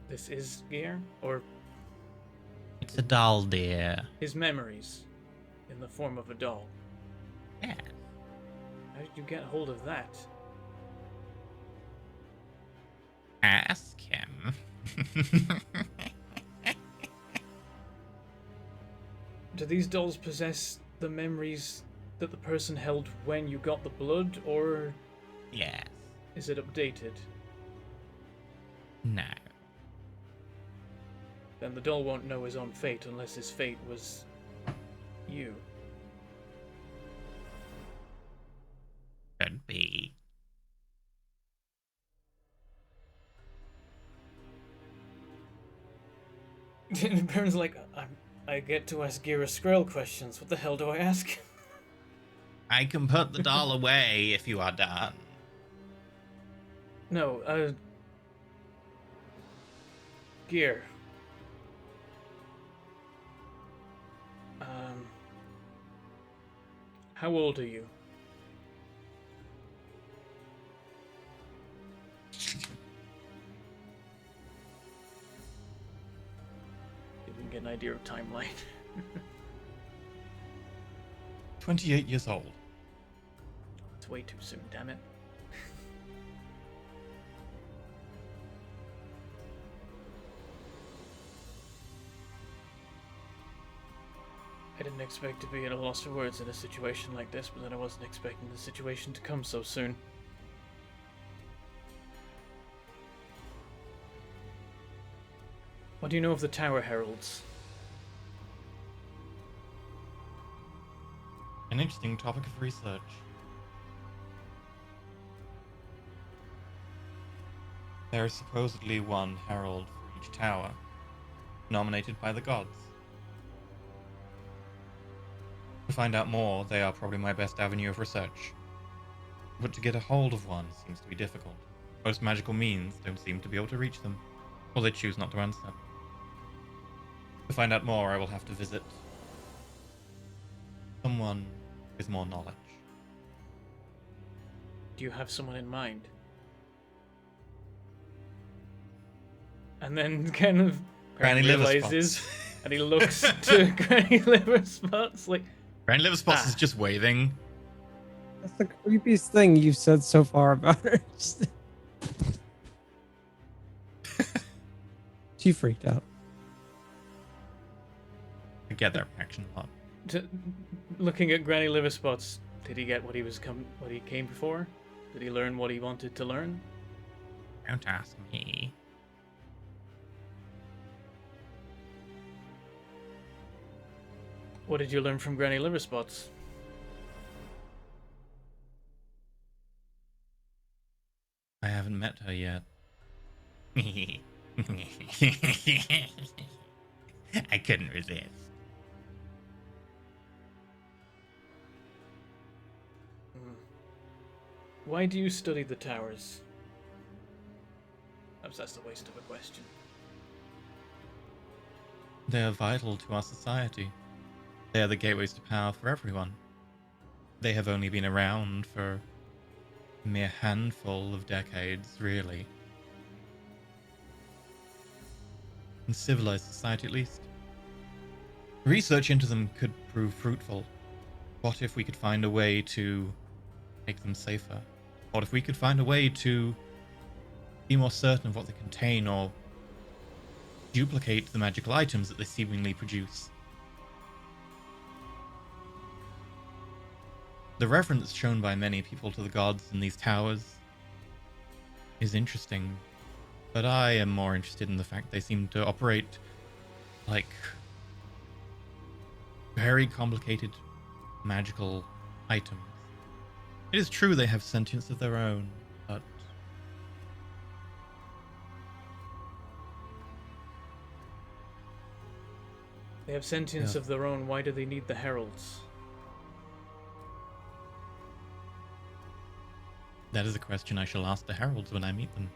this is Gear? Or It's a doll, dear. his memories in the form of a doll? Yeah. How did you get hold of that? Ask him. Do these dolls possess the memories that the person held when you got the blood, or Yes. is it updated? No. Then the doll won't know his own fate unless his fate was you. Could be. Baron's like, I get to ask Gira Skrull questions. What the hell do I ask? I can put the doll away if you are done. No, Gear. How old are you? You can get an idea of timeline. 28 years old. It's way too soon, damn it. I didn't expect to be at a loss for words in a situation like this, but then I wasn't expecting the situation to come so soon. What do you know of the Tower Heralds? An interesting topic of research. There is supposedly one herald for each tower, nominated by the gods. To find out more, they are probably my best avenue of research. But to get a hold of one seems to be difficult. Most magical means don't seem to be able to reach them, or they choose not to answer. To find out more, I will have to visit someone with more knowledge. Do you have someone in mind? And then kind of Granny Liver realizes, Spots. and he looks to Granny Liver Spots like, Granny Liver Spots is just waving. That's the creepiest thing you've said so far about her. She freaked out. I get that reaction a lot. looking at Granny Liver Spots. Did he get what he came for? Did he learn what he wanted to learn? Don't ask me. What did you learn from Granny Liver Spots? I haven't met her yet. I couldn't resist. Why do you study the towers? Perhaps that's a waste of a question. They are vital to our society. They are the gateways to power for everyone. They have only been around for a mere handful of decades, really. In civilized society, at least. Research into them could prove fruitful. What if we could find a way to make them safer? What if we could find a way to be more certain of what they contain, or duplicate the magical items that they seemingly produce? The reverence shown by many people to the gods in these towers is interesting, but I am more interested in the fact they seem to operate like very complicated magical items. It is true they have sentience of their own, but They have sentience of their own. Why do they need the heralds? that is a question I shall ask the heralds when I meet them.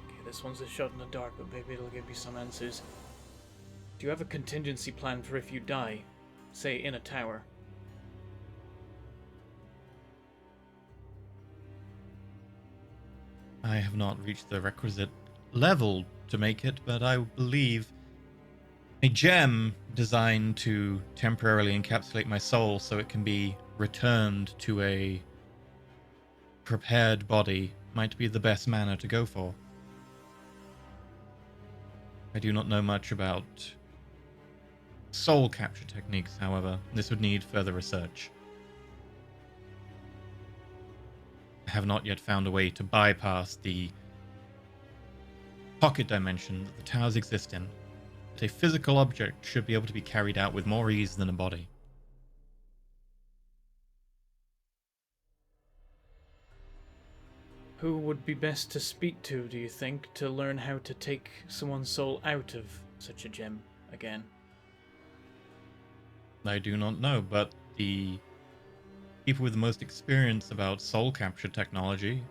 Okay, this one's a shot in the dark, but maybe it'll give you some answers. Do you have a contingency plan for if you die? Say, in a tower. I have not reached the requisite level to make it, but I believe a gem designed to temporarily encapsulate my soul so it can be returned to a prepared body might be the best manner to go for. I do not know much about soul capture techniques, however. This would need further research. I have not yet found a way to bypass the pocket dimension that the towers exist in. But a physical object should be able to be carried out with more ease than a body. Who would be best to speak to, do you think, to learn how to take someone's soul out of such a gem again? I do not know, but the people with the most experience about soul capture technology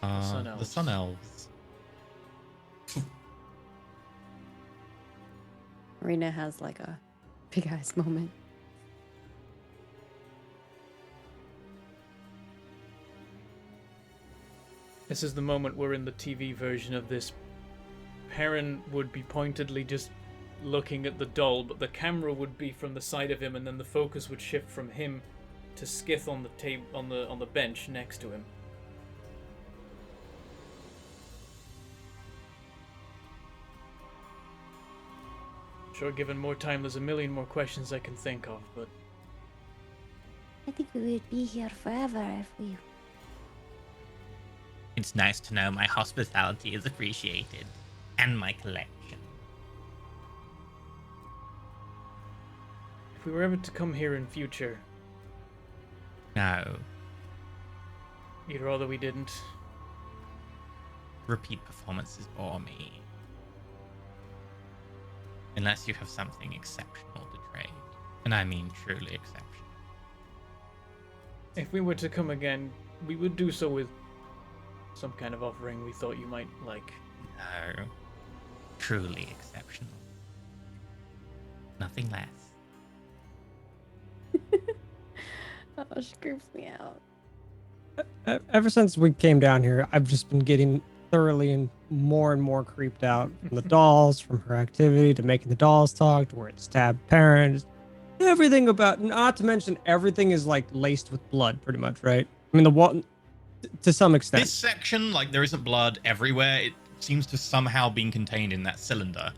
are the Sun Elves. Marina has like a big eyes moment. This is the moment where in the TV version of this, Perrin would be pointedly just looking at the doll, but the camera would be from the side of him, and then the focus would shift from him to Skith on the table on the bench next to him. Sure, given more time, there's a million more questions I can think of, but I think we would be here forever if we. It's nice to know my hospitality is appreciated, and my collection. if we were ever to come here in future, No. you'd rather we didn't. Repeat performances bore me. Unless you have something exceptional to trade. And I mean truly exceptional. If we were to come again, we would do so with some kind of offering we thought you might like. No. Truly exceptional. Nothing less. Oh, she creeps me out. Ever since we came down here, I've just been getting thoroughly and more creeped out from the dolls, from her activity, to making the dolls talk, to where it stabbed parents. Everything about, not to mention, everything is like laced with blood, pretty much, right? I mean, the wall, to some extent. This section, like, there isn't blood everywhere. It seems to somehow been contained in that cylinder.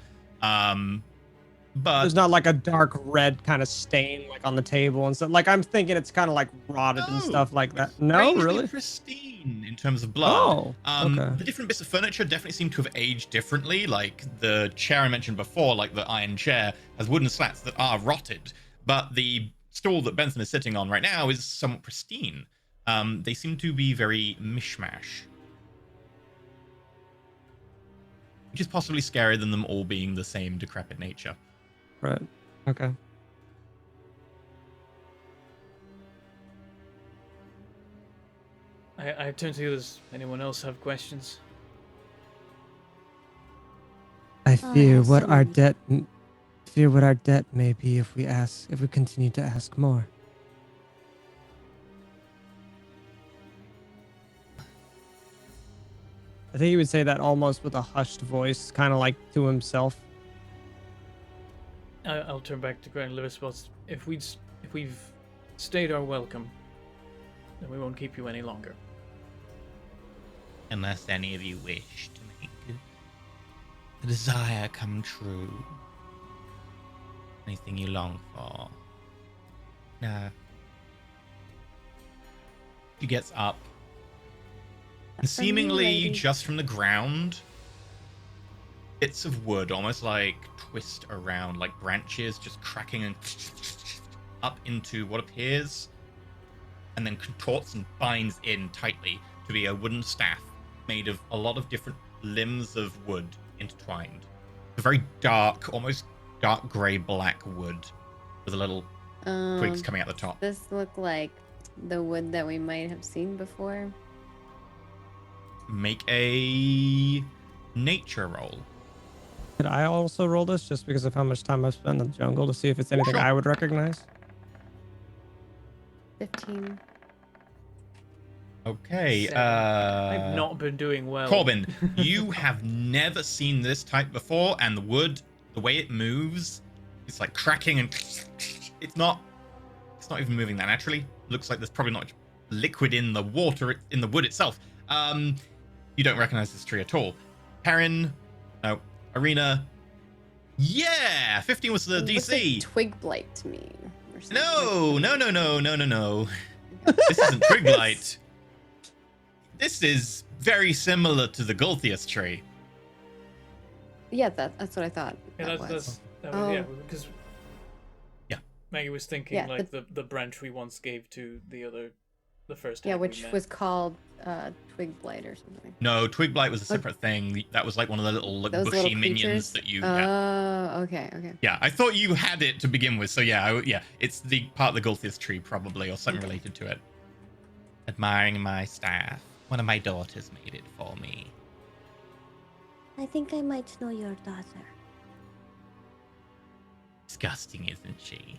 But There's not like a dark red kind of stain like on the table and stuff. Like I'm thinking it's kind of like rotted and stuff like that. it's No, strangely really? pristine in terms of blood. Oh, okay. The different bits of furniture definitely seem to have aged differently. Like the chair I mentioned before, like the iron chair, has wooden slats that are rotted. But the stool that Benson is sitting on right now is somewhat pristine. They seem to be very mishmash. Which is possibly scarier than them all being the same decrepit nature. Right. Okay. I turn to you. Does anyone else have questions? I fear have what our some. debt fear what our debt may be if we continue to ask more. I think he would say that almost with a hushed voice, kind of like to himself. I'll turn back to Grand Liverspots. If we've stayed our welcome, then we won't keep you any longer. Unless any of you wish to make the desire come true. Anything you long for. No. She gets up. And That's for me, seemingly lady. just from the ground, bits of wood almost like twist around, like branches just cracking and up into what appears, and then contorts and binds in tightly to be a wooden staff made of a lot of different limbs of wood intertwined. A very dark, almost dark grey black wood with a little twigs coming out the top. Does this look like the wood that we might have seen before? Make a nature roll. Could I also roll this just because of how much time I've spent in the jungle to see if it's anything Sure. I would recognize? 15. Okay. 7. I've not been doing well. Corbin, you have never seen this type before, and the wood, the way it moves, it's like cracking and it's not even moving that naturally. Looks like there's probably not much liquid in the water, in the wood itself. You don't recognize this tree at all. Perrin, no, Arena. Yeah, 15 was the It looks like DC. twig blight to me. Or something. No. This isn't twig blight. This is very similar to the Gulthius tree. Yeah, that's what I thought. Yeah, that that was. was yeah, because Yeah. Maggie was thinking Yeah, like the branch we once gave to the first Yeah, hag we which met. was called twig blight or something. No, twig blight was a separate thing. That was like one of the little like, Those bushy little minions creatures? that you. Oh, okay. Yeah, I thought you had it to begin with. So yeah, it's the part of the Gulthius tree probably, or something Okay. related to it. Admiring my staff. One of my daughters made it for me. I think I might know your daughter. Disgusting, isn't she?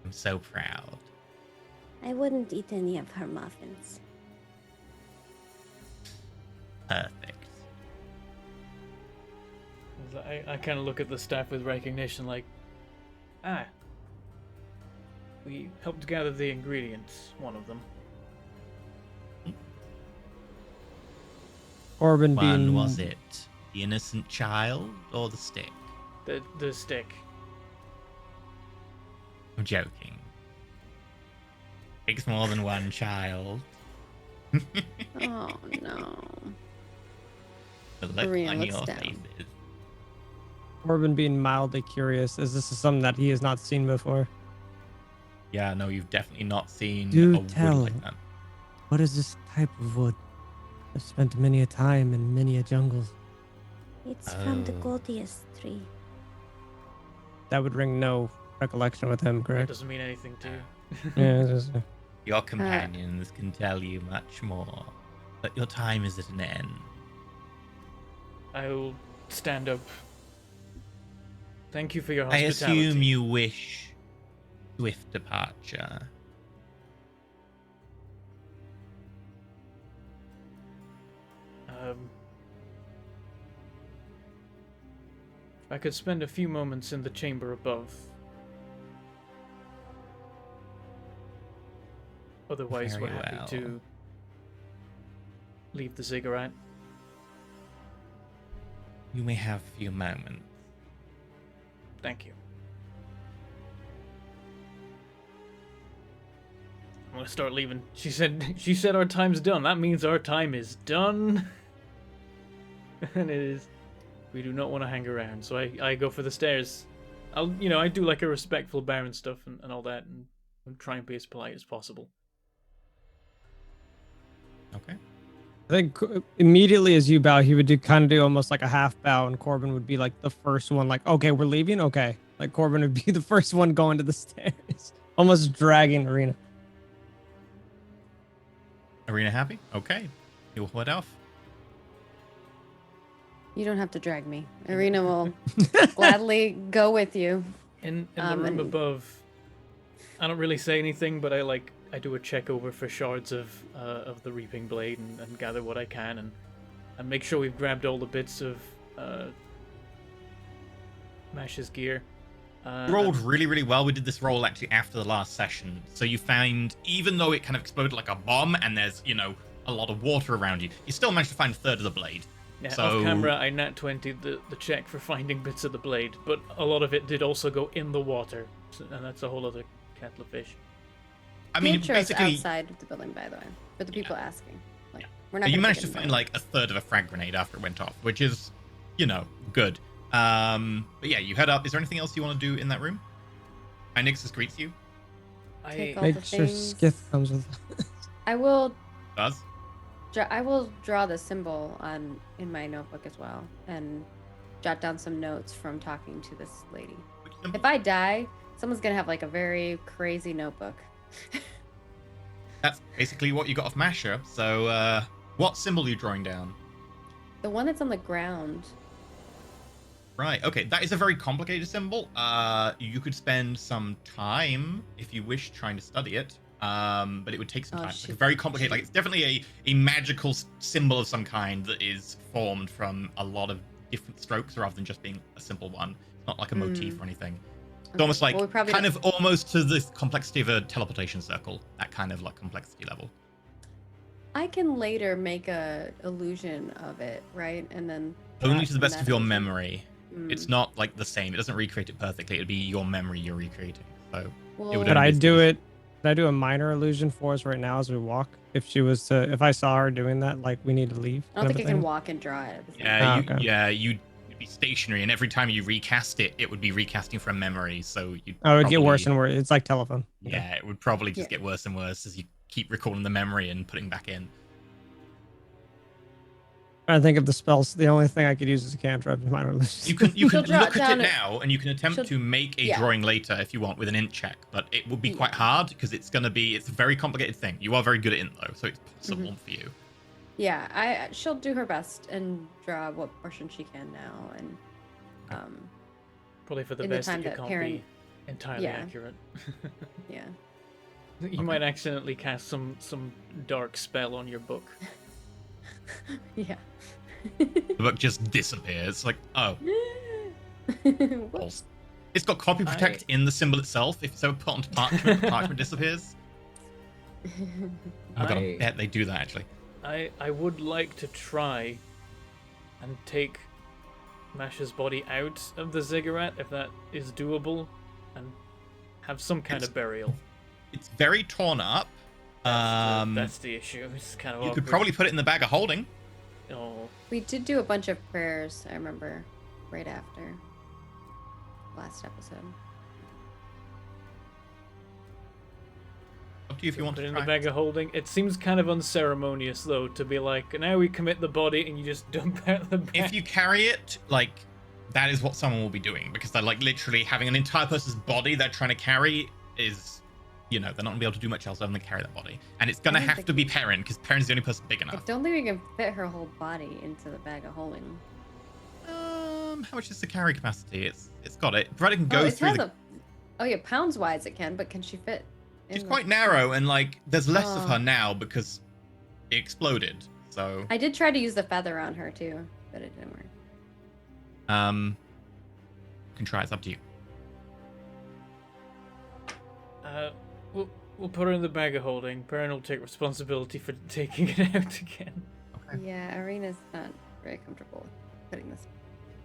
I'm so proud. I wouldn't eat any of her muffins. Perfect. I kind of look at the staff with recognition, like, we helped gather the ingredients. One of them. Corbin One being was it? The innocent child or the stick? The stick. I'm joking. Takes more than one child. Oh no. The look Marina on looks your down. faces. Corbin being mildly curious. Is this something that he has not seen before? Yeah, no, you've definitely not seen Do a wood tell. like that. What is this type of wood? I've spent many a time in many a jungles. It's from the Oh. Goldius tree. That would ring no recollection with him, It correct? doesn't mean anything to you. Yeah, it's just- Your companions can tell you much more, but your time is at an end. I will stand up. Thank you for your I hospitality. assume you wish swift departure. If I could spend a few moments in the chamber above. Otherwise, Very we're happy well. to leave the ziggurat. You may have a few moments. Thank you. I'm gonna start leaving. She said our time's done. That means our time is done. And it is. We do not want to hang around, so I go for the stairs. I do like a respectful bow and stuff and all that, and try and be as polite as possible. Okay. I think immediately as you bow, he would do almost like a half bow, and Corbin would be like the first one, like, okay, we're leaving? Okay. Like Corbin would be the first one going to the stairs, almost dragging Arena. Arena happy? Okay. You'll head off. You don't have to drag me. Arena will gladly go with you. In the room above, I don't really say anything, but I do a check over for shards of the reaping blade and gather what I can and make sure we've grabbed all the bits of Masha's gear. You rolled really, really well. We did this roll actually after the last session. So you find, even though it kind of exploded like a bomb and there's, a lot of water around you, you still managed to find a third of the blade. Yeah, so... off camera, I nat 20'd the check for finding bits of the blade, but a lot of it did also go in the water, and that's a whole other kettle of fish. I mean, Pietro's basically, outside of the building, by the way, for the people asking. Like, Yeah. we're not. you gonna managed take to it find like a third of a frag grenade after it went off, which is, good. But yeah, you head up. Is there anything else you want to do in that room? Nixus greets you. Take all Make the sure things. Skith comes with us. I will. Does? I will draw the symbol in my notebook as well, and jot down some notes from talking to this lady. Which symbol? If I die, someone's gonna have like a very crazy notebook. That's basically what you got off Masha. So, what symbol are you drawing down? The one that's on the ground. Right. Okay. That is a very complicated symbol. You could spend some time, if you wish, trying to study it. But it would take some time. It's like very complicated. Like, it's definitely a magical symbol of some kind that is formed from a lot of different strokes rather than just being a simple one. It's not like a motif or anything. It's almost like almost to the complexity of a teleportation circle. That kind of like complexity level. I can later make a illusion of it, right? And then Only to the best of your illusion. memory. It's not like the same. It doesn't recreate it perfectly. It'd be your memory you're recreating. So Well, it would Could only I be- do it? Could I do a minor illusion for us right now as we walk? If I saw her doing that, like we need to leave. I don't think I can thing? walk and draw it. At the same Yeah, time. okay. you'd be stationary, and every time you recast it, it would be recasting from memory. So you. Oh, it would get worse and worse. It's like telephone. Okay. Yeah, it would probably just get worse and worse as you keep recalling the memory and putting back in. I think of the spells. The only thing I could use is a cantrip. Minor illusion. You can draw look it at down it and- now, and you can attempt to make a yeah. drawing later if you want with an int check, but it would be quite hard because it's a very complicated thing. You are very good at int though, so it's possible for you. Yeah, she'll do her best and draw what portion she can now, and Probably for the in the best time that you that can't Perrin- be entirely yeah. accurate. yeah. You might accidentally cast some dark spell on your book. Yeah. The book just disappears. Like, oh, Whoops. it's got copy protect in the symbol itself. If it's ever put onto parchment, the parchment disappears. Oh my god, I bet they do that actually. I would like to try and take Masha's body out of the ziggurat if that is doable, and have some kind of burial. It's very torn up. That's the issue. It's kind of You awkward. could probably put it in the bag of holding. Oh, We did do a bunch of prayers, I remember, right after last episode. Up to you if you want put to it in try. the bag of holding. It seems kind of unceremonious though to be like, now we commit the body and you just dump out the bag. If you carry it, like, that is what someone will be doing, because they're like literally having an entire person's body they're trying to carry is, they're not gonna be able to do much else other than carry that body, and it's gonna I don't have think- to be Perrin because Perrin's the only person big I enough. don't think we can fit her whole body into the bag of holding. How much is the carry capacity? It's got it. Provided it can go it through has the. oh yeah, pounds wise it can, but can she fit? She's in quite the- narrow, and like there's less of Oh. her now because it exploded. So I did try to use the feather on her too, but it didn't work. you can try. It's up to you. We'll put her in the bag of holding. Baron will take responsibility for taking it out again. Okay. Yeah, Arena's not very comfortable with putting this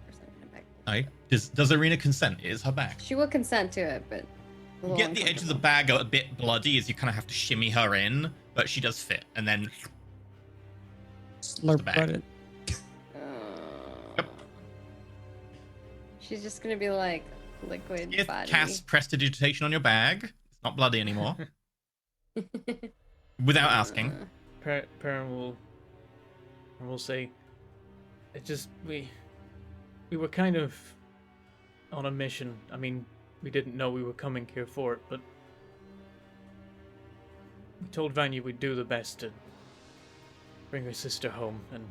person in a bag. Aye. Does Arena consent? It is her bag. She will consent to it, but a You little get the edge of the bag a bit bloody as you kind of have to shimmy her in, but she does fit. And then Slurp bag. right it. Yep. She's just gonna be like liquid if body. cast prestidigitation on your bag, it's not bloody anymore. Without asking. Perrin will say, it just we were kind of on a mission. I mean, we didn't know we were coming here for it, but we told Vanya we'd do the best to bring her sister home, and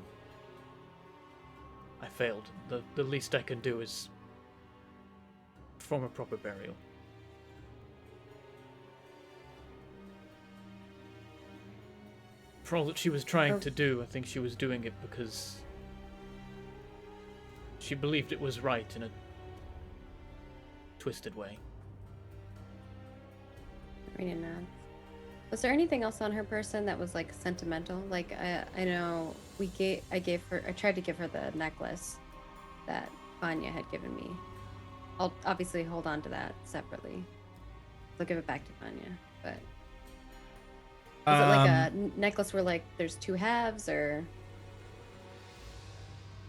I failed. The least I can do is perform a proper burial. For all that she was trying to do, I think she was doing it because she believed it was right in a twisted way. Arena nods. Was there anything else on her person that was like sentimental? Like I know I tried to give her the necklace that Vanya had given me. I'll obviously hold on to that separately. I'll give it back to Vanya, but is it like a necklace where like there's two halves, or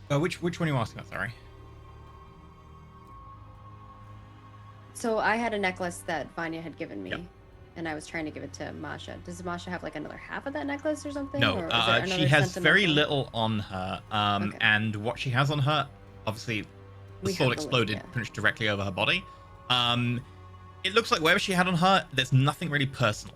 Which one are you asking about? Sorry. so I had a necklace that Vanya had given me. Yep. And I was trying to give it to Masha. Does Masha have like another half of that necklace or something? No, or is there she another has very sentimental- little on her. Okay. And what she has on her, obviously, the We sword have the exploded link, yeah. pretty much directly over her body. It looks like whatever she had on her, there's nothing really personal.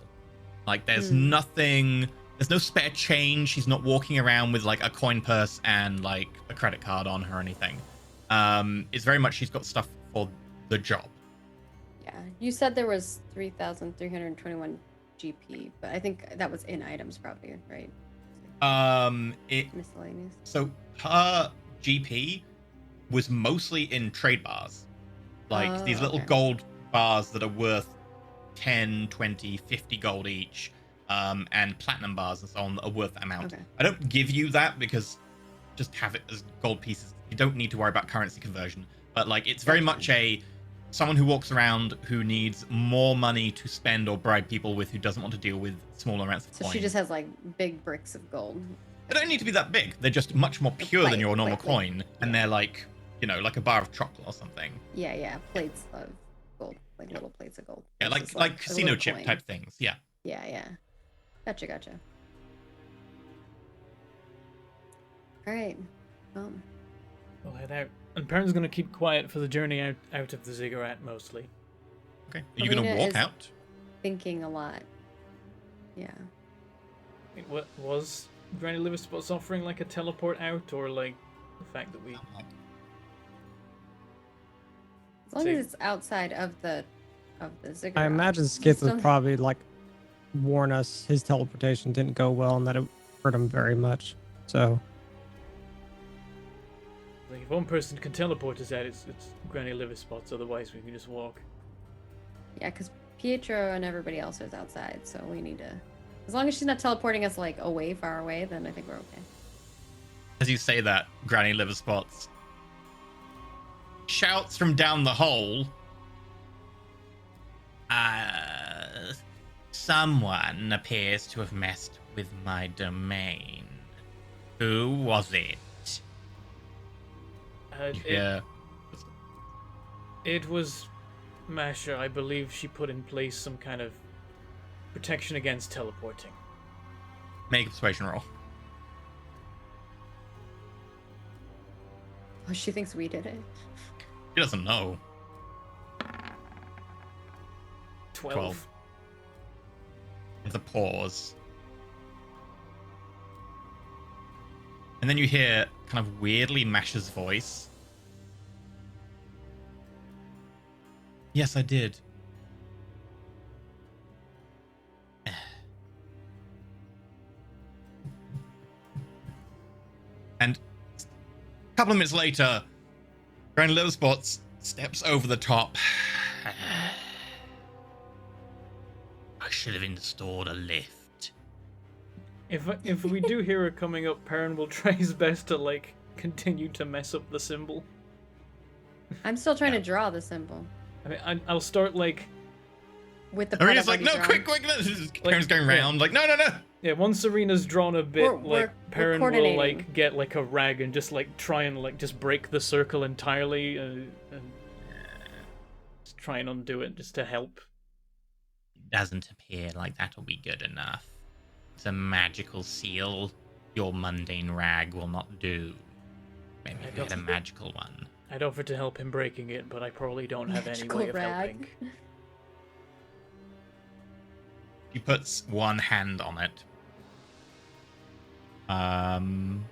Like, there's nothing, there's no spare change. She's not walking around with like a coin purse and like a credit card on her or anything. It's very much she's got stuff for the job. Yeah, you said there was 3,321 GP, but I think that was in items probably, right? Miscellaneous. So her GP was mostly in trade bars. Like these little okay. gold bars that are worth 10, 20, 50 gold each. And platinum bars and so on that are worth that amount. Okay. I don't give you that because just have it as gold pieces. You don't need to worry about currency conversion. But like it's very much someone who walks around who needs more money to spend or bribe people with, who doesn't want to deal with small amounts of So coin. she just has like big bricks of gold. They don't need to be that big. They're just much more pure than your normal plate. coin. And they're like, like a bar of chocolate or something. Yeah, plates of gold, like little plates of gold. Yeah, versus, like a casino little chip coin. type things. Yeah. Yeah. Gotcha. All right. We'll head out. And Perrin's going to keep quiet for the journey out of the ziggurat, mostly. Okay. Are you going to Alina walk is- out? Thinking a lot. Yeah. What was Granny Liverspots offering, like a teleport out, or like the fact that we... As long as it's outside of the ziggurat. I imagine Skith Still- would probably like warn us his teleportation didn't go well and that it hurt him very much. So Like, if one person can teleport us out, it's Granny Liverspots, otherwise we can just walk. Yeah, because Pietro and everybody else is outside, so we need to. As long as she's not teleporting us like far away, then I think we're okay. As you say that, Granny Liverspots shouts from down the hole. Someone appears to have messed with my domain. Who was it? Yeah. It was Masha. I believe she put in place some kind of protection against teleporting. Make a persuasion roll. Oh, she thinks we did it. She doesn't know. 12. There's a pause. And then you hear kind of weirdly Masha's voice. Yes, I did. And a couple of minutes later, Grand Little Spots steps over the top. I should have installed a lift. If we do hear her coming up, Perrin will try his best to like continue to mess up the symbol. I'm still trying to draw the symbol I mean, I'll start like with the part Arena's I've like, no, already quick, drawn. quick. Karen's going round, like, no. yeah. Once Serena's drawn a bit, We're Perrin will coordinating. like get like a rag and just like try and like just break the circle entirely and just try and undo it just to help. It doesn't appear like that'll be good enough. It's a magical seal. Your mundane rag will not do. Maybe I if you had a don't- magical one. I'd offer to help him breaking it, but I probably don't have any Magical way of rag. helping. He puts one hand on it. I'm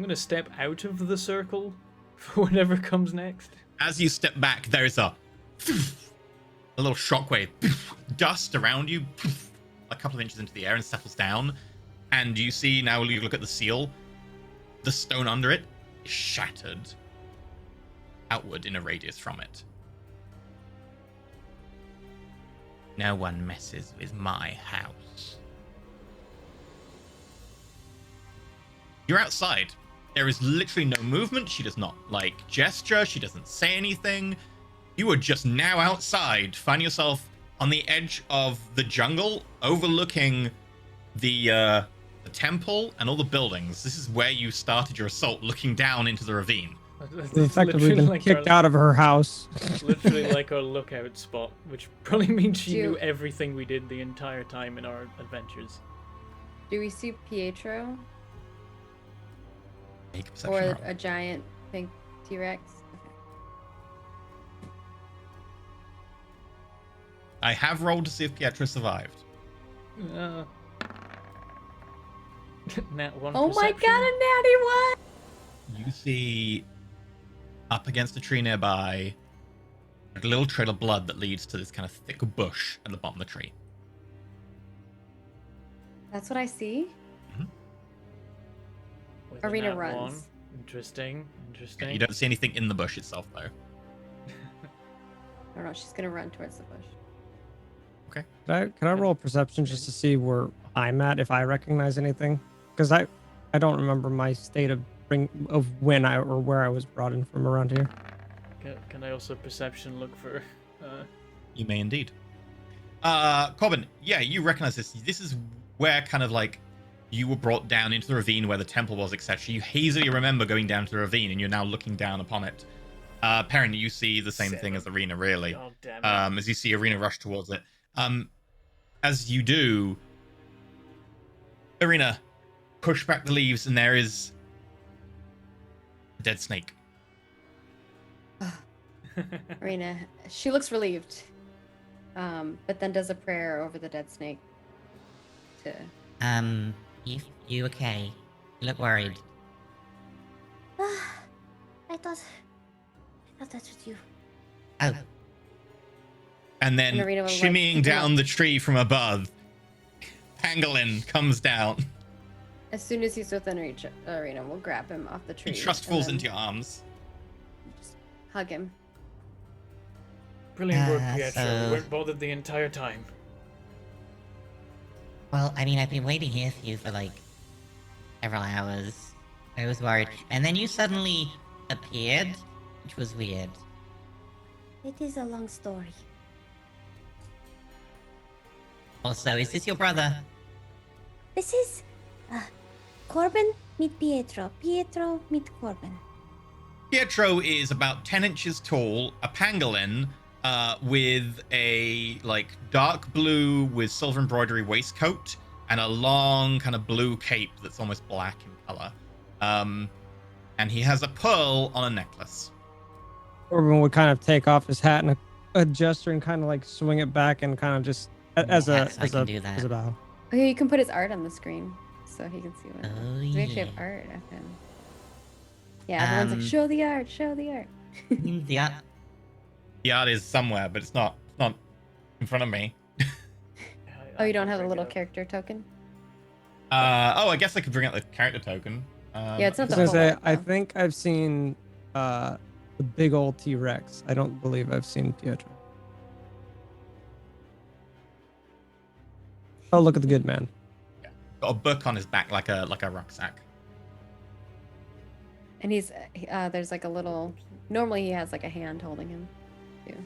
gonna step out of the circle for whatever comes next. As you step back, there is a little shockwave, dust around you, a couple of inches into the air and settles down. And you see, now you look at the seal, the stone under it is shattered outward in a radius from it. No one messes with my house. You're outside. There is literally no movement. She does not, like, gesture. She doesn't say anything. You are just now outside. Find yourself on the edge of the jungle, overlooking the temple and all the buildings. This is where you started your assault, looking down into the ravine. It's We've effectively literally been like kicked our, out of her house. literally like our lookout spot, which probably means she Do you- knew everything we did the entire time in our adventures. Do we see Pietro Make a perception or roll. a giant pink T-Rex? I have rolled to see if Pietro survived. Nat one. Oh my perception. god, a natty one! You see up against a tree nearby a little trail of blood that leads to this kind of thick bush at the bottom of the tree. That's what I see. With a Arena nat runs. one. Interesting. Interesting. You don't see anything in the bush itself, though. I don't know. She's gonna run towards the bush. Can I roll perception just to see where I'm at, if I recognize anything? Because I don't remember my state of when I or where I was brought in from around here. Can I also perception look for? You may indeed. Corbin, yeah, you recognize this. This is where kind of like you were brought down into the ravine where the temple was, etc. You hazily remember going down to the ravine, and you're now looking down upon it. Perrin, you see the same thing as Arena, really. Oh damn it! As you see Arena rush towards it. As you do, Arena, push back the leaves, and there is a dead snake. Arena, she looks relieved, but then does a prayer over the dead snake. To You okay? You look worried. I thought that was you. Oh, And then, And Arena will, like, shimmying pick him down up. the tree from above, Pangolin comes down. as soon as he's within reach, Arena will grab him off the He tree. just and falls then into your arms. just hug him. Brilliant work, Pietro. so- We weren't bothered the entire time. well, I mean, I've been waiting here for you for like several hours. I was worried. And then you suddenly appeared, which was weird. It is a long story. Also, is this your brother? This is Corbin meet Pietro. Pietro meet Corbin. Pietro is about 10 inches tall, a pangolin with a like dark blue with silver embroidery waistcoat and a long kind of blue cape that's almost black in color. And he has a pearl on a necklace. Corbin would kind of take off his hat and a gesture and kind of like swing it back and kind of just as a Yes, I can do as that. a bow. Okay, you can put his art on the screen so he can see what. Oh, We actually yeah. have art of him. Yeah, everyone's like, show the art, show the art. Yeah. The art is somewhere, but it's not in front of me. Oh, you don't have a little character token? I guess I could bring out the character token. Yeah, it's I not was the gonna full say, one, I though. think I've seen the big old T-Rex. I don't believe I've seen Pietro. Oh, look at the good man. got a book on his back like a rucksack. And he's there's like a little. Normally he has like a hand holding him, too.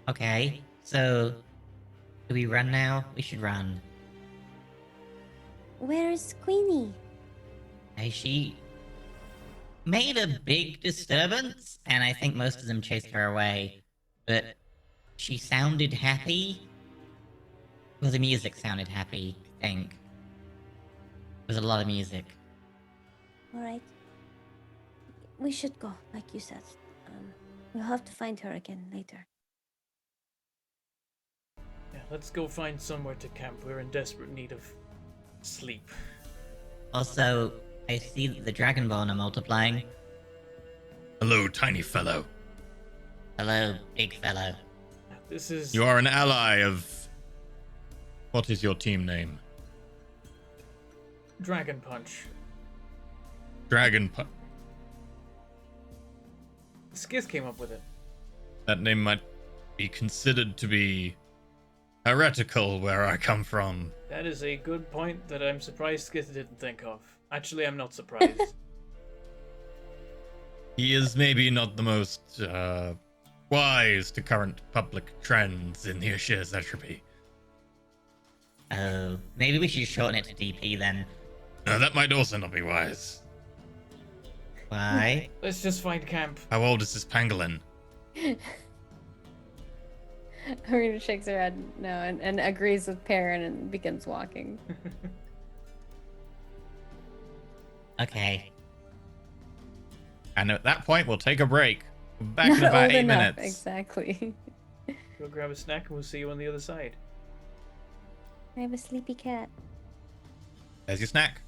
Okay. So, do we run now? We should run. Where's Queenie? Hey, she made a big disturbance, and I think most of them chased her away. But she sounded happy. Well, the music sounded happy, I think. There was a lot of music. All right. We should go, like you said. We'll have to find her again later. Yeah, let's go find somewhere to camp. We're in desperate need of sleep. Also, I see that the Dragonborn are multiplying. Hello, tiny fellow. Hello, big fellow. This is You are an ally of. What is your team name? Dragon Punch. Dragon Punch. Skiz came up with it. That name might be considered to be heretical where I come from. That is a good point that I'm surprised Skiz didn't think of. Actually, I'm not surprised. He is maybe not the most wise to current public trends in the Ashir's entropy. Oh, maybe we should shorten it to DP then. No, that might also not be wise. Why? Let's just find camp. How old is this pangolin? Arena shakes her head no and agrees with Perrin and begins walking. Okay. And at that point, we'll take a break. We're back in about Old 8 enough, minutes. exactly. Go grab a snack and we'll see you on the other side. I have a sleepy cat. There's your snack.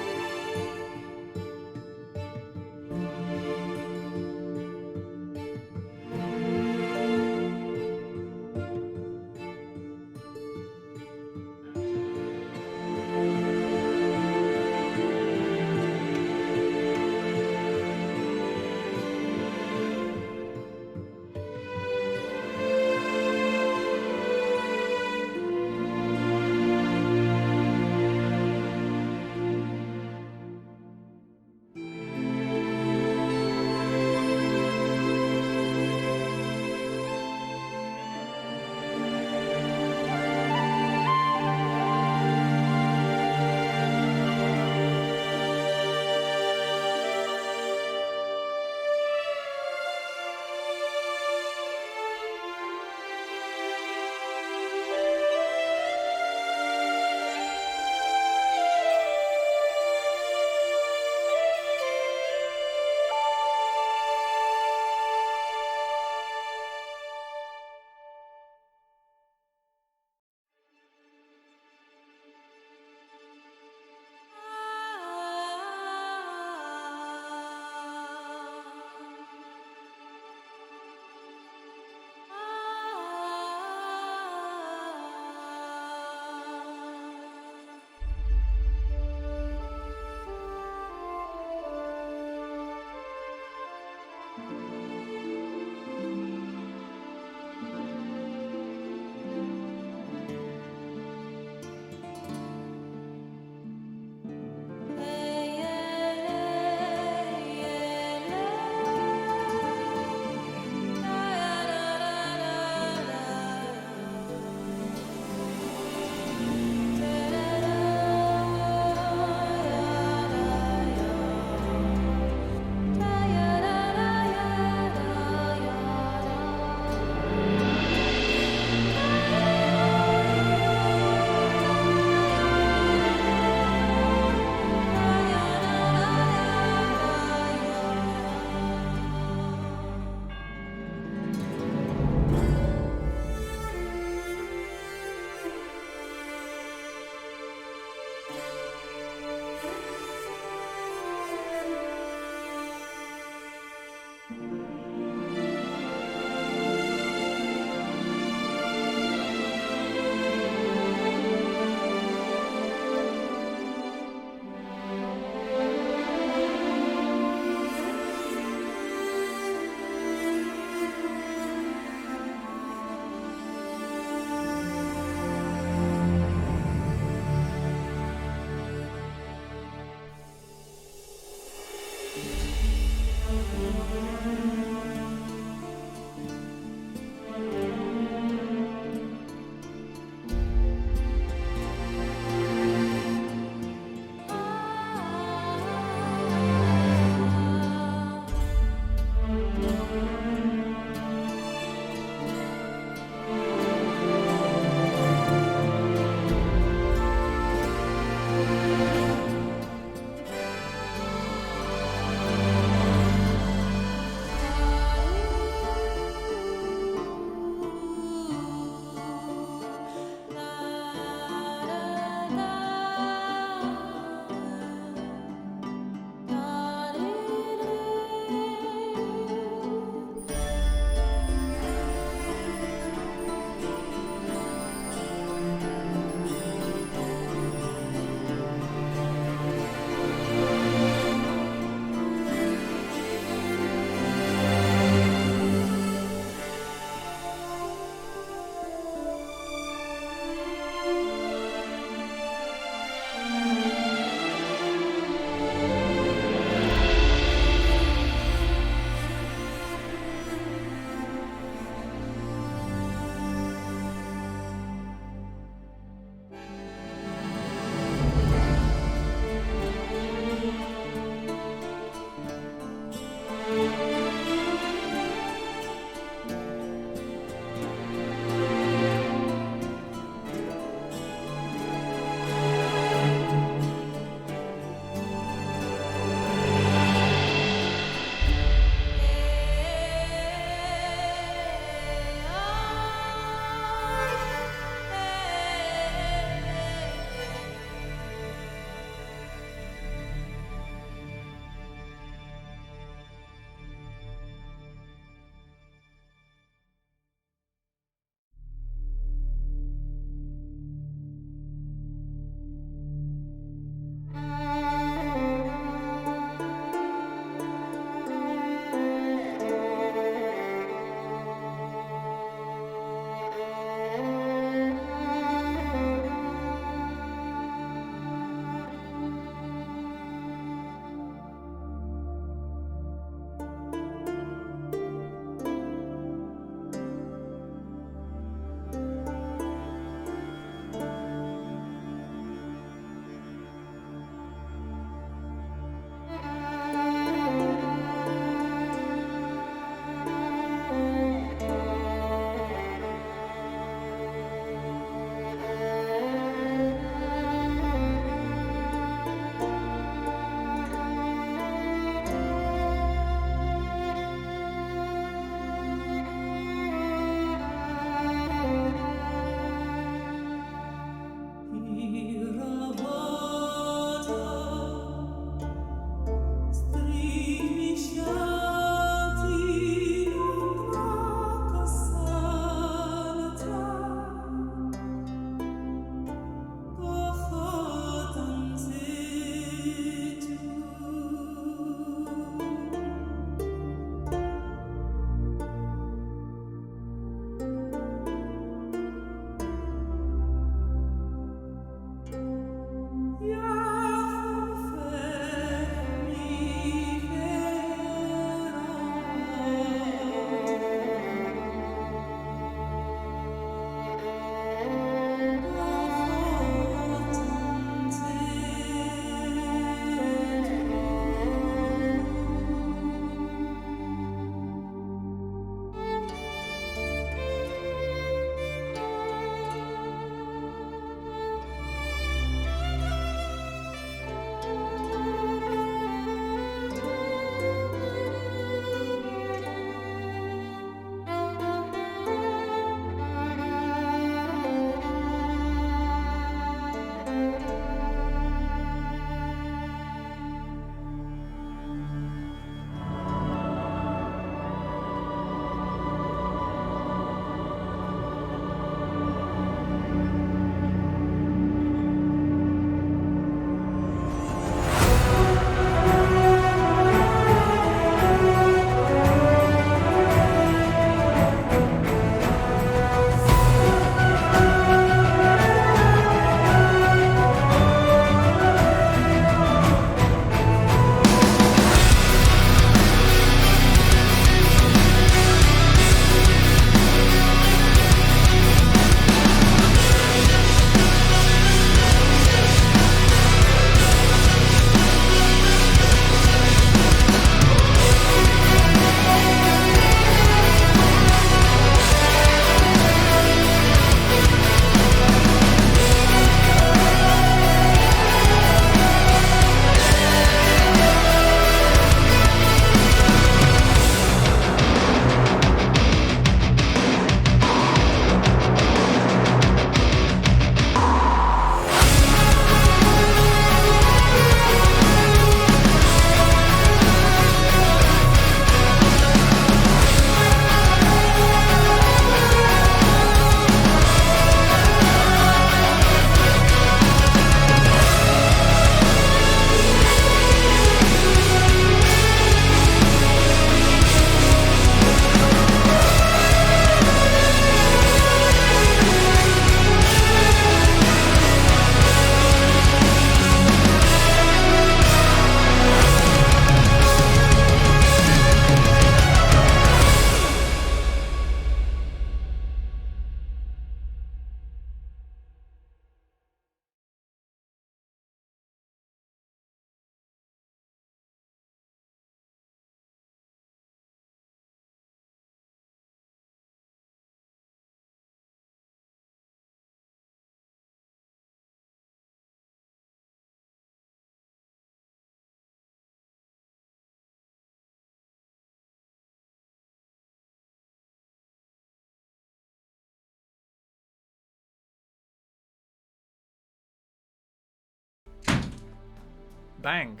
Bang.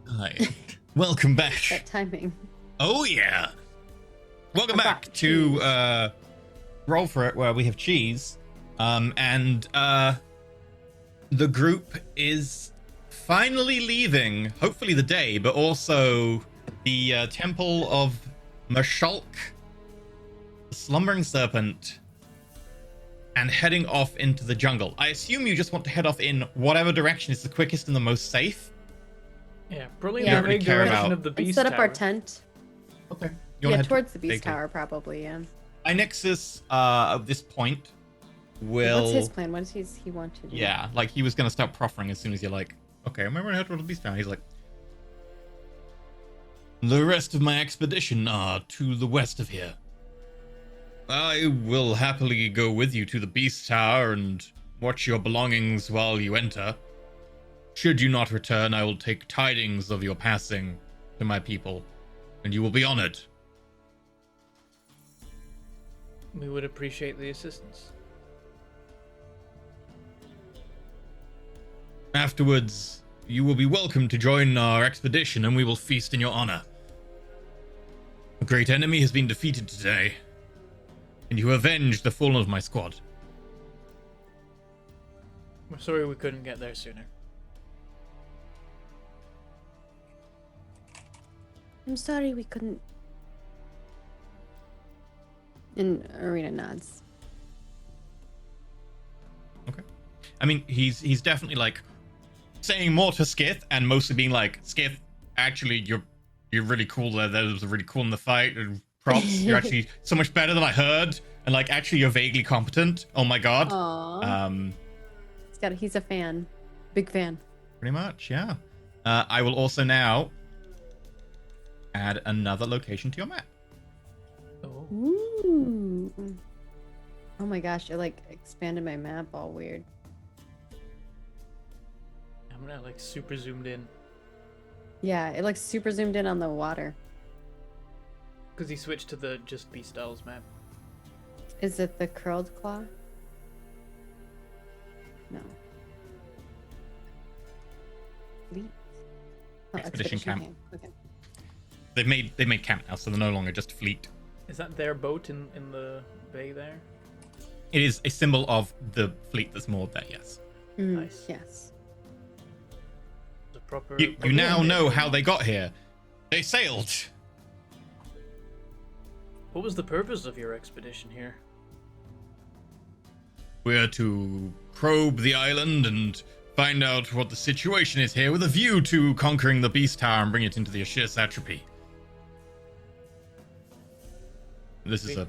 Hi. Welcome back. That timing. Oh yeah. Welcome I back brought to cheese. Roll for It, where we have cheese. And the group is finally leaving, hopefully the day, but also the Temple of Mashalk, the Slumbering Serpent, and heading off into the jungle. I assume you just want to head off in whatever direction is the quickest and the most safe. Yeah, probably Yeah. in the Really big care direction about- of the And beast set up our tower. tent. Okay. Yeah, towards the beast tower, probably. Yeah. Inexus, at this point, will... What's his plan? What does he want to do? Yeah, like he was going to start proffering as soon as you're like, okay, I'm going to head towards the beast tower. He's like, the rest of my expedition are to the west of here. I will happily go with you to the beast tower and watch your belongings while you enter. Should you not return, I will take tidings of your passing to my people, and you will be honored. We would appreciate the assistance. Afterwards, you will be welcome to join our expedition, and we will feast in your honor. A great enemy has been defeated today, and you avenged the fallen of my squad. We're sorry we couldn't get there sooner. I'm sorry we couldn't. And Arena nods. Okay. I mean, he's definitely like saying more to Skith and mostly being like, Skith, actually, you're really cool there. That was really cool in the fight. And props. You're actually so much better than I heard. And like, actually, you're vaguely competent. Oh my god. Aww. He's a fan. Big fan. Pretty much, yeah. I will also now add another location to your map. Oh. Ooh. Oh my gosh, it like expanded my map all weird. I'm gonna like super zoomed in. Yeah, it like super zoomed in on the water. Because he switched to the just Beastars map. Is it the curled claw? No. Fleet? Oh, Expedition camp. Okay. They made camp now, so they're no longer just fleet. Is that their boat in the bay there? It is a symbol of the fleet that's moored there, yes. Nice. Yes. The proper. You now know how they got here. They sailed. What was the purpose of your expedition here? We're to probe the island and find out what the situation is here with a view to conquering the Beast Tower and bring it into the Ashir Satrapy. This is a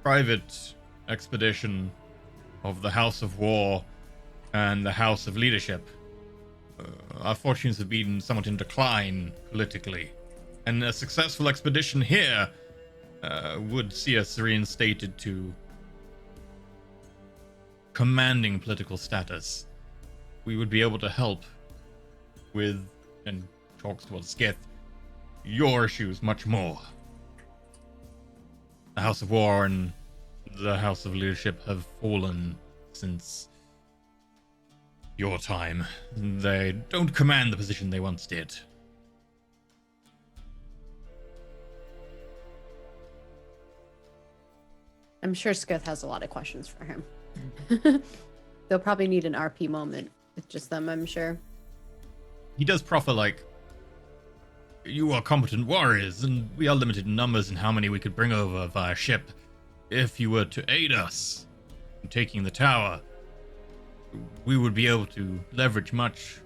private expedition of the House of War and the House of Leadership. Our fortunes have been somewhat in decline politically, and a successful expedition here would see us reinstated to commanding political status. We would be able to help with, and talks towards Skith, your issues much more. The House of War and the House of Leadership have fallen since your time. They don't command the position they once did. I'm sure Skith has a lot of questions for him. They'll probably need an RP moment with just them, I'm sure. He does proffer, like, you are competent warriors, and we are limited in numbers and how many we could bring over via ship. If you were to aid us in taking the tower, we would be able to leverage much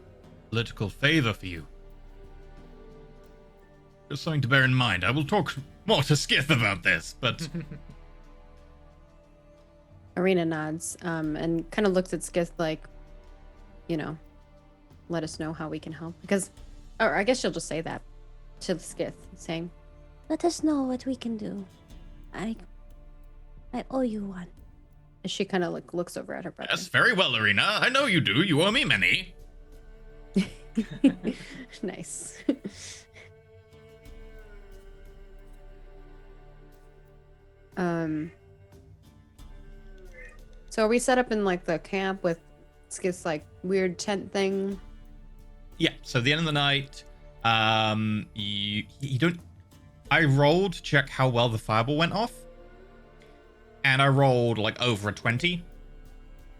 political favor for you. Just something to bear in mind. I will talk more to Skith about this, but... Arena nods, and kind of looks at Skith like, you know, let us know how we can help. Because, or I guess she'll just say that to Skith, saying, Let us know what we can do. I owe you one. and she kind of like looks over at her brother. Yes, very well, Arena. I know you do. You owe me many. Nice. So are we set up in like the camp with Skith's like weird tent thing? Yeah, so at the end of the night, you don't... I rolled to check how well the fireball went off, and I rolled like over a 20.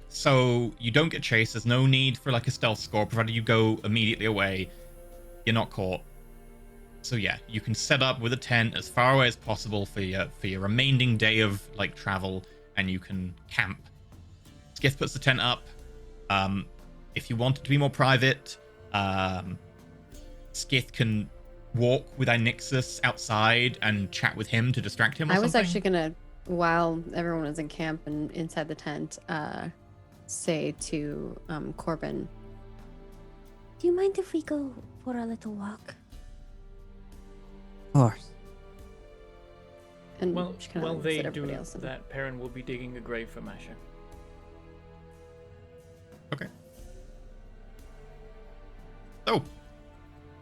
So you don't get chased. There's no need for like a stealth score, provided you go immediately away. You're not caught. So yeah, you can set up with a tent as far away as possible for your remaining day of like travel, and you can camp. Skith puts the tent up. If you want it to be more private, Skith can walk with Inixus outside and chat with him to distract him or I was something. actually gonna, while everyone was in camp and inside the tent, say to Corbin, Do you mind if we go for a little walk? Of course. and Well, she kinda while looks they at everybody do else and- that, Perrin will be digging a grave for Masha. Okay. So,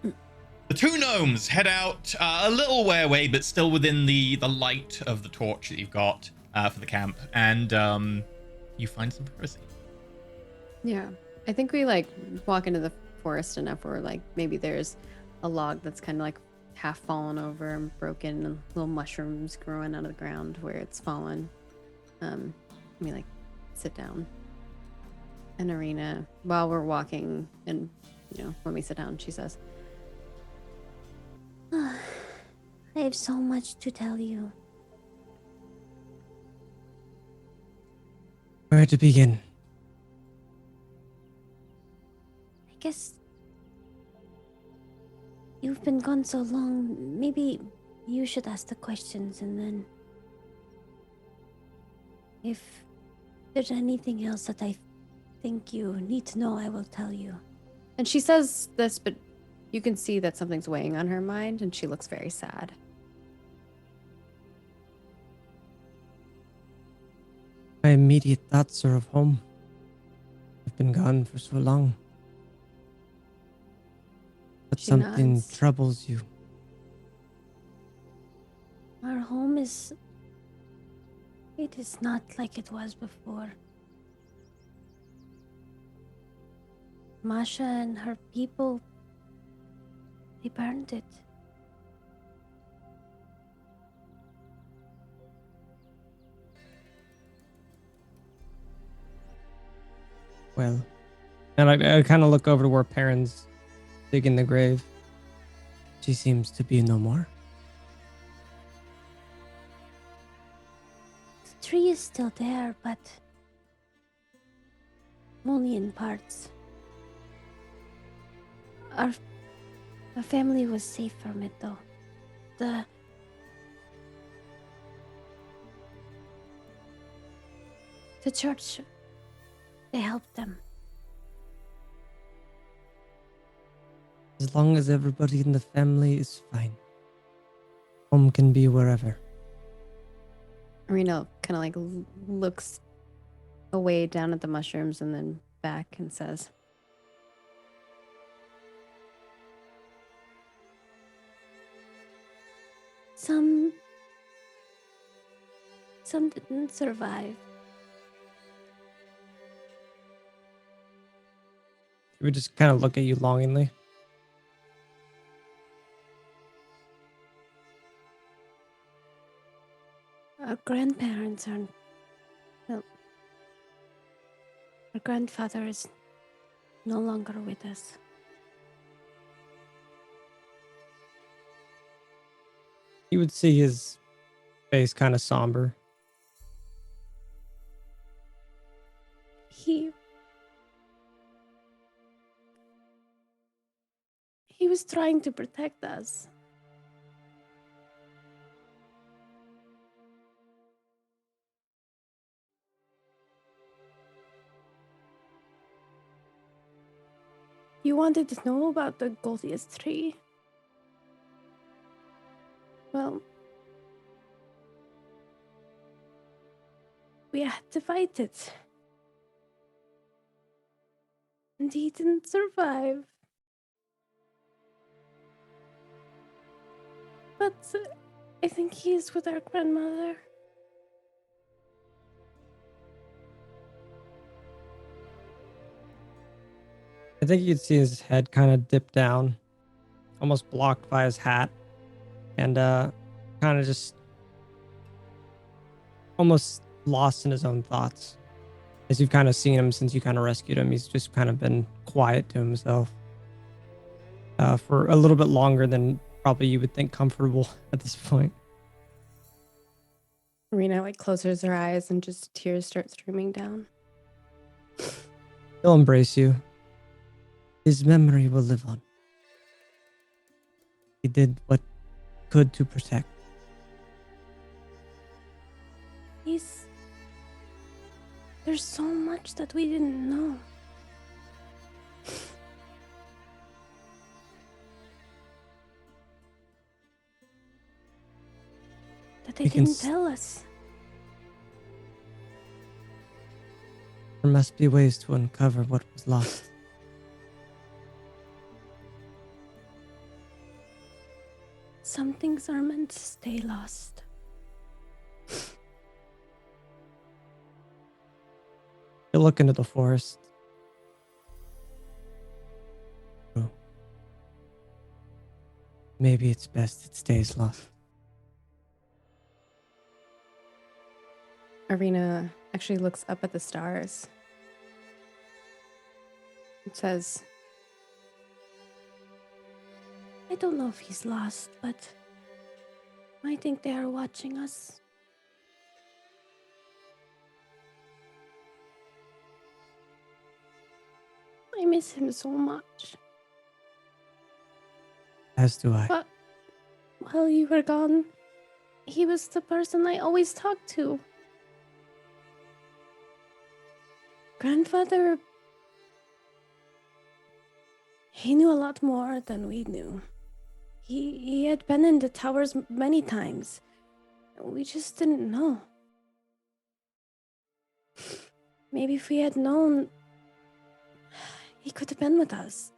the two gnomes head out a little way away, but still within the light of the torch that you've got for the camp, and you find some privacy. Yeah, I think we like walk into the forest enough where like maybe there's a log that's kind of like half fallen over and broken, and little mushrooms growing out of the ground where it's fallen. We like sit down. And Arena, while we're walking, and you know, when we sit down, she says, I have so much to tell you. Where to begin? I guess you've been gone so long. Maybe you should ask the questions, and then if there's anything else that I think you need to know, I will tell you. And she says this, but you can see that something's weighing on her mind, and she looks very sad. My immediate thoughts are of home. I've been gone for so long. But She something nods. troubles you. Our home is. It is not like it was before. Masha and her people. They burned it. Well, and I kind of look over to where Perrin's digging the grave. She seems to be no more. The tree is still there, but only in parts. Our family was safe from it, though. The church, they helped them. As long as everybody in the family is fine. Home can be wherever. Arena kind of like looks away down at the mushrooms and then back and says, Some didn't survive. He would just kind of look at you longingly. Our grandparents are. Well, our grandfather is no longer with us. You would see his face kind of somber. He was trying to protect us. You wanted to know about the Goldiest tree? Well, we had to fight it. And he didn't survive. But I think he is with our grandmother. I think you'd see his head kind of dip down, almost blocked by his hat, and kind of just almost lost in his own thoughts. As you've kind of seen him since you kind of rescued him, he's just kind of been quiet to himself for a little bit longer than probably you would think comfortable at this point. Arena like closes her eyes and just tears start streaming down. He'll embrace you. His memory will live on. He did what he could to protect. There's so much that we didn't know. That they didn't tell us. There must be ways to uncover what was lost. Some things are meant to stay lost. You look into the forest. Oh. Maybe it's best it stays lost. Arena actually looks up at the stars. It says, I don't know if he's lost, but I think they are watching us. miss him so much. As do I. But while you were gone, he was the person I always talked to. Grandfather, he knew a lot more than we knew. He had been in the towers many times. We just didn't know. Maybe if we had known, he could have been with us.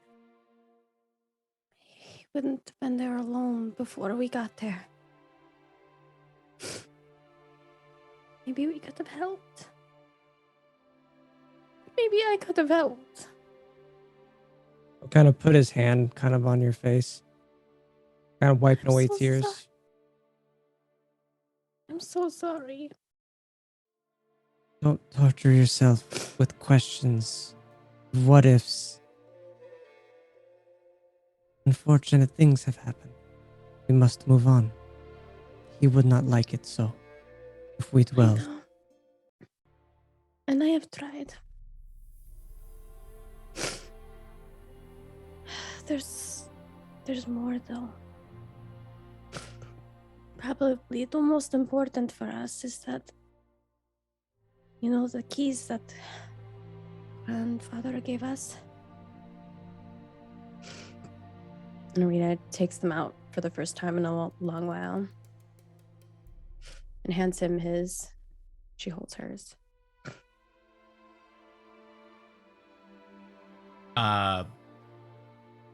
He wouldn't have been there alone before we got there. Maybe we could have helped. Maybe I could have helped. He'll kind of put his hand kind of on your face, kind of wiping I'm away so tears. sorry. I'm so sorry. Don't torture yourself with questions, what ifs. Unfortunate things have happened. We must move on. He would not like it so, if we I dwelled. know. And I have tried. There's more though. Probably the most important for us is that, the keys that grandfather gave us. And Arena takes them out for the first time in a long while and hands him his. She holds hers.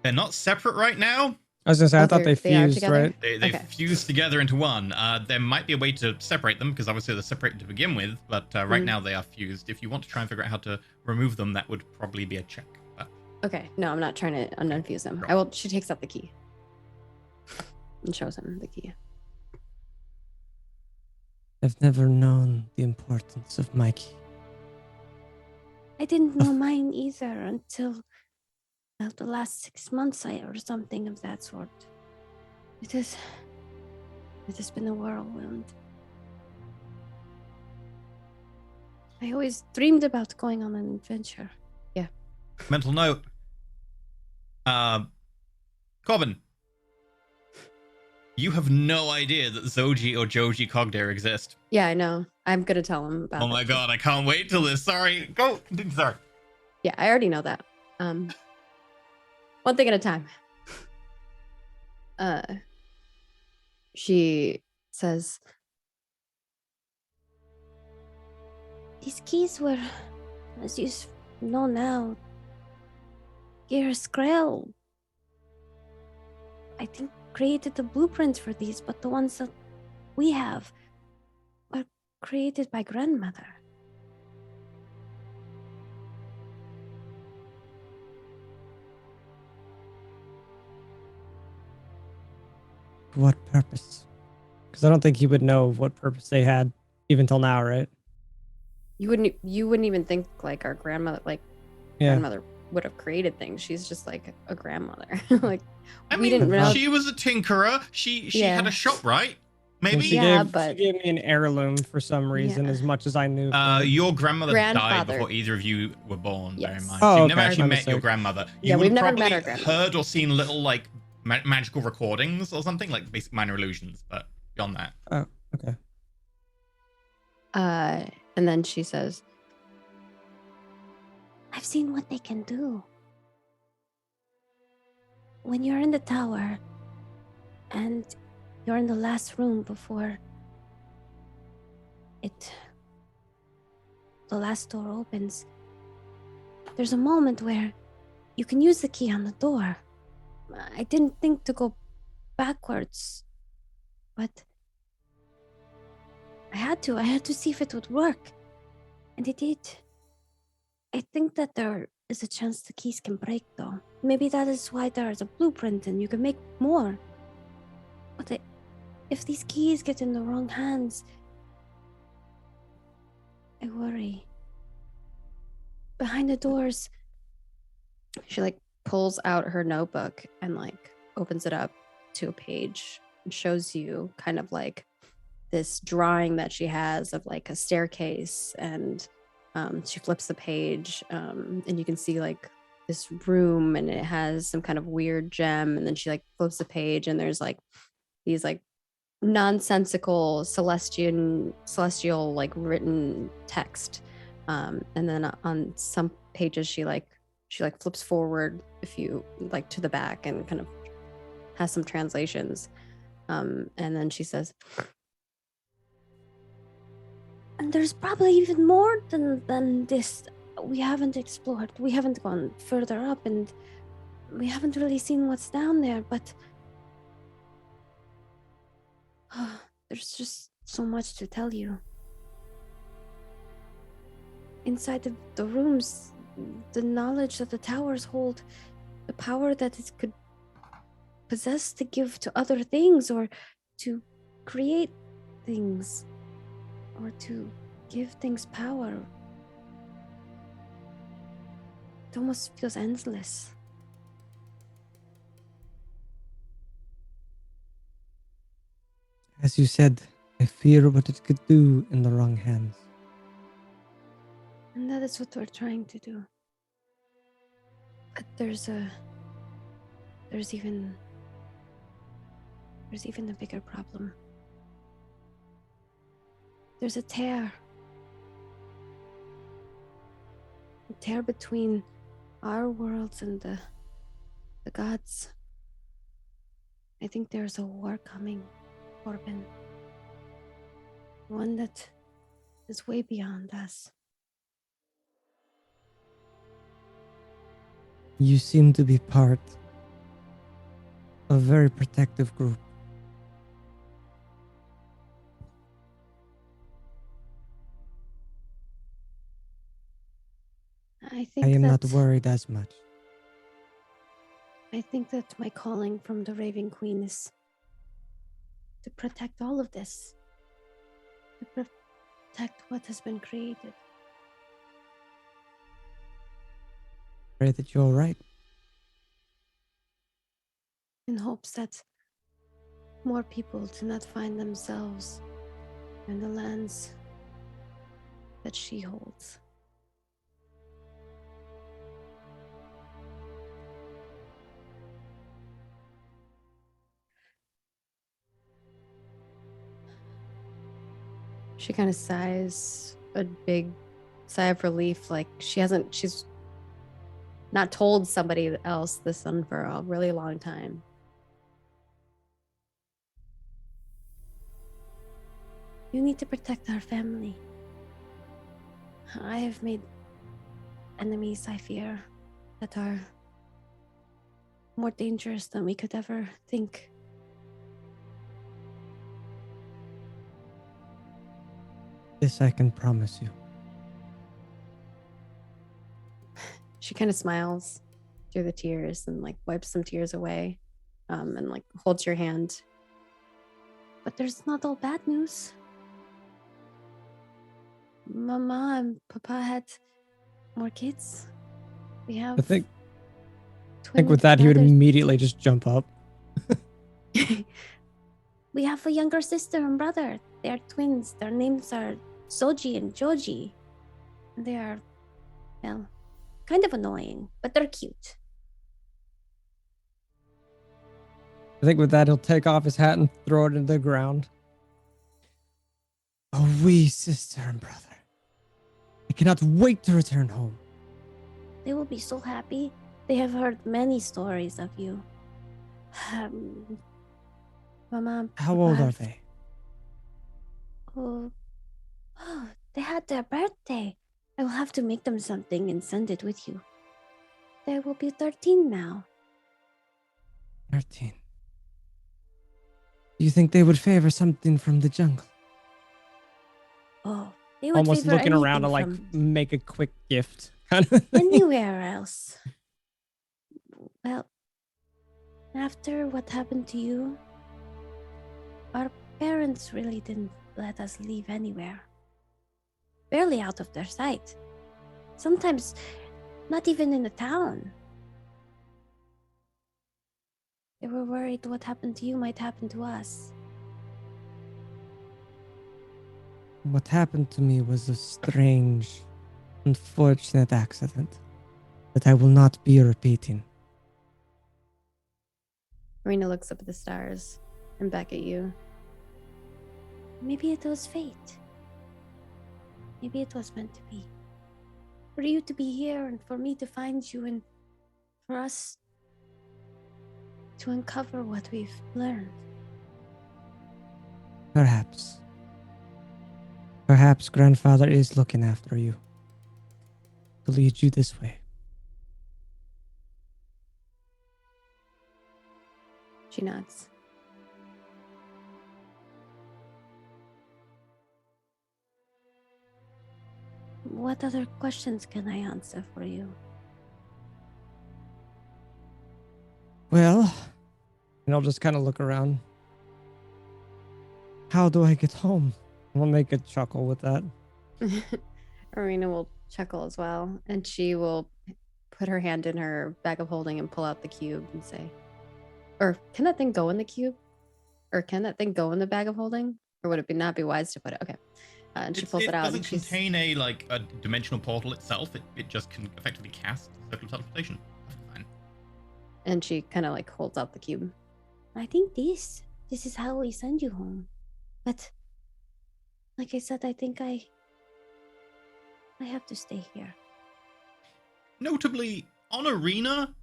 They're not separate right now. I was gonna say, I thought they are fused, together? right? They Okay. fuse together into one. There might be a way to separate them because obviously they're separated to begin with, but right now they are fused. If you want to try and figure out how to remove them, that would probably be a check. But Okay, no, I'm not trying to unfuse him. Sure. I will. She takes out the key and shows him the key. I've never known the importance of my key. I didn't know mine either until the last 6 months or something of that sort. It has been a whirlwind. I always dreamed about going on an adventure. mental note. Corbin, you have no idea that Zoji or Joji Cogdare exist. Yeah, I know. I'm gonna tell him about. Oh my it. god, I can't wait till this. Sorry, go. Continue. Sorry. Yeah, I already know that. One thing at a time. She says, These keys were, as you know now, Geras Grail, I think, created the blueprints for these, but the ones that we have were created by grandmother. For what purpose? Because I don't think he would know what purpose they had even till now, right? you wouldn't even think like our grandmother, Yeah. grandmother would have created things. She's just like a grandmother. Like I we mean, didn't know. she was a tinkerer. She Yeah. had a shop, right? And Maybe. she Yeah, gave, but- she gave me an heirloom for some reason, Yeah. as much as I knew. from it. Your grandmother died Grandfather. before either of you were born. Bear in Yes. mind. Oh, So you've okay. never actually My met your mistake. grandmother. You Yeah, would we've have never met probably our grandmother. heard or seen little like magical recordings or something, like basic minor illusions. But beyond that, Okay. And then she says, I've seen what they can do. When you're in the tower and you're in the last room before the last door opens, there's a moment where you can use the key on the door. I didn't think to go backwards, but I had to see if it would work. And it did. I think that there is a chance the keys can break, though. Maybe that is why there is a blueprint and you can make more. But if these keys get in the wrong hands, I worry. Behind the doors, she like pulls out her notebook and like opens it up to a page and shows you kind of like this drawing that she has of like a staircase, and she flips the page and you can see like this room, and it has some kind of weird gem, and then she like flips the page, and there's like these like nonsensical celestial like written text, and then on some pages she flips forward a few like to the back and kind of has some translations, and then she says, And there's probably even more than this we haven't explored. We haven't gone further up, and we haven't really seen what's down there, but there's just so much to tell you. Inside of the rooms, the knowledge that the towers hold, the power that it could possess to give to other things, or to create things, or to give things power. It almost feels endless. As you said, I fear what it could do in the wrong hands. And that is what we're trying to do. But there's even a bigger problem. There's a tear between our worlds and the gods. I think there's a war coming, Corbin. One that is way beyond us. You seem to be part of a very protective group. I am not worried as much. I think that my calling from the Raven Queen is to protect all of this. To protect what has been created. Pray that you're right. In hopes that more people do not find themselves in the lands that she holds. she kind of sighs a big sigh of relief, like she's not told somebody else this one for a really long time. You need to protect our family. I have made enemies, I fear, that are more dangerous than we could ever think. This I can promise you. She kind of smiles through the tears and like wipes some tears away, and like holds your hand. But there's not all bad news. Mama and Papa had more kids. We have I think with that, he would immediately just jump up. We have a younger sister and brother. They are twins. Their names are Soji and Joji. They are, well, kind of annoying, but they're cute. I think with that, he'll take off his hat and throw it into the ground. A wee sister and brother. I cannot wait to return home. They will be so happy. They have heard many stories of you. Mama. How old are they? Oh, they had their birthday. I will have to make them something and send it with you. They will be 13 now. 13. Do you think they would favor something from the jungle? Oh, they would almost favor looking around to like from make a quick gift kind of thing. anywhere else. Well, after what happened to you, our parents really didn't let us leave anywhere. Barely out of their sight. Sometimes not even in the town. They were worried what happened to you might happen to us. What happened to me was a strange, unfortunate accident that I will not be repeating. Marina looks up at the stars and back at you. Maybe it was fate. Maybe it was meant to be. For you to be here and for me to find you and for us to uncover what we've learned. Perhaps. Perhaps grandfather is looking after you to lead you this way. She nods. What other questions can I answer for you? Well, and I'll just kind of look around. How do I get home? We'll make a chuckle with that. Marina will chuckle as well, and she will put her hand in her bag of holding and pull out the cube and say, or can that thing go in the cube? Or can that thing go in the bag of holding? Or would it not be wise to put it? Okay. And she pulls it out. Doesn't And she's, contain a dimensional portal itself. It just can effectively cast circle teleportation. Fine. and she kind of like holds out the cube. I think this is how we send you home. But like I said, I think I have to stay here. Notably, on Arena,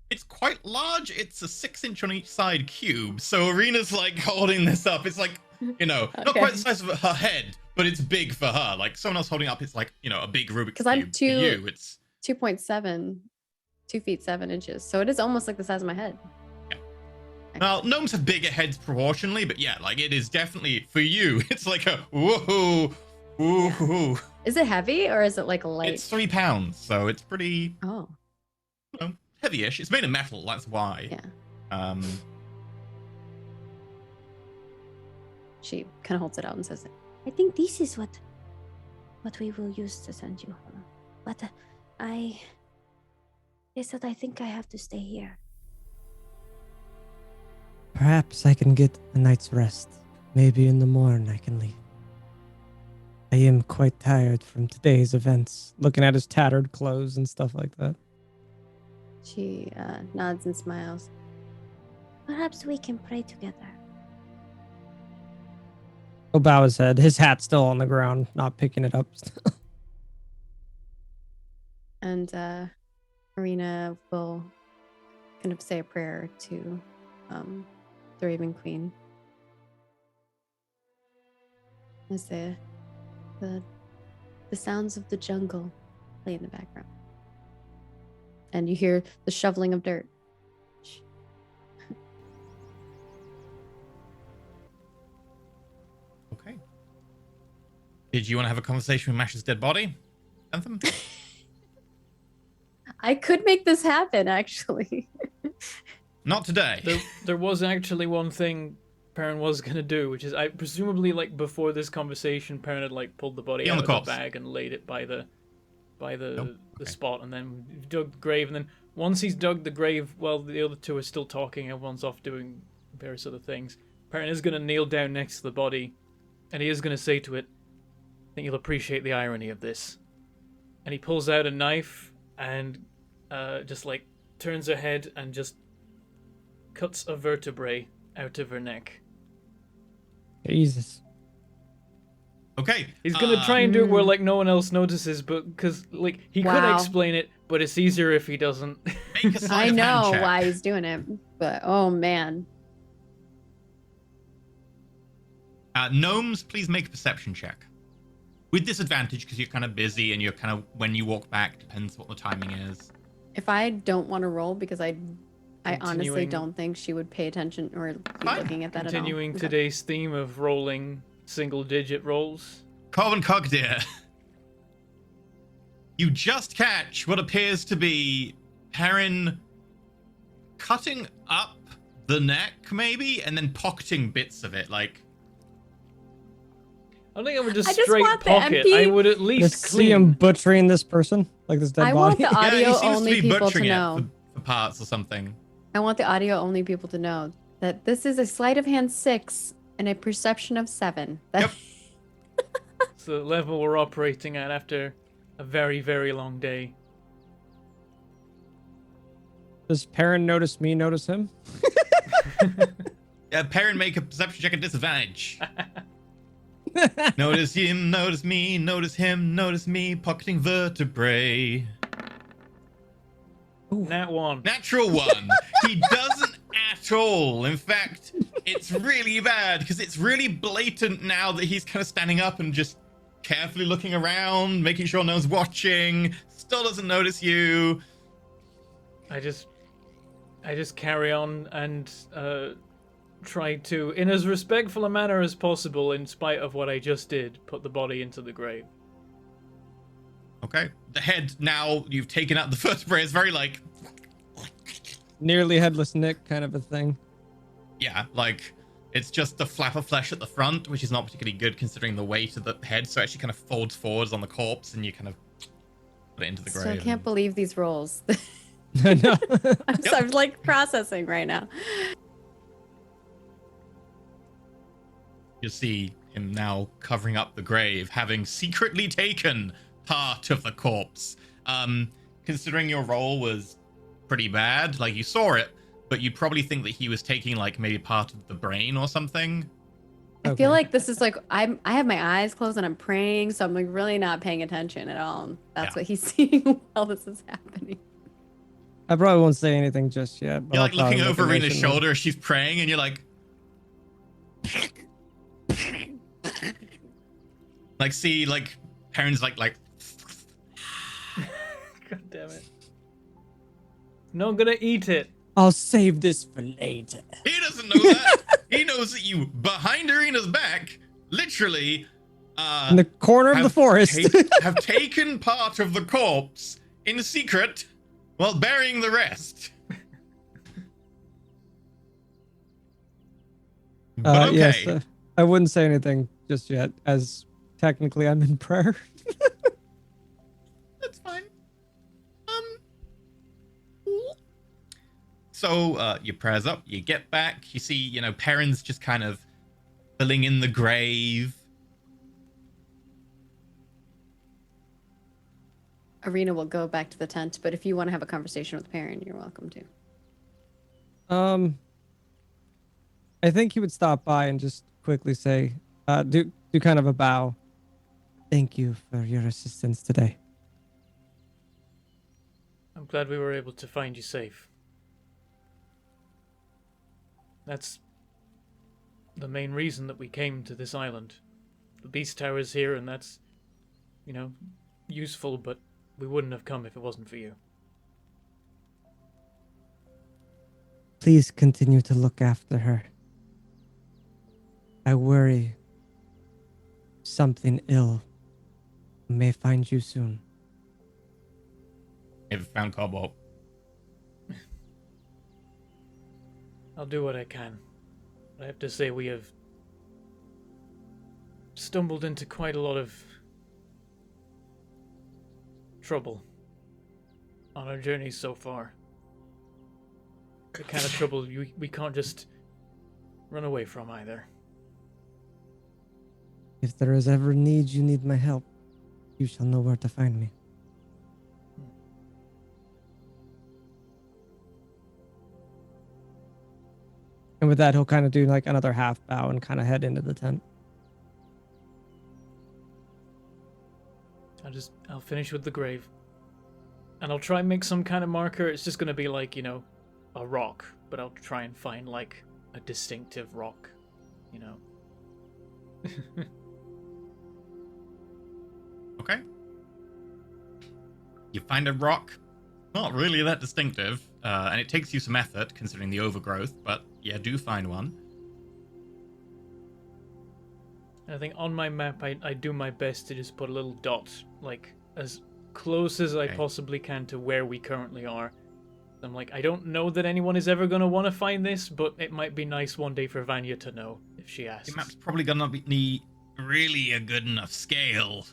it's quite large. It's a 6-inch on each side cube. So Arena's like holding this up. It's like, not Okay. quite the size of her head, but it's big for her. Like someone else holding up, it's like, a big Rubik's Because I'm cube. For you, it's 2.7, 2 feet 7 inches. So it is almost like the size of my head. Yeah. Well, gnomes have bigger heads proportionally, but yeah, like it is definitely for you. It's like a woohoo, woohoo. Is it heavy or is it like light? It's 3 pounds, so it's pretty Oh, heavy-ish. It's made of metal, that's why. yeah. She kind of holds it out and says, I think this is what we will use to send you home. But I said I think I have to stay here. Perhaps I can get a night's rest. Maybe in the morning I can leave. I am quite tired from today's events, looking at his tattered clothes and stuff like that. she nods and smiles. Perhaps we can pray together. He'll bow his head. His hat's still on the ground, not picking it up. And Marina will kind of say a prayer to the Raven Queen. As the sounds of the jungle play in the background. And you hear the shoveling of dirt. Okay. Did you want to have a conversation with Masha's dead body, Anthem? I could make this happen, actually. Not today. There was actually one thing Perrin was gonna do, which is I presumably like before this conversation, Perrin had like pulled the body On out the of the corpse. bag and laid it by the okay. spot, and then dug the grave, and then once he's dug the grave, while the other two are still talking, everyone's off doing various other things. Perrin is gonna kneel down next to the body, and he is gonna say to it, "I think you'll appreciate the irony of this." And he pulls out a knife and just like turns her head and just cuts a vertebrae out of her neck. Jesus. Okay. He's gonna try and do it where like no one else notices, but because like he could Wow. explain it, but it's easier if he doesn't. Make a sleight I of hand know check. why he's doing it, but oh man. Gnomes, please make a perception check. With disadvantage, because you're kind of busy and you're kind of, when you walk back, depends what the timing is. If I don't want to roll because I honestly Continuing- don't think she would pay attention or be Fine. looking at that Continuing at all. today's theme of rolling single-digit rolls. Corvin Cogdeer. You just catch what appears to be Perrin cutting up the neck, maybe, and then pocketing bits of it, like... I think I would just I just straight want the pocket. MP. I would at Just least see him clean. butchering this person, like this dead I want body. the audio yeah, he seems only to be people to butchering know. it for parts or something. I want the audio only people to know that this is a sleight of hand 6 and a perception of 7. Yep. It's the level we're operating at after a very, very long day. Does Perrin notice me? Notice him? Perrin, make a perception check at disadvantage. Notice him, notice me, notice him, notice me, pocketing vertebrae. Nat 1. Natural 1. He doesn't at all. In fact, it's really bad because it's really blatant now that he's kind of standing up and just carefully looking around, making sure no one's watching. Still doesn't notice you. I just carry on and try to, in as respectful a manner as possible, in spite of what I just did, put the body into the grave. Okay. The head, now you've taken out the vertebrae, is very like... Nearly headless Nick kind of a thing. Yeah, like, it's just the flap of flesh at the front, which is not particularly good considering the weight of the head, so it actually kind of folds forwards on the corpse, and you kind of put it into the grave. Still can't believe these rolls. No. I'm like processing right now. You see him now covering up the grave, having secretly taken part of the corpse. Considering your roll was pretty bad, like you saw it, but you'd probably think that he was taking like maybe part of the brain or something. I feel like this is like I have my eyes closed and I'm praying, so I'm like really not paying attention at all. That's what he's seeing while this is happening. I probably won't say anything just yet. But You're I'll like looking probably over make a Rena's mention of- shoulder as she's praying, and you're like... like, see, like, Perrin's like... God damn it. Not gonna eat it. I'll save this for later. He doesn't know that. He knows that you, behind Arena's back, literally... In the corner of the forest. have taken part of the corpse in secret while burying the rest. But okay. Yes, I wouldn't say anything just yet, as technically I'm in prayer. That's fine. So your prayers up, you get back, you see, you know, Perrin's just kind of filling in the grave. Arena will go back to the tent, but if you want to have a conversation with Perrin, you're welcome to. I think he would stop by and just quickly say, do kind of a bow. Thank you for your assistance today. I'm glad we were able to find you safe. That's the main reason that we came to this island. The Beast Tower's here, and that's, you know, useful, but we wouldn't have come if it wasn't for you. Please continue to look after her. I worry something ill may find you soon. If found Cobalt. I'll do what I can. I have to say we have stumbled into quite a lot of trouble on our journey so far. The kind of trouble we can't just run away from either. If there is ever need you need my help, you shall know where to find me. And with that, he'll kind of do like another half bow and kind of head into the tent. I'll finish with the grave. And I'll try and make some kind of marker. It's just going to be like, you know, a rock. But I'll try and find like a distinctive rock, you know. Okay. You find a rock. Not really that distinctive. And it takes you some effort considering the overgrowth, but yeah, do find one. I think on my map, I do my best to just put a little dot, like, as close as I possibly can to where we currently are. I'm like, I don't know that anyone is ever going to want to find this, but it might be nice one day for Vanya to know, if she asks. Your map's probably gonna be really a good enough scale.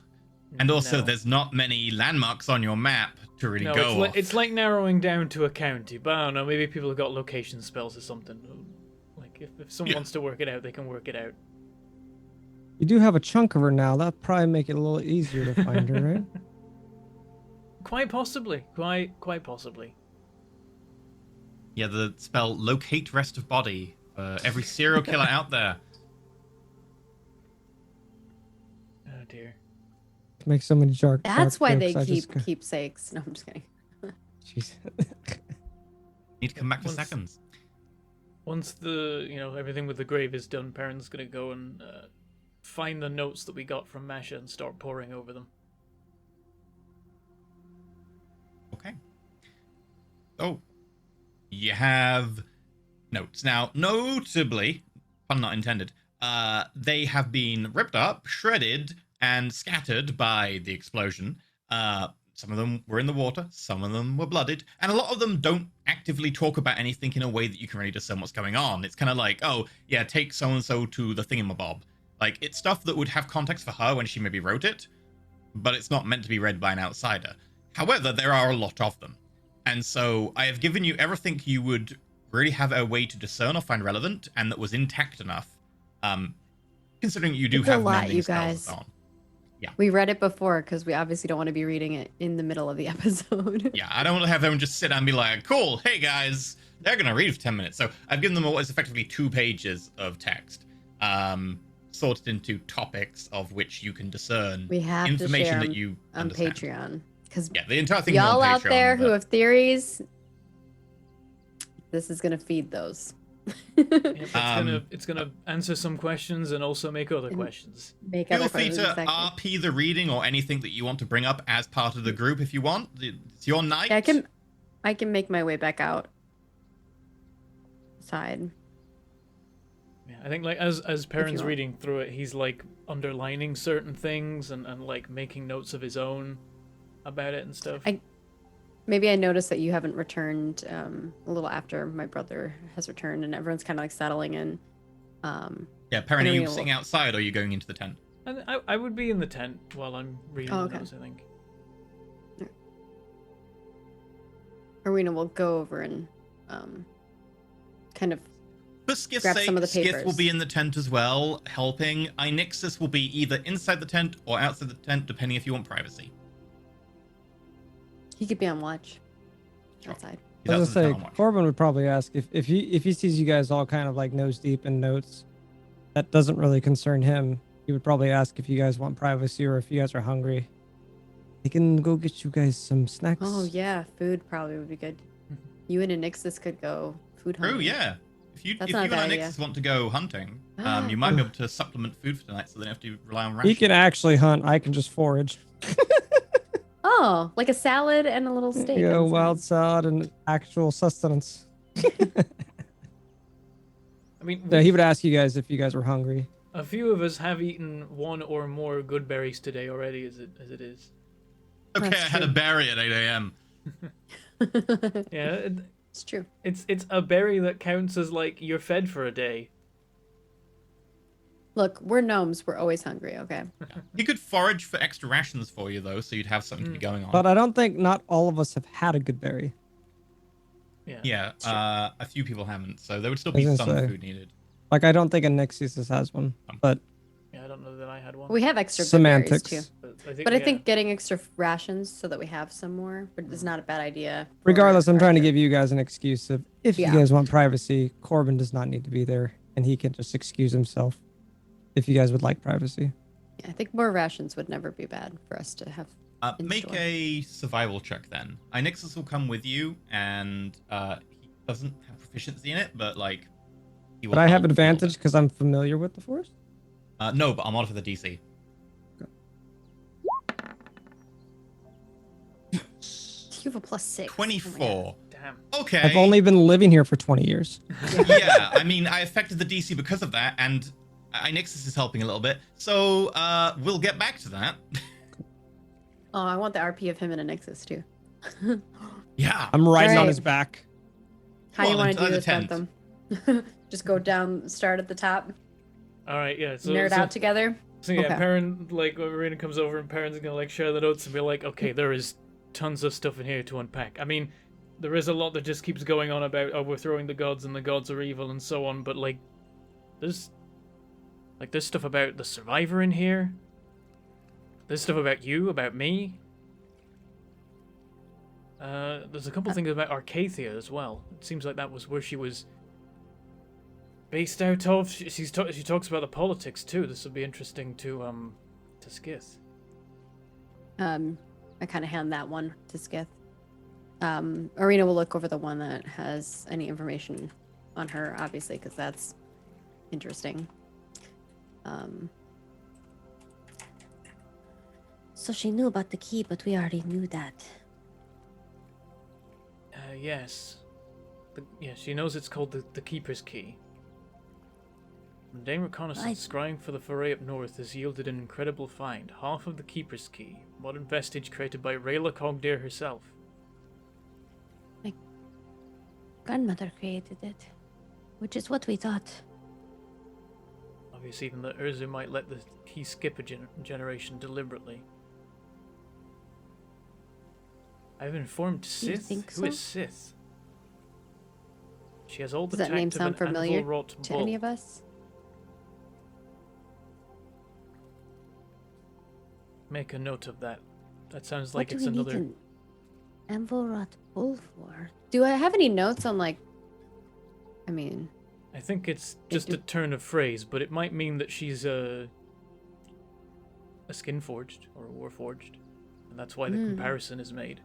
And also, there's not many landmarks on your map to really go off. It's like narrowing down to a county, but I don't know, maybe people have got location spells or something. Like, if someone wants to work it out, they can work it out. You do have a chunk of her now. That'll probably make it a little easier to find her, right? Quite possibly. Quite possibly. Yeah, the spell locate rest of body for every serial killer out there. Oh dear. Make so many That's why they jokes, I keep just- keepsakes. No, I'm just kidding. Jeez. Need to come back for Once- seconds. Once the everything with the grave is done, Perrin's gonna go and find the notes that we got from Masha and start poring over them. Okay. So, you have notes. Now, notably, pun not intended, they have been ripped up, shredded, and scattered by the explosion. Some of them were in the water, some of them were blooded, and a lot of them don't actively talk about anything in a way that you can really discern what's going on. It's kind of like, oh, yeah, take so-and-so to the thingamabob. Like, it's stuff that would have context for her when she maybe wrote it, but it's not meant to be read by an outsider. However, there are a lot of them. And so I have given you everything you would really have a way to discern or find relevant, and that was intact enough. Considering you do It's a have lot, mending you spells and guys. so on. We read it before because we obviously don't want to be reading it in the middle of the episode. Yeah, I don't want to have everyone just sit down and be like, cool, hey guys, they're going to read for 10 minutes. So I've given them what is effectively 2 pages of text, sorted into topics of which you can discern We have to information share that you on understand. Patreon because Yeah, the entire thing is on y'all out Patreon, there who but- have theories, this is gonna feed those. Yep, it's gonna answer some questions and also make other questions. Make Feel other free questions, to exactly. RP the reading or anything that you want to bring up as part of the group if you want. It's your night. Yeah, I can make my way back out side. Yeah, I think like as Perrin's want. reading through it, he's like underlining certain things and like making notes of his own about it and stuff. Maybe I noticed that you haven't returned a little after my brother has returned, and everyone's kind of like settling in. Yeah, Perrin, are I you know we sitting outside or are you going into the tent? And I would be in the tent while I'm reading Oh, the okay. notes, I think. Arena will go over and kind of For Skiff's grab sake, some of the Skiff will papers. be in the tent as well, helping. Inixis will be either inside the tent or outside the tent, depending if you want privacy. he could be on watch Sure. outside. He's I was outside the gonna tent say, on watch. Corbin would probably ask if he sees you guys all kind of like nose deep in notes, that doesn't really concern him. He would probably ask if you guys want privacy or if you guys are hungry. He can go get you guys some snacks. Oh yeah, food probably would be good. You and Anixis could go food True, hunting. yeah. If you That's if not a you and bad Inixis idea. want to go hunting, you might be able to supplement food for tonight, so they don't have to rely on He rations. can actually hunt. I can just forage. Oh, like a salad and a little steak. You know, on the wild side. salad and actual sustenance. I mean, No, he would ask you guys if you guys were hungry. a few of us have eaten one or more good berries today already, as it is. Okay, I That's had a true. berry at 8 a.m. Yeah, It's true. it's a berry that counts as like you're fed for a day. Look, we're gnomes. We're always hungry. Okay. He could forage for extra rations for you, though, so you'd have something to be going on. But I don't think not all of us have had a good berry. Yeah. Yeah, a few people haven't, so there would still I was be gonna some say. food needed. Like I don't think a Nexus has one, but Yeah, I don't know that I had one. We have extra good berries semantics. too. But I think getting extra rations so that we have some more, but it's not a bad idea. for Regardless, I'm trying to Arthur. give you guys an excuse of if Yeah. you guys want privacy, Corbin does not need to be there, and he can just excuse himself if you guys would like privacy. Yeah, I think more rations would never be bad for us to have. In Make store. a survival check then. Inixis will come with you, and he doesn't have proficiency in it, but like. He will But I have help a little advantage bit. because I'm familiar with the forest. No, but I'm on for the DC. You have a +6. Oh my God. 24. Damn. Okay. I've only been living here for 20 years. Yeah, I mean, I affected the DC because of that, and Inixis is helping a little bit. So we'll get back to that. Oh, I want the RP of him and Anixis too. Yeah. I'm riding on Alright. his back. How do you Well, want to do inside the this, tent. Bentham? Just go down, start at the top, All right, yeah. So nerd so, out together. so yeah, Okay. Perrin, like when Marina comes over and Perrin's gonna like share the notes and be like, okay, there is tons of stuff in here to unpack. I mean, there is a lot that just keeps going on about overthrowing the gods and the gods are evil and so on, but like there's stuff about the survivor in here. There's stuff about you, about me. There's a couple things about Arcathia as well. It seems like that was where she was based out of. She talks about the politics too. This will be interesting to Skith. I kind of hand that one to Skith. Arena will look over the one that has any information on her, obviously, because that's interesting. So she knew about the key, but we already knew that. Yes. She knows it's called the Keeper's Key. Mundane reconnaissance scrying for the foray up north has yielded an incredible find. Half of the Keeper's Key, modern vestige created by Rayla Cogdear herself. My grandmother created it, which is what we thought. Obviously, even the Urzu might let the key skip a generation deliberately. I've informed Sith. Who is Sith? She has all the Does that name tact of an sound familiar anvil-wrought to bull. any of us? Make a note of that. That sounds like it's What do we another. need an Anvilrot bull for? Do I have any notes on, like, I mean, I think it's just a turn of phrase, but it might mean that she's a skin forged or a war forged, and that's why the comparison is made.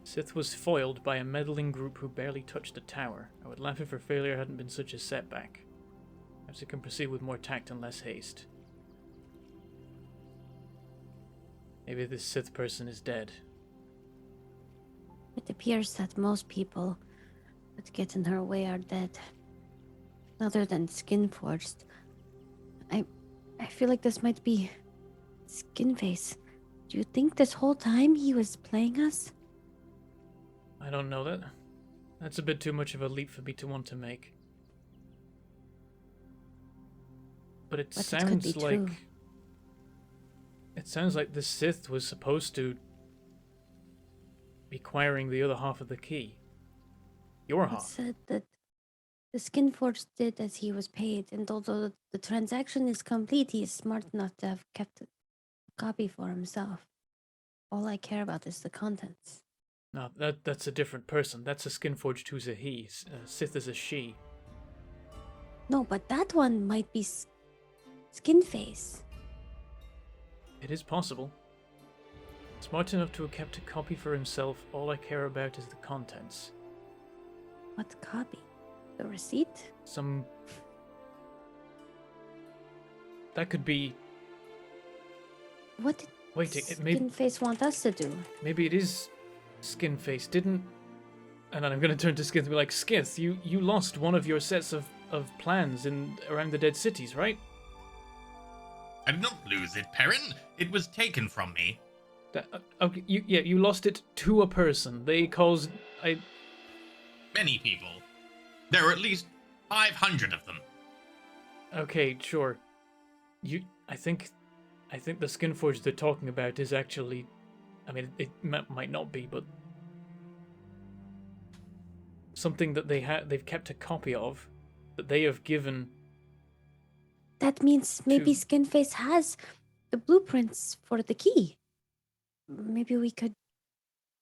Sith was foiled by a meddling group who barely touched the tower. I would laugh if her failure hadn't been such a setback. Perhaps it can proceed with more tact and less haste. Maybe this Sith person is dead. It appears that most people that get in her way are dead. Other than Skinforged. I feel like this might be Skinface. Do you think this whole time he was playing us? I don't know that. That's a bit too much of a leap for me to want to make. But it But it could sounds be like... true. It sounds like the Sith was supposed to be acquiring the other half of the key. Your It half. said that the Skinforged did as he was paid, and although the transaction is complete, he is smart enough to have kept a copy for himself. All I care about is the contents. No, that's a different person. That's a Skinforged who's a he. Sith is a she. No, but that one might be Skinface. It is possible. Smart enough to have kept a copy for himself. All I care about is the contents. What copy? The receipt? Some... That could be... What did Wait, it may... Skinface want us to do? Maybe it is Skinface. Didn't... And then I'm going to turn to Skith and be like, Skith, you lost one of your sets of plans around the dead cities, right? I did not lose it, Perrin. It was taken from me. Okay, you lost it to a person. They caused... Many people. There are at least 500 of them. Okay, sure. I think the Skinforged they're talking about is actually... I mean, it might not be, but... something that they've kept a copy of, that they have given... That means maybe Skinface has the blueprints for the key. Maybe we could...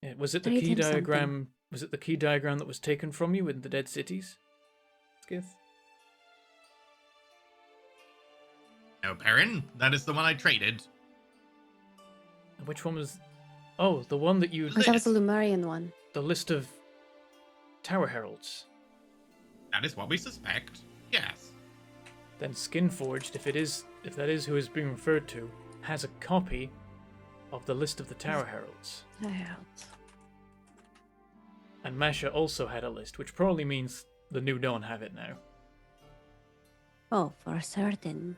Yeah, was it the trade key him something. diagram? Was it the key diagram that was taken from you in the dead cities? Skith? No, Perrin. That is the one I traded. Which one was... Oh, the one that you... oh, that was the Lumarian one. The list of Tower Heralds. That is what we suspect. Yes. Then Skinforged, if that is who is being referred to, has a copy of the list of the Tower Heralds. Heralds. And Masha also had a list, which probably means the New Dawn have it now. Oh, for certain.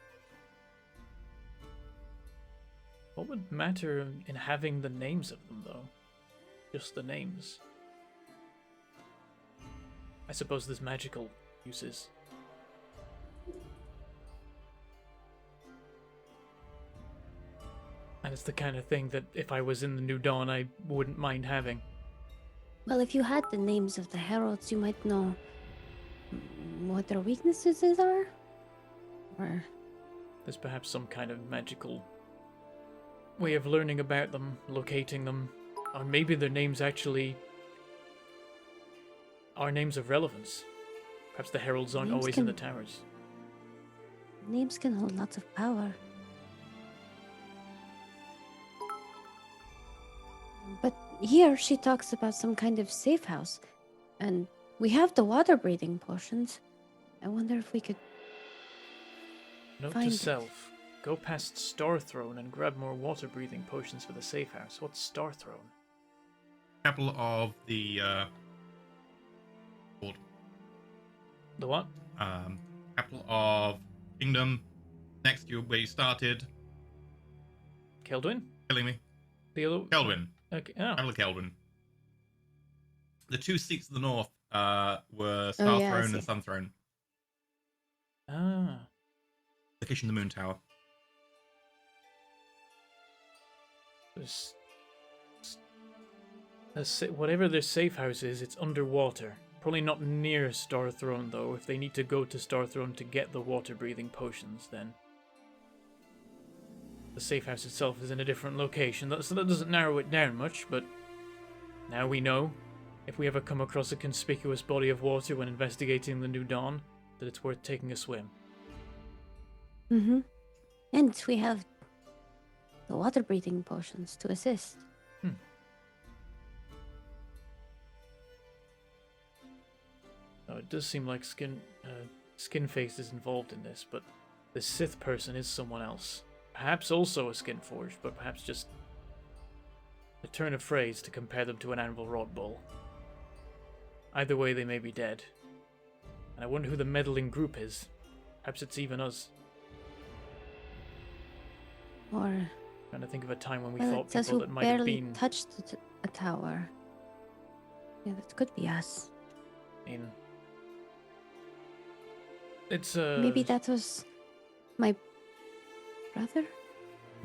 What would matter in having the names of them, though? Just the names. I suppose there's magical uses. And it's the kind of thing that if I was in the New Dawn, I wouldn't mind having. Well, if you had the names of the heralds, you might know what their weaknesses are. Or There's perhaps some kind of magical way of learning about them, locating them. Or maybe their names actually are names of relevance. Perhaps the heralds aren't Names always in the towers. Names can hold lots of power. But here she talks about some kind of safe house. And we have the water breathing potions. I wonder if we could Note find to it. self. Go past Star Throne and grab more water breathing potions for the safe house. What's Star Throne? Capital of the world. The what? Capital of kingdom. Next to where you started. Keldwin? Killing me. The other... Keldwin. Okay. Oh. Capital Keldwin. The two seats to the north were Star yeah, I Throne see. and Sun Throne. Ah. Location: the Moon Tower. There's... Whatever their safe house is, it's underwater. Probably not near Star Throne, though. If they need to go to Star Throne to get the water-breathing potions, then... The safe house itself is in a different location. So that doesn't narrow it down much, but... Now we know, if we ever come across a conspicuous body of water when investigating the New Dawn, that it's worth taking a swim. Mm-hmm. And we have the water breathing potions to assist. Oh, it does seem like Skin Face is involved in this, but the Sith person is someone else. Perhaps also a Skin Forge, but perhaps just a turn of phrase to compare them to an Anvil Rod Bull. Either way, they may be dead. And I wonder who the meddling group is. Perhaps it's even us. Or Trying to think of a time when we well, thought it says people who that might have barely been... touched a tower. Yeah, that could be us. in... It's Maybe that was my brother?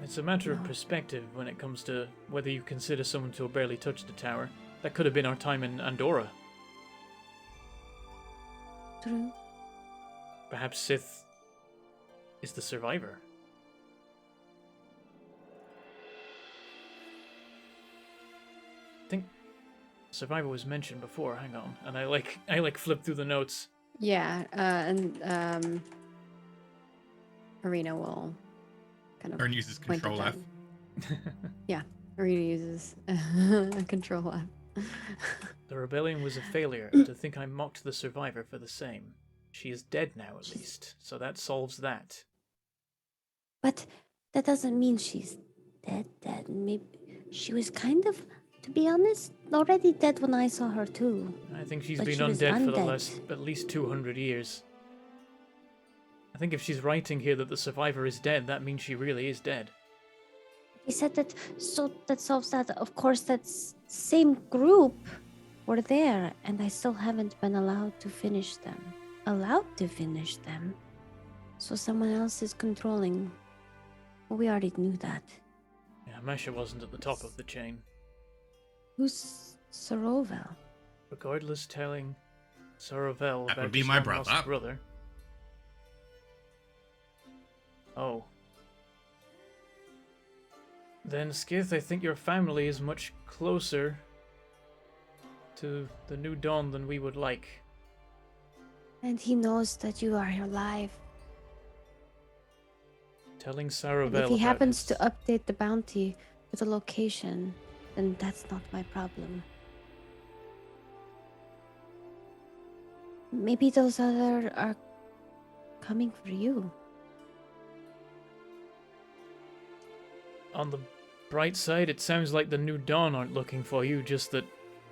It's a matter of No. perspective when it comes to whether you consider someone to have barely touched the tower. That could have been our time in Andorra. True. Perhaps Sith is the survivor. I think survivor was mentioned before. Hang on, and I flipped through the notes. Yeah, and Arena will kind of Aaron uses point Control at F. them. Arena uses Control F. The rebellion was a failure, and to think I mocked the survivor for the same. She is dead now, at least, so that solves that. But that doesn't mean she's dead. Maybe she was kind of, to be honest, already dead when I saw her too. I think she's But been she was undead for the undead. last at least 200 years. I think if she's writing here that the survivor is dead, that means she really is dead. He said that, so that solves that. Of course, that same group were there, and I still haven't been allowed to finish them. So someone else is controlling. Well, we already knew that. Yeah, Masha wasn't at the top of the chain. Who's Sorovel? Regardless, telling Sorovel That about would be his my long-lost brother. brother. Oh. Then, Skith, I think your family is much closer to the New Dawn than we would like. And he knows that you are alive. Telling And Sorovel if he about happens his... to update the bounty with a location, then that's not my problem. Maybe those other are coming for you. On the bright side, it sounds like the New Dawn aren't looking for you, just that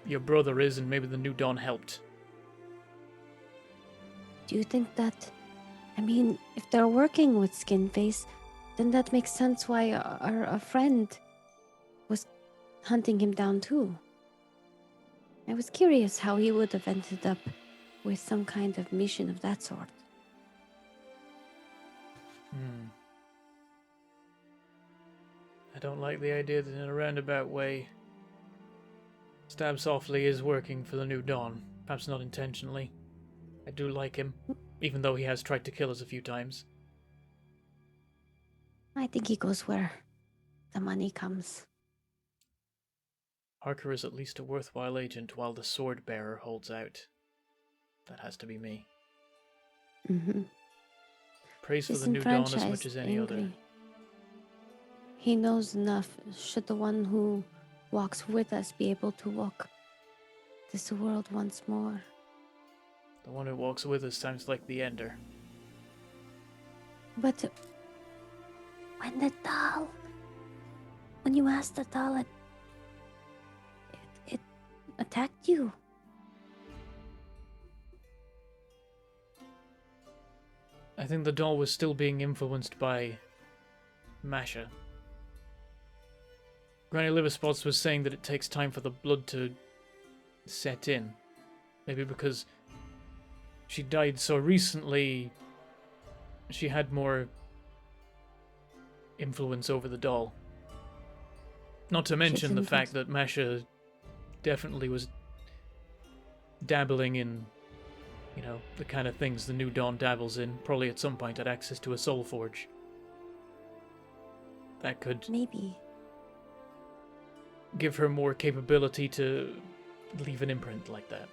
your brother is and maybe the New Dawn helped. Do you think that... I mean, if they're working with Skinface, then that makes sense why our friend was hunting him down too. I was curious how he would have ended up with some kind of mission of that sort. I don't like the idea that in a roundabout way, Stab Softly is working for the New Dawn. Perhaps not intentionally. I do like him, even though he has tried to kill us a few times. I think he goes where the money comes. Harker is at least a worthwhile agent while the sword bearer holds out. That has to be me. Mm-hmm. Praise for the New Dawn as much Disenfranchised, as any other. angry. He knows enough. Should the one who walks with us be able to walk this world once more? The one who walks with us sounds like the Ender. But when you asked the doll, it attacked you. I think the doll was still being influenced by Masha. Granny Liverspots was saying that it takes time for the blood to set in. Maybe because she died so recently, she had more influence over the doll. Not to mention the fact that Masha definitely was dabbling in, the kind of things the New Dawn dabbles in. Probably at some point had access to a soul forge. That could Maybe. give her more capability to leave an imprint like that.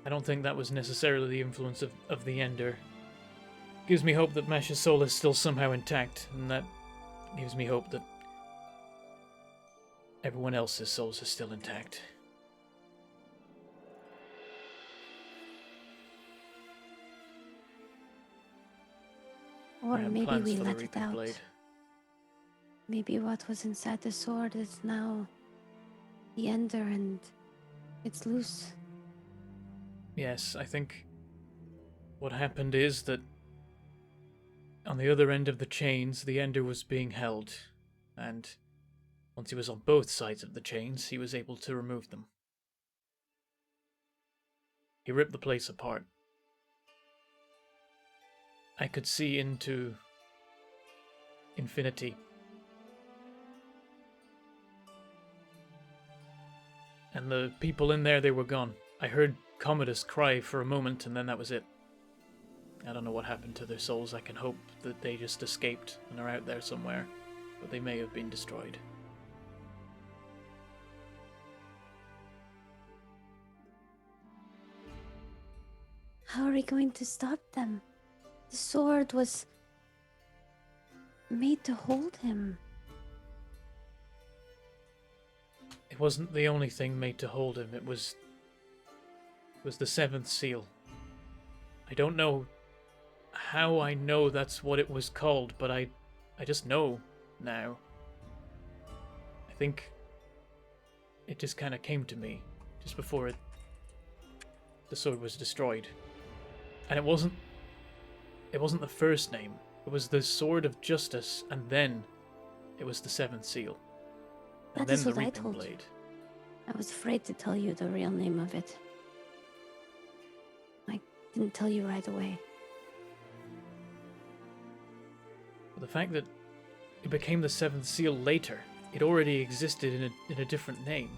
I don't think that was necessarily the influence of the Ender. Gives me hope that Masha's soul is still somehow intact, and that gives me hope that everyone else's souls are still intact. Or I have maybe plans we for the let it Reaping out. Blade. Maybe what was inside the sword is now the Ender and it's loose. Yes, I think what happened is that on the other end of the chains, the Ender was being held, and once he was on both sides of the chains, he was able to remove them. He ripped the place apart. I could see into infinity. And the people in there, they were gone. I heard Commodus cry for a moment, and then that was it. I don't know what happened to their souls. I can hope that they just escaped and are out there somewhere, but they may have been destroyed. How are we going to stop them? The sword was made to hold him. It wasn't the only thing made to hold him. It was the seventh seal. I don't know how I know that's what it was called, but I just know now. I think it just kind of came to me just before the sword was destroyed. And it wasn't the first name. It was the Sword of Justice, and then it was the seventh seal. And That is then the what I Reaping told you. Blade. I was afraid to tell you the real name of it. I didn't tell you right away. But the fact that it became the seventh seal later, it already existed in a different name.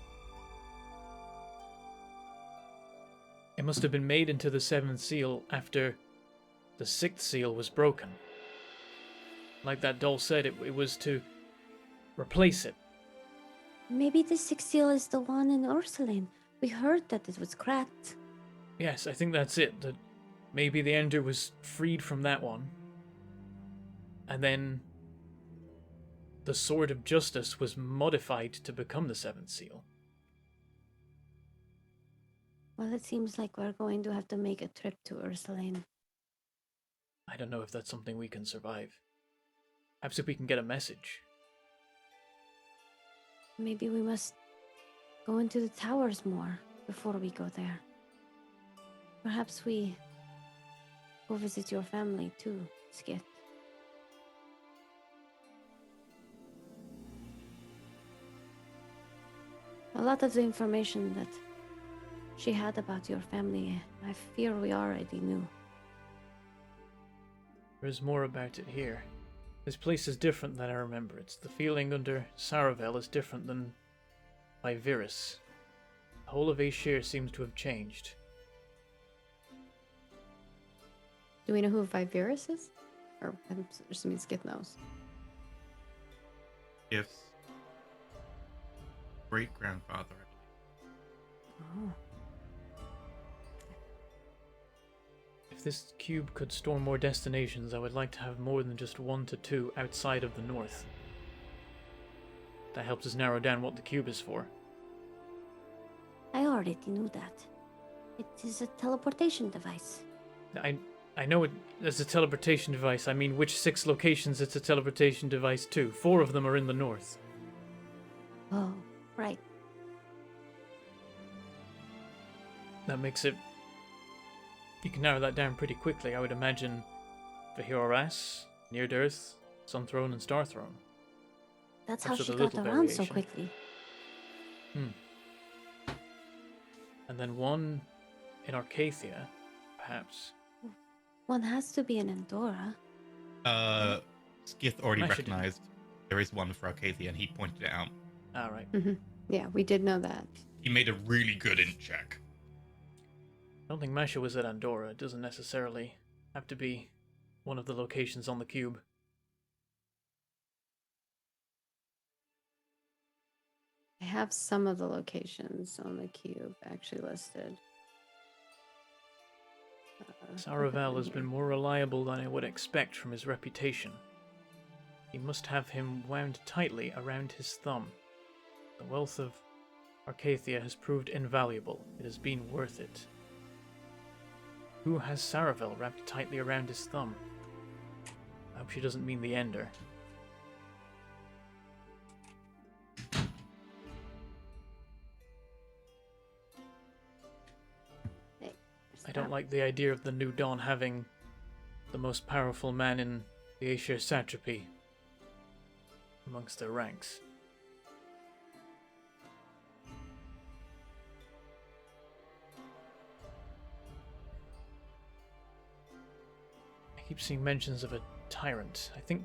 It must have been made into the seventh seal after the sixth seal was broken. Like that doll said, it was to replace it. Maybe the sixth seal is the one in Ursuline. We heard that it was cracked. Yes, I think that's it. That maybe the Ender was freed from that one. And then the Sword of Justice was modified to become the seventh seal. Well, it seems like we're going to have to make a trip to Ursuline. I don't know if that's something we can survive. Perhaps if we can get a message. Maybe we must go into the towers more before we go there. Perhaps we go visit your family too, Skit. A lot of the information that she had about your family, I fear we already knew. There's more about it here. This place is different than I remember it. The feeling under Saravel is different than by Virus. The whole of Aeshir seems to have changed. Do we know who Vivirus is? Or I'm assuming Skith knows. Gifts. Great grandfather, I believe. Oh. If this cube could store more destinations, I would like to have more than just 1 to 2 outside of the north. That helps us narrow down what the cube is for. I already knew that. It is a teleportation device. I know it as a teleportation device. I mean, which 6 locations it's a teleportation device to? 4 of them are in the north. Oh, right. That makes it... You can narrow that down pretty quickly. I would imagine Vihioras, Near Earth, Sun Throne, and Star Throne. That's how Perhaps she with a got little around so variation. quickly. And then one in Arcathia, perhaps. One has to be in Andorra. Skith already Masha didn't. recognized there is one for Arcadia, and he pointed it out. Alright. Yeah, we did know that. He made a really good int check. I don't think Masha was at Andorra. It doesn't necessarily have to be one of the locations on the cube. I have some of the locations on the cube actually listed. Saravel has here. been more reliable than I would expect from his reputation. He must have him wound tightly around his thumb. The wealth of Arcathia has proved invaluable. It has been worth it. Who has Saravel wrapped tightly around his thumb? I hope she doesn't mean the Ender. I don't like the idea of the New Dawn having the most powerful man in the Aesir satrapy amongst their ranks. I keep seeing mentions of a tyrant. I think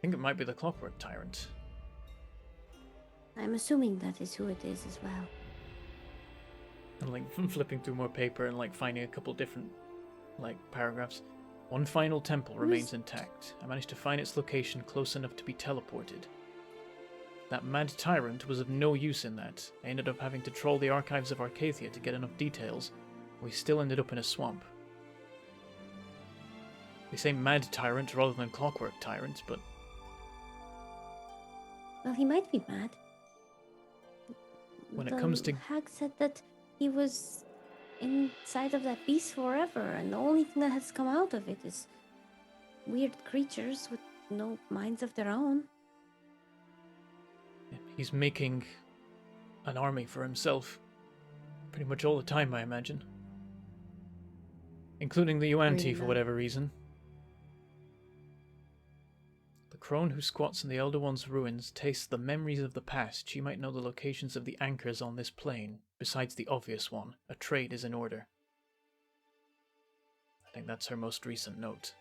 it might be the Clockwork Tyrant. I'm assuming that is who it is as well. And like flipping through more paper and like finding a couple different like paragraphs. One final temple remains intact. I managed to find its location close enough to be teleported. That mad tyrant was of no use in that. I ended up having to troll the archives of Arcathia to get enough details. We still ended up in a swamp. They say mad tyrant rather than clockwork tyrant, but Well, he might be mad. when it The comes to hag said that he was inside of that beast forever, and the only thing that has come out of it is weird creatures with no minds of their own. he's making an army for himself pretty much all the time, I imagine. Including the Yuan-Ti for enough. whatever reason. The crone who squats in the Elder One's ruins tastes the memories of the past. She might know the locations of the anchors on this plane. Besides the obvious one, a trade is in order. I think that's her most recent note.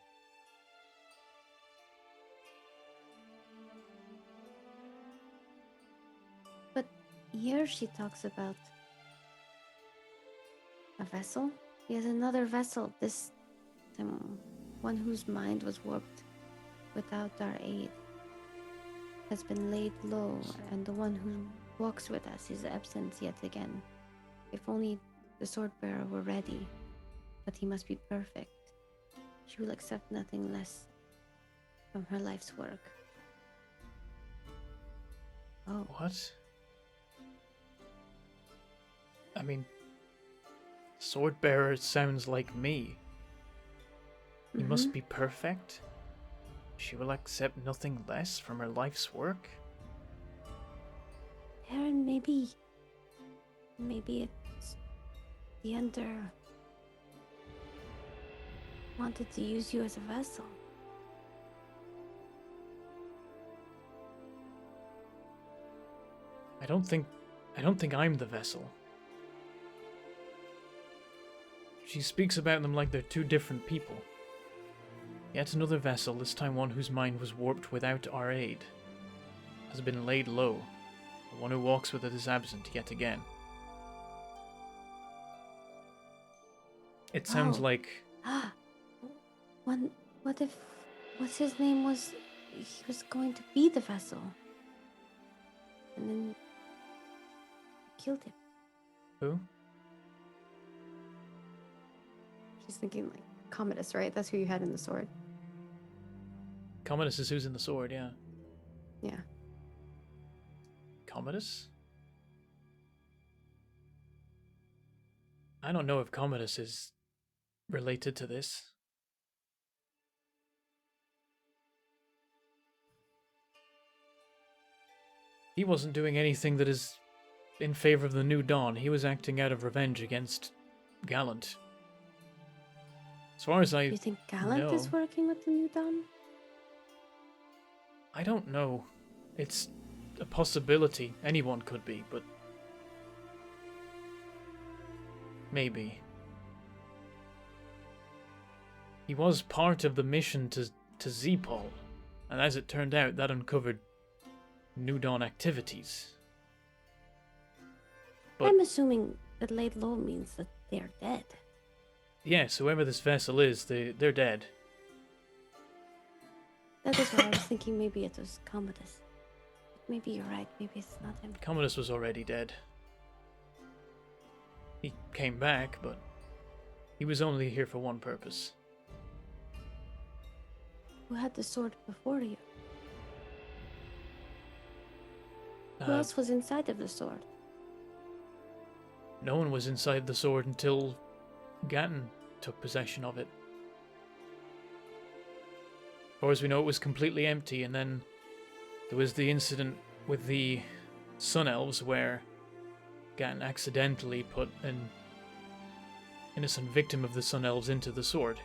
But here she talks about a vessel. Yet another vessel, this time one whose mind was warped without our aid, has been laid low, and the one who walks with us is absent yet again. If only the sword bearer were ready, but he must be perfect. She will accept nothing less from her life's work. Oh, What? I mean, Swordbearer sounds like me. He must be perfect? She will accept nothing less from her life's work? Aaron, maybe it's the Ender wanted to use you as a vessel. I don't think I'm the vessel. She speaks about them like they're two different people. Yet another vessel, this time one whose mind was warped without our aid, has been laid low. The one who walks with it is absent yet again. It sounds Oh. like Ah, what if what's his name was he was going to be the vessel. And then killed him. Who? She's thinking like Commodus, right? That's who you had in the sword. Commodus is who's in the sword, yeah. Yeah. Commodus? I don't know if Commodus is related to this. He wasn't doing anything that is in favor of the New Dawn. He was acting out of revenge against Gallant. As far as Do I you think Gallant is know, working with the New Dawn? I don't know. It's a possibility. Anyone could be, but maybe. He was part of the mission to Zepol, and as it turned out, that uncovered New Dawn activities. But I'm assuming that laid low means that they're dead. yes, whoever this vessel is, they're dead. That is why I was thinking maybe it was Commodus. Maybe you're right. Maybe it's not him. Commodus was already dead. He came back, but he was only here for one purpose. Who had the sword before you? Who Uh, else was inside of the sword? No one was inside the sword until Gatton took possession of it. As far as we know, it was completely empty, and then there was the incident with the Sun Elves where Gatton accidentally put an innocent victim of the Sun Elves into the sword.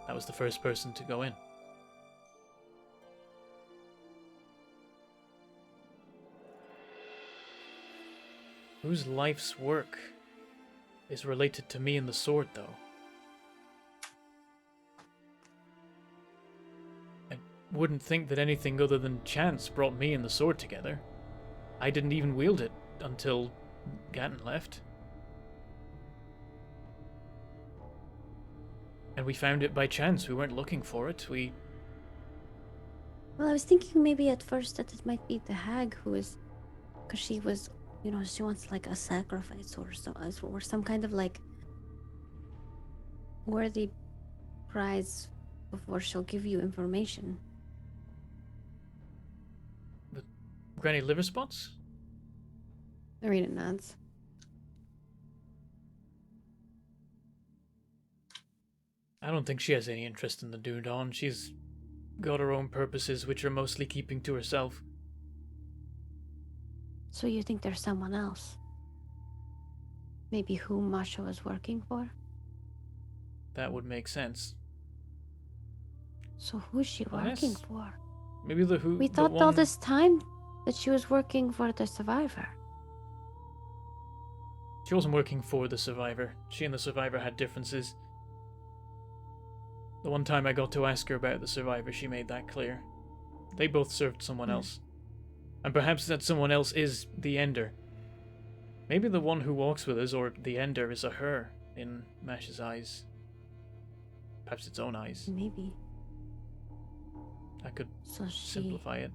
That was the first person to go in. Whose life's work is related to me and the sword, though? I wouldn't think that anything other than chance brought me and the sword together. I didn't even wield it until Gatton left. And we found it by chance. We weren't looking for it. Well, I was thinking maybe at first that it might be the hag who is, because she was, you know, she wants like a sacrifice or some kind of like worthy prize before she'll give you information. The Granny liver spots? Arena nods. I don't think she has any interest in the New Dawn. She's got her own purposes, which are mostly keeping to herself. So you think there's someone else? Maybe who Masha was working for? That would make sense. So who's she working Unless- for? Maybe the who. We the thought all one- this time that she was working for the survivor. She wasn't working for the survivor. She and the survivor had differences. The one time I got to ask her about the survivor, she made that clear. They both served someone else. And perhaps that someone else is the Ender. Maybe the one who walks with us, or the Ender, is a her in Masha's eyes. Perhaps its own eyes. Maybe. I could So she. simplify it.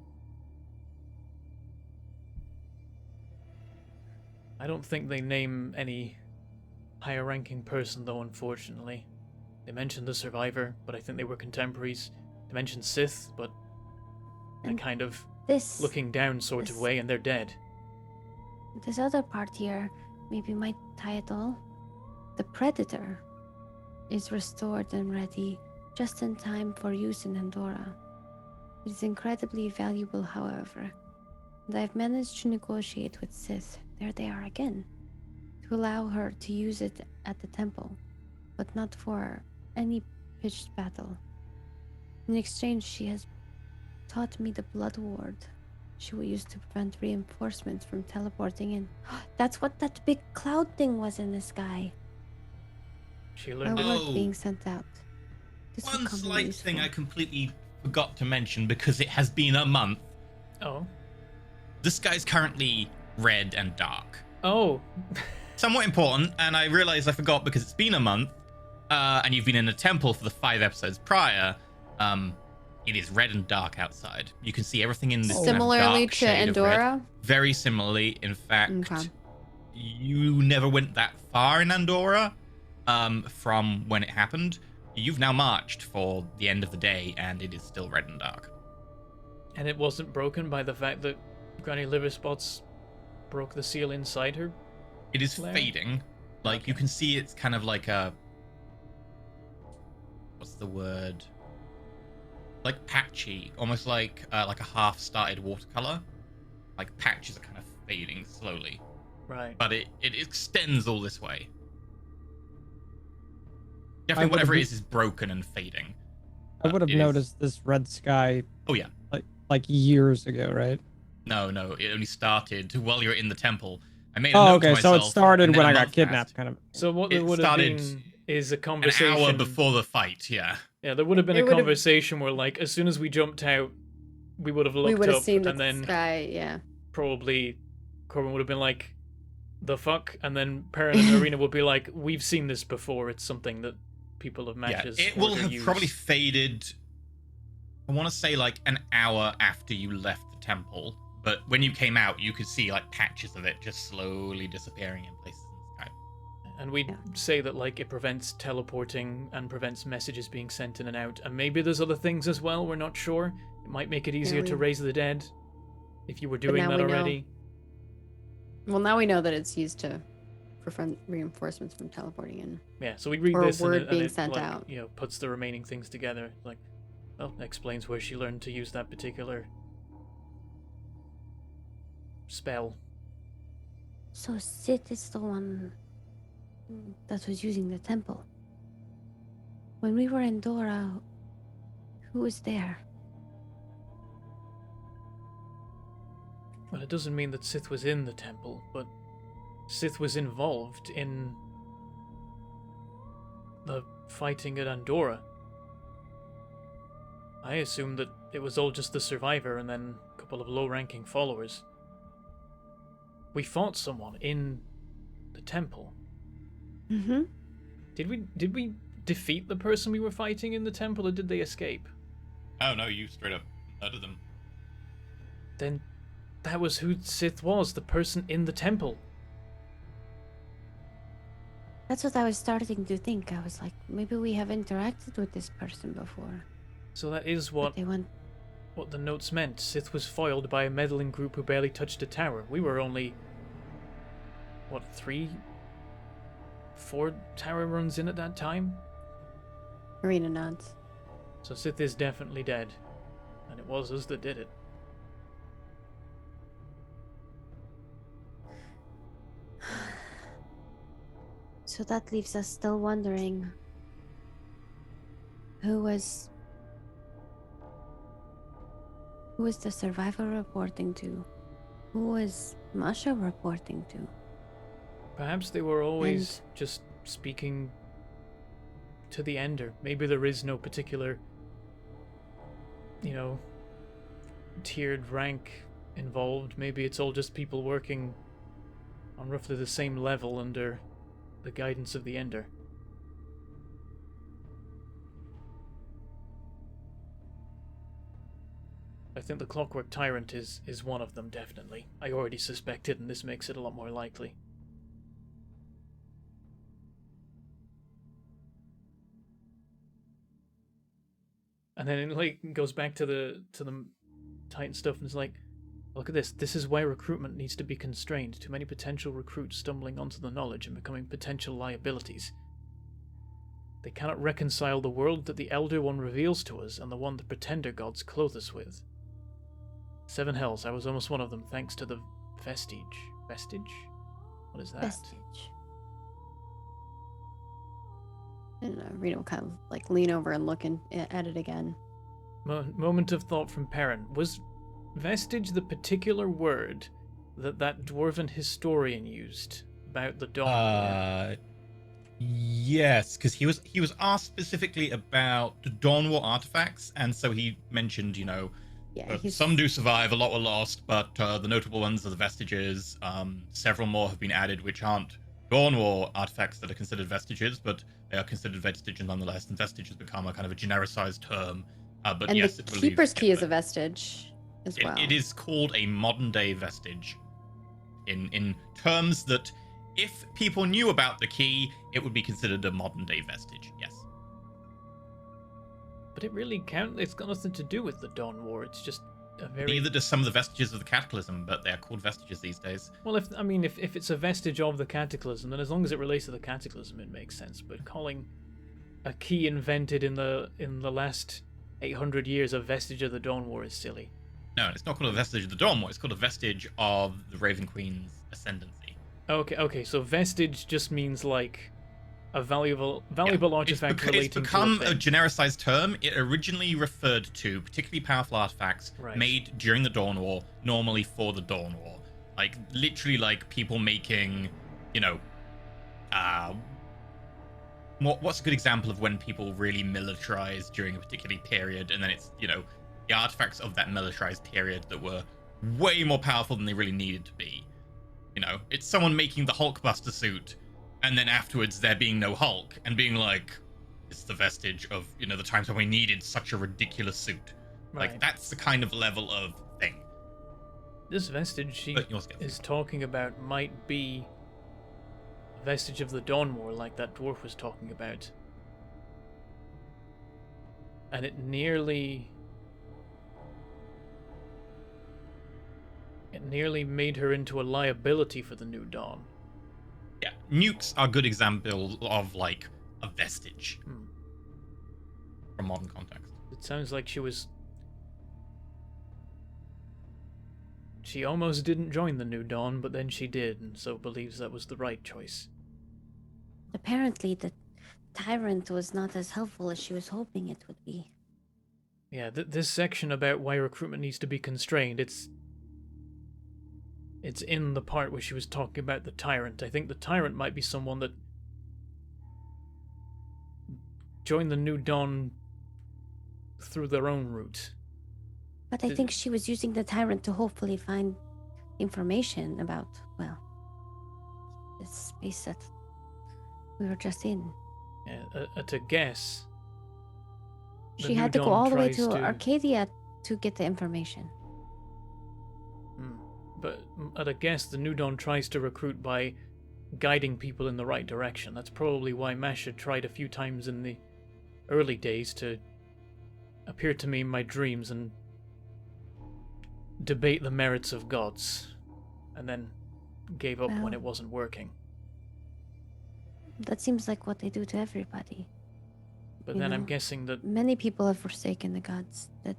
I don't think they name any higher ranking person, though, unfortunately. They mentioned the survivor, but I think they were contemporaries. They mentioned Sith, but in a And kind of This. looking down sort of this- way, and they're dead. This other part here maybe might tie it all. The Predator is restored and ready just in time for use in Andorra. It is incredibly valuable, however, and I've managed to negotiate with Sith, there they are again, to allow her to use it at the temple, but not for any pitched battle. In exchange, she has taught me the blood ward she will use to prevent reinforcements from teleporting in. That's what that big cloud thing was in the sky. She Our learned it. Oh. word being sent out. This will One come in slight thing I useful. completely forgot to mention because it has been a month. Oh. This guy's currently red and dark. Oh. Somewhat important, and I realized I forgot because it's been a month, and you've been in a temple for the 5 episodes prior. it is red and dark outside. You can see everything in this kind of Similarly dark to shade of red. Andorra. Very similarly. In fact, Okay. you never went that far in Andorra from when it happened. You've now marched for the end of the day, and it is still red and dark. And it wasn't broken by the fact that Granny Liverspots broke the seal inside her? It is Flare? fading. Like, Okay. you can see it's kind of like a... What's the word? Like patchy. Almost like a half-started watercolor. Like, patches are kind of fading slowly. Right. But it extends all this way. I Definitely would've whatever it been- is broken and fading. I would have It is- noticed this red sky Oh, yeah. like years ago, right? No, it only started while you were in the temple. I made a Oh, note okay. to So it myself, started and then when a I got month kidnapped, passed. kind of. So what there It would have started been is a An conversation. hour before the fight, yeah. Yeah, there would have been It a would've- conversation where, like, as soon as we jumped out, we would have We looked would have up, seen the and then sky. Yeah. probably Corbin would have been like, "The fuck," and then Perrin and Arena would be like, "We've seen this before. It's something that people of matches." Yeah, it will order have use." probably faded, I want to say, like, an hour after you left the temple. But when you came out, you could see, like, patches of it just slowly disappearing in places in the sky. And we'd Yeah. say that, like, it prevents teleporting and prevents messages being sent in and out. And maybe there's other things as well, we're not sure. It might make it easier to we- raise the dead if you were doing now that we know. already. Well, now we know that it's used to prevent reinforcements from teleporting in. Yeah, so we read Or this and word it, being and it, sent like, out. you know, puts the remaining things together. Like, well, explains where she learned to use that particular spell. So Sid is the one that was using the temple. When we were in Dora, who was there? Well, it doesn't mean that Sith was in the temple, but Sith was involved in the fighting at Andorra. I assumed that it was all just the survivor and then a couple of low-ranking followers. We fought someone in the temple. Mm-hmm. Did we defeat the person we were fighting in the temple, or did they escape? Oh, no, you straight up murdered them. Then that was who Sith was, the person in the temple. That's what I was starting to think. I was like, maybe we have interacted with this person before. So that is But what they went. what the notes meant. Sith was foiled by a meddling group who barely touched a tower. We were only, what, 4 tower runs in at that time? Arena nods. So Sith is definitely dead. And it was us that did it. So that leaves us still wondering who was the survivor reporting to? Who was Masha reporting to? Perhaps they were always just speaking to the Ender. Maybe there is no particular, tiered rank involved. Maybe it's all just people working on roughly the same level under the guidance of the Ender. I think the Clockwork Tyrant is one of them, definitely. I already suspected, and this makes it a lot more likely. And then it like goes back to the Titan stuff, and it's like, look at this. This is why recruitment needs to be constrained. Too many potential recruits stumbling onto the knowledge and becoming potential liabilities. They cannot reconcile the world that the Elder One reveals to us and the one the Pretender gods clothe us with. 7 hells. I was almost one of them, thanks to the vestige. Vestige? What is that? Vestige. And Rita will kind of like lean over and look at it again. Moment of thought from Perrin. Was vestige the particular word that dwarven historian used about the dawn? Yes, because he was asked specifically about the Dawn War artifacts, and so he mentioned, Yeah, he's some do survive, a lot were lost, but the notable ones are the vestiges. Several more have been added, which aren't Dawn War artifacts that are considered vestiges, but they are considered vestiges nonetheless, and vestige has become a kind of a genericized term But And yes, the it believes Keeper's Key is a Hitler. vestige as well. It is called a modern day vestige. In terms that if people knew about the key, it would be considered a modern day vestige. Yes. But it really can't. It's got nothing to do with the Dawn War. It's just a very. Neither does some of the vestiges of the Cataclysm, but they're called vestiges these days. Well, if it's a vestige of the Cataclysm, then as long as it relates to the Cataclysm, it makes sense. But calling a key invented in the last 800 years a vestige of the Dawn War is silly. No, it's not called a vestige of the Dawn War. It's called a vestige of the Raven Queen's ascendancy. Okay. So vestige just means like a valuable artifact relating It's become to a genericized term. It originally referred to particularly powerful artifacts made during the Dawn War, normally for the Dawn War. Like, literally, like, people making, you know, what's a good example of when people really militarize during a particular period, and then it's, you know, the artifacts of that militarized period that were way more powerful than they really needed to be. You know, it's someone making the Hulkbuster suit, and then afterwards there being no Hulk, and being like, it's the vestige of, you know, the times when we needed such a ridiculous suit. Right. Like, that's the kind of level of thing. This vestige she is talking about might be a vestige of the Dawn War, like that dwarf was talking about. And it nearly made her into a liability for the New Dawn. Yeah, nukes are a good example of, like, a vestige from modern context. It sounds like she almost didn't join the New Dawn, but then she did, and so believes that was the right choice. Apparently, the tyrant was not as helpful as she was hoping it would be. Yeah, this section about why recruitment needs to be constrained, it's in the part where she was talking about the tyrant. I think the tyrant might be someone that joined the New Dawn through their own route. But I think she was using the tyrant to hopefully find information about, well, the space that we were just in. Yeah, to guess. She had to go all the way to Arcadia to get the information. But at a guess, the New Dawn tries to recruit by guiding people in the right direction. That's probably why Masha tried a few times in the early days to appear to me in my dreams and debate the merits of gods, and then gave up when it wasn't working. That seems like what they do to everybody. But then I'm guessing that many people have forsaken the gods, that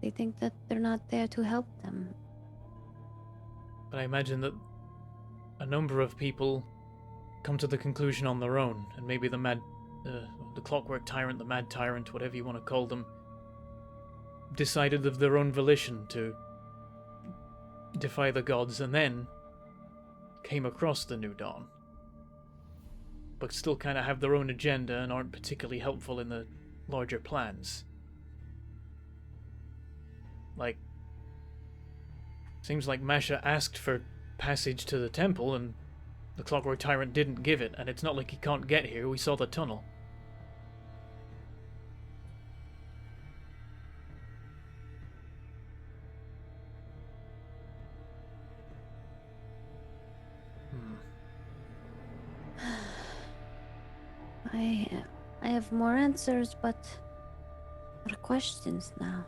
they think that they're not there to help them. But I imagine that a number of people come to the conclusion on their own, and maybe the Clockwork Tyrant, the Mad Tyrant, whatever you want to call them, decided of their own volition to defy the gods, and then came across the New Dawn. But still kind of have their own agenda and aren't particularly helpful in the larger plans. Like, seems like Masha asked for passage to the temple, and the Clockwork Tyrant didn't give it, and it's not like he can't get here. We saw the tunnel. I have more answers, but more questions now.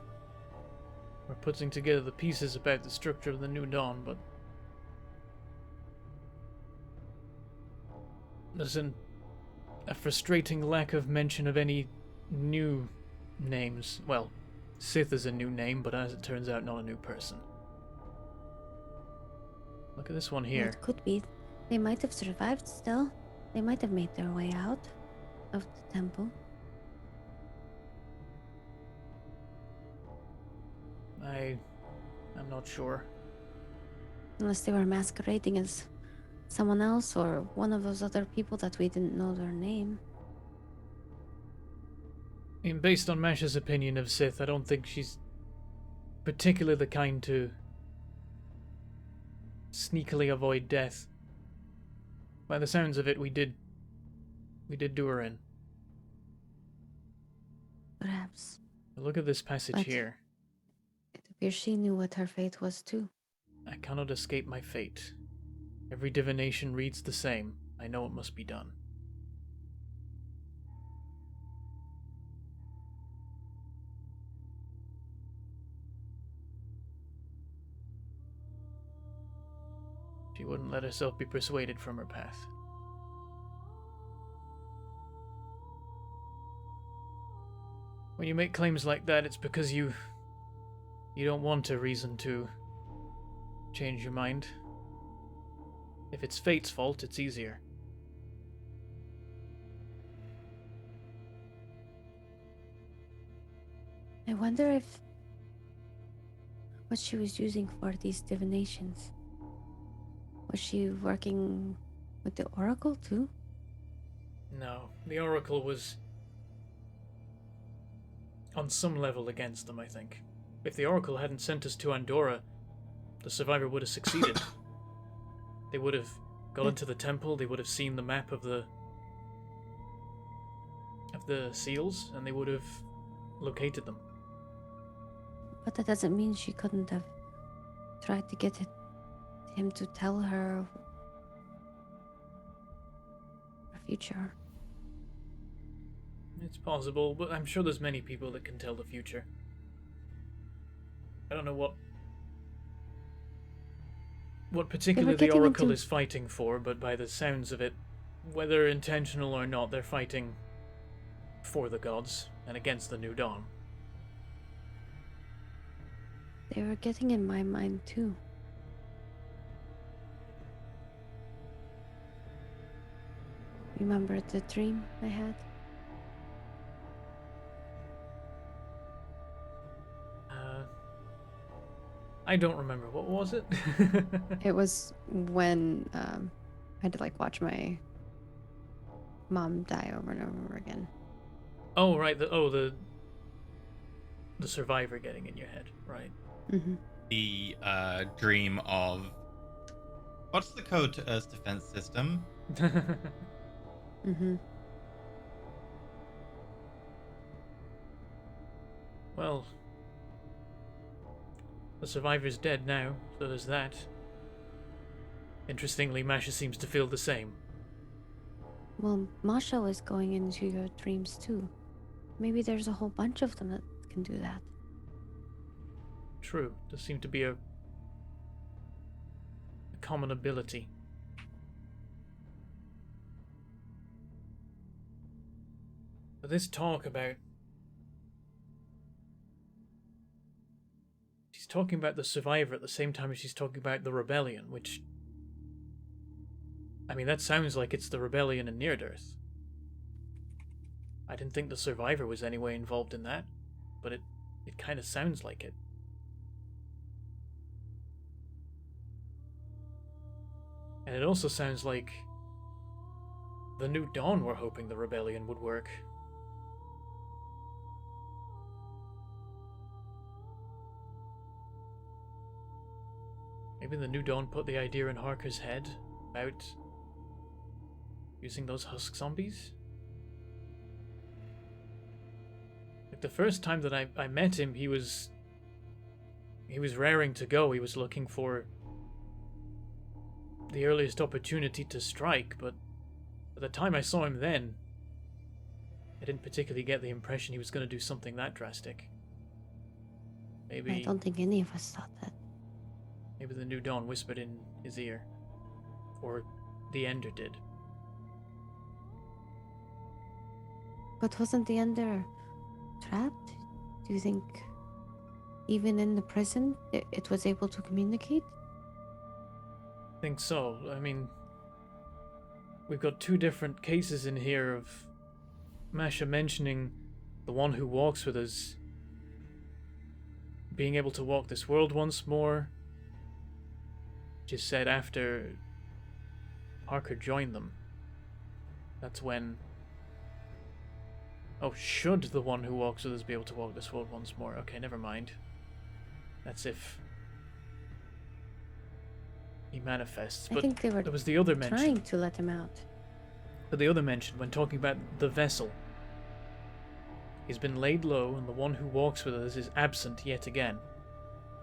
We're putting together the pieces about the structure of the New Dawn, but there's a frustrating lack of mention of any new names. Well, Sith is a new name, but as it turns out, not a new person. Look at this one here. Well, it could be. They might have survived still. They might have made their way out of the temple. I'm not sure. Unless they were masquerading as someone else or one of those other people that we didn't know their name. I mean, based on Masha's opinion of Sith, I don't think she's particularly the kind to sneakily avoid death. By the sounds of it, we did do her in. Perhaps. Look at this passage But- here. It appears she knew what her fate was too. I cannot escape my fate. Every divination reads the same. I know it must be done. She wouldn't let herself be persuaded from her path. When you make claims like that, it's because you don't want a reason to change your mind. If it's fate's fault, it's easier. I wonder if what she was using for these divinations. Was she working with the Oracle too? No, the Oracle was on some level against them, I think. If the Oracle hadn't sent us to Andorra, the survivor would have succeeded. They would have got into the temple, they would have seen the map of the seals, and they would have located them. But that doesn't mean she couldn't have tried to get him to tell her future. It's possible, but I'm sure there's many people that can tell the future. I don't know what particularly the getting Oracle into- is fighting for, but by the sounds of it, whether intentional or not, they're fighting for the gods and against the New Dawn. They were getting in my mind too. Remember the dream I had? I don't remember. What was it? It was when I had to like watch my mom die over and over again. Oh, right. The survivor getting in your head. Right. Mm-hmm. The dream of what's the code to Earth's defense system? Mm-hmm. Well, the survivor's dead now, so there's that. Interestingly, Masha seems to feel the same. Well, Masha was going into your dreams too. Maybe there's a whole bunch of them that can do that. True, there seemed to be a common ability. But this talk about... She's talking about the survivor at the same time as she's talking about the rebellion, which... I mean, that sounds like it's the rebellion in Near-Earth. I didn't think the survivor was any way involved in that, but it kind of sounds like it. And it also sounds like the New Dawn were hoping the rebellion would work. Maybe the New Dawn put the idea in Harker's head about using those husk zombies? Like the first time that I met him, he was raring to go. He was looking for the earliest opportunity to strike, but at the time I saw him then, I didn't particularly get the impression he was going to do something that drastic. Maybe I don't think any of us thought that. Maybe the New Dawn whispered in his ear. Or the Ender did. But wasn't the Ender trapped? Do you think even in the prison it was able to communicate? I think so. I mean, we've got two different cases in here of Masha mentioning the one who walks with us being able to walk this world once more. Just said after Harker joined them. That's when... Oh, should the one who walks with us be able to walk this world once more? Okay, never mind. That's if he manifests. I But think they were there was the other mention. trying to let him out. But the other mention, when talking about the vessel, He's been laid low, and the one who walks with us is absent yet again.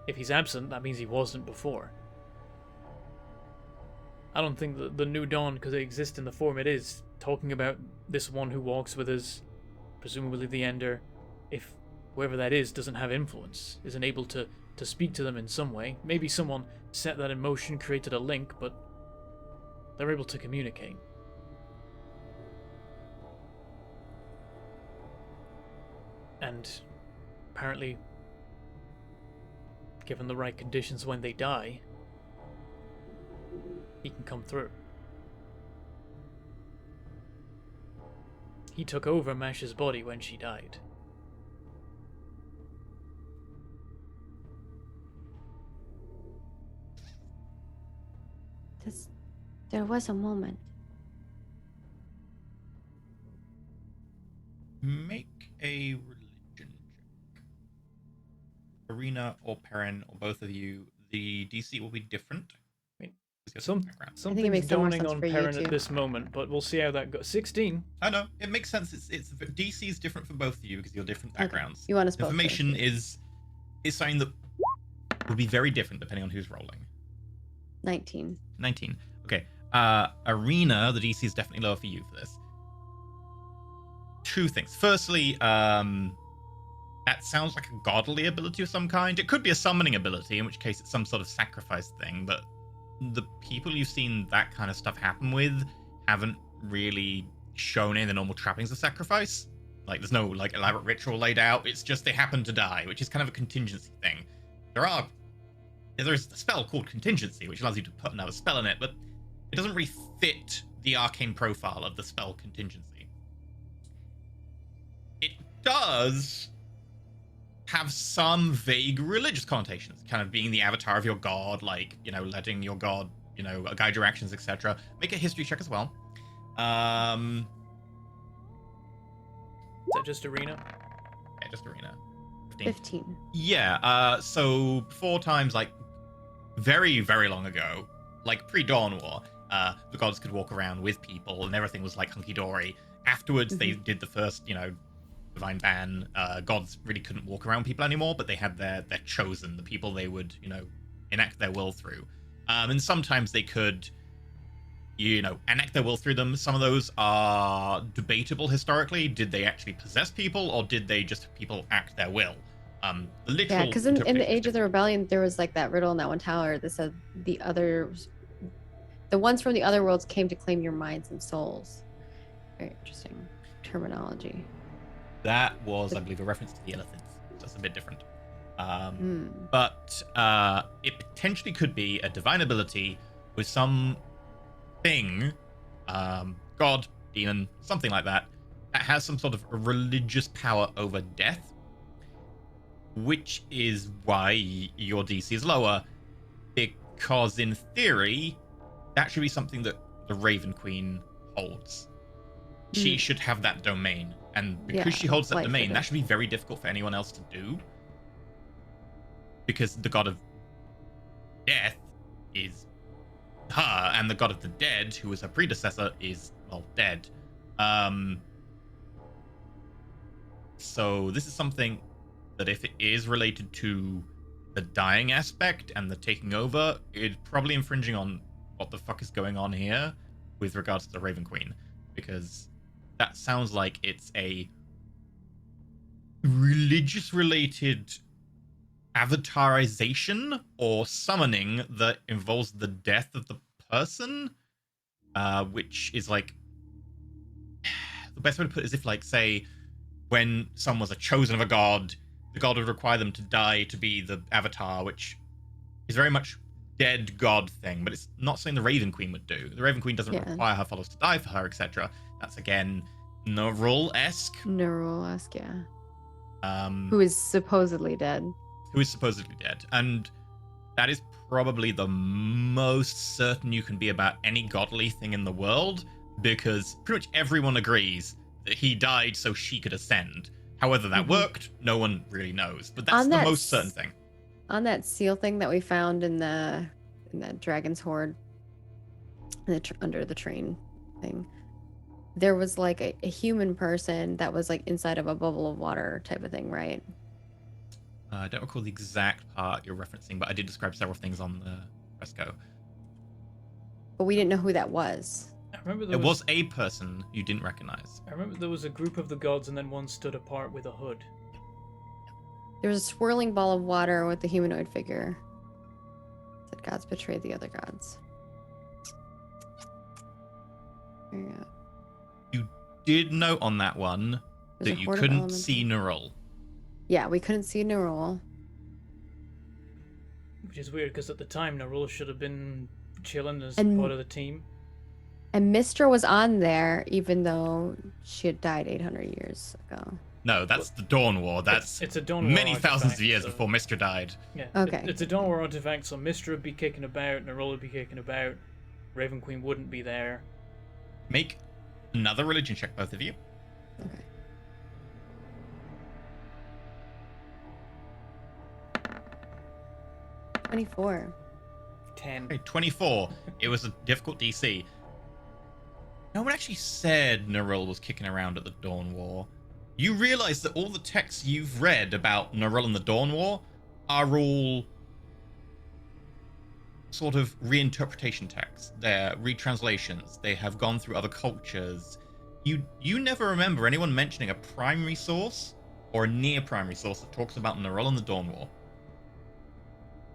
If he's absent, that means he wasn't before. I don't think that the New Dawn could exist in the form it is, talking about this one who walks with us, presumably the Ender, if whoever that is doesn't have influence, isn't able to speak to them in some way. Maybe someone set that in motion, created a link, but they're able to communicate. And apparently, given the right conditions when they die, he can come through. He took over Masha's body when she died. There was a moment. Make a religion check. Arena or Perrin or both of you, the DC will be different. Something's makes more dawning sense on for you Perrin too. at this moment, but we'll see how that goes. 16. I know it makes sense. It's DC is different for both of you because you're different Okay. backgrounds. You want to spell Information is something that will be very different depending on who's rolling. 19. 19. Okay. Arena, the DC is definitely lower for you for this. Two things. Firstly, that sounds like a godly ability of some kind. It could be a summoning ability, in which case it's some sort of sacrifice thing, but the people you've seen that kind of stuff happen with haven't really shown any of the normal trappings of sacrifice. Like, there's no, like, elaborate ritual laid out. It's just they happen to die, which is kind of a contingency thing. There's a spell called Contingency, which allows you to put another spell in it, but it doesn't really fit the arcane profile of the spell Contingency. It does have some vague religious connotations, kind of being the avatar of your god, like, you know, letting your god, you know, guide your actions, etc. Make a history check as well. Is that just Arena? Yeah, just Arena. 15. Yeah, so before times, like, very, very long ago, like pre-Dawn War, the gods could walk around with people and everything was, like, hunky-dory. Afterwards, they did the first, you know, divine ban. Gods really couldn't walk around people anymore, but they had their chosen, the people they would, you know, enact their will through. And sometimes they could, you know, enact their will through them. Some of those are debatable historically. Did they actually possess people, or did they just people act their will? The literal Yeah, because in the interpretation Age is of the Rebellion, there was like that riddle in that one tower that said the ones from the other worlds came to claim your minds and souls. Very interesting terminology. That was, I believe, a reference to the elephants. So that's a bit different. Hmm. But it potentially could be a divine ability with some thing, god, demon, something like that, that has some sort of religious power over death, which is why your DC is lower, because in theory, that should be something that the Raven Queen holds. She should have that domain. And because she holds that domain, that should be very difficult for anyone else to do. Because the god of death is her, and the god of the dead, who was her predecessor, is, well, dead. So this is something that if it is related to the dying aspect and the taking over, it's probably infringing on what the fuck is going on here with regards to the Raven Queen. Because that sounds like it's a religious-related avatarization or summoning that involves the death of the person, which is like... The best way to put it is if, like, say, when someone was a chosen of a god, the god would require them to die to be the avatar, which is very much dead god thing, but it's not something the Raven Queen would do. The Raven Queen doesn't require her followers to die for her, etc. That's, again, Nerul-esque. Nerul-esque, yeah. Who Who is supposedly dead. And that is probably the most certain you can be about any godly thing in the world, because pretty much everyone agrees that he died so she could ascend. However that worked, no one really knows. But that's the most certain thing. On that seal thing that we found in that dragon's hoard, under the train thing, there was like a human person that was like inside of a bubble of water type of thing, right? I don't recall the exact part you're referencing, but I did describe several things on the fresco. But we didn't know who that was. I remember There was a person you didn't recognize. I remember there was a group of the gods, and then one stood apart with a hood. There was a swirling ball of water with the humanoid figure. Said gods betrayed the other gods. There you go. You did note on that one There's that a you horde of couldn't elemental. see Nerul. Yeah, we couldn't see Nerul. Which is weird, because at the time, Nerul should have been chilling as And- part of the team. And Mistra was on there, even though she had died 800 years ago. No, that's the Dawn War. That's It's a Dawn War many thousands of artifact, years so- before Mistra died. Yeah. Okay. It's a Dawn War artifact, so Mistra would be kicking about, Nerul would be kicking about, Raven Queen wouldn't be there. Make another religion check, both of you. Okay. $24. 10. Okay, 24. It was a difficult DC. No one actually said Nerul was kicking around at the Dawn War. You realize that all the texts you've read about Nerul and the Dawn War are all sort of reinterpretation texts. They're retranslations. They have gone through other cultures. You never remember anyone mentioning a primary source or a near primary source that talks about Nerul and the Dawn War.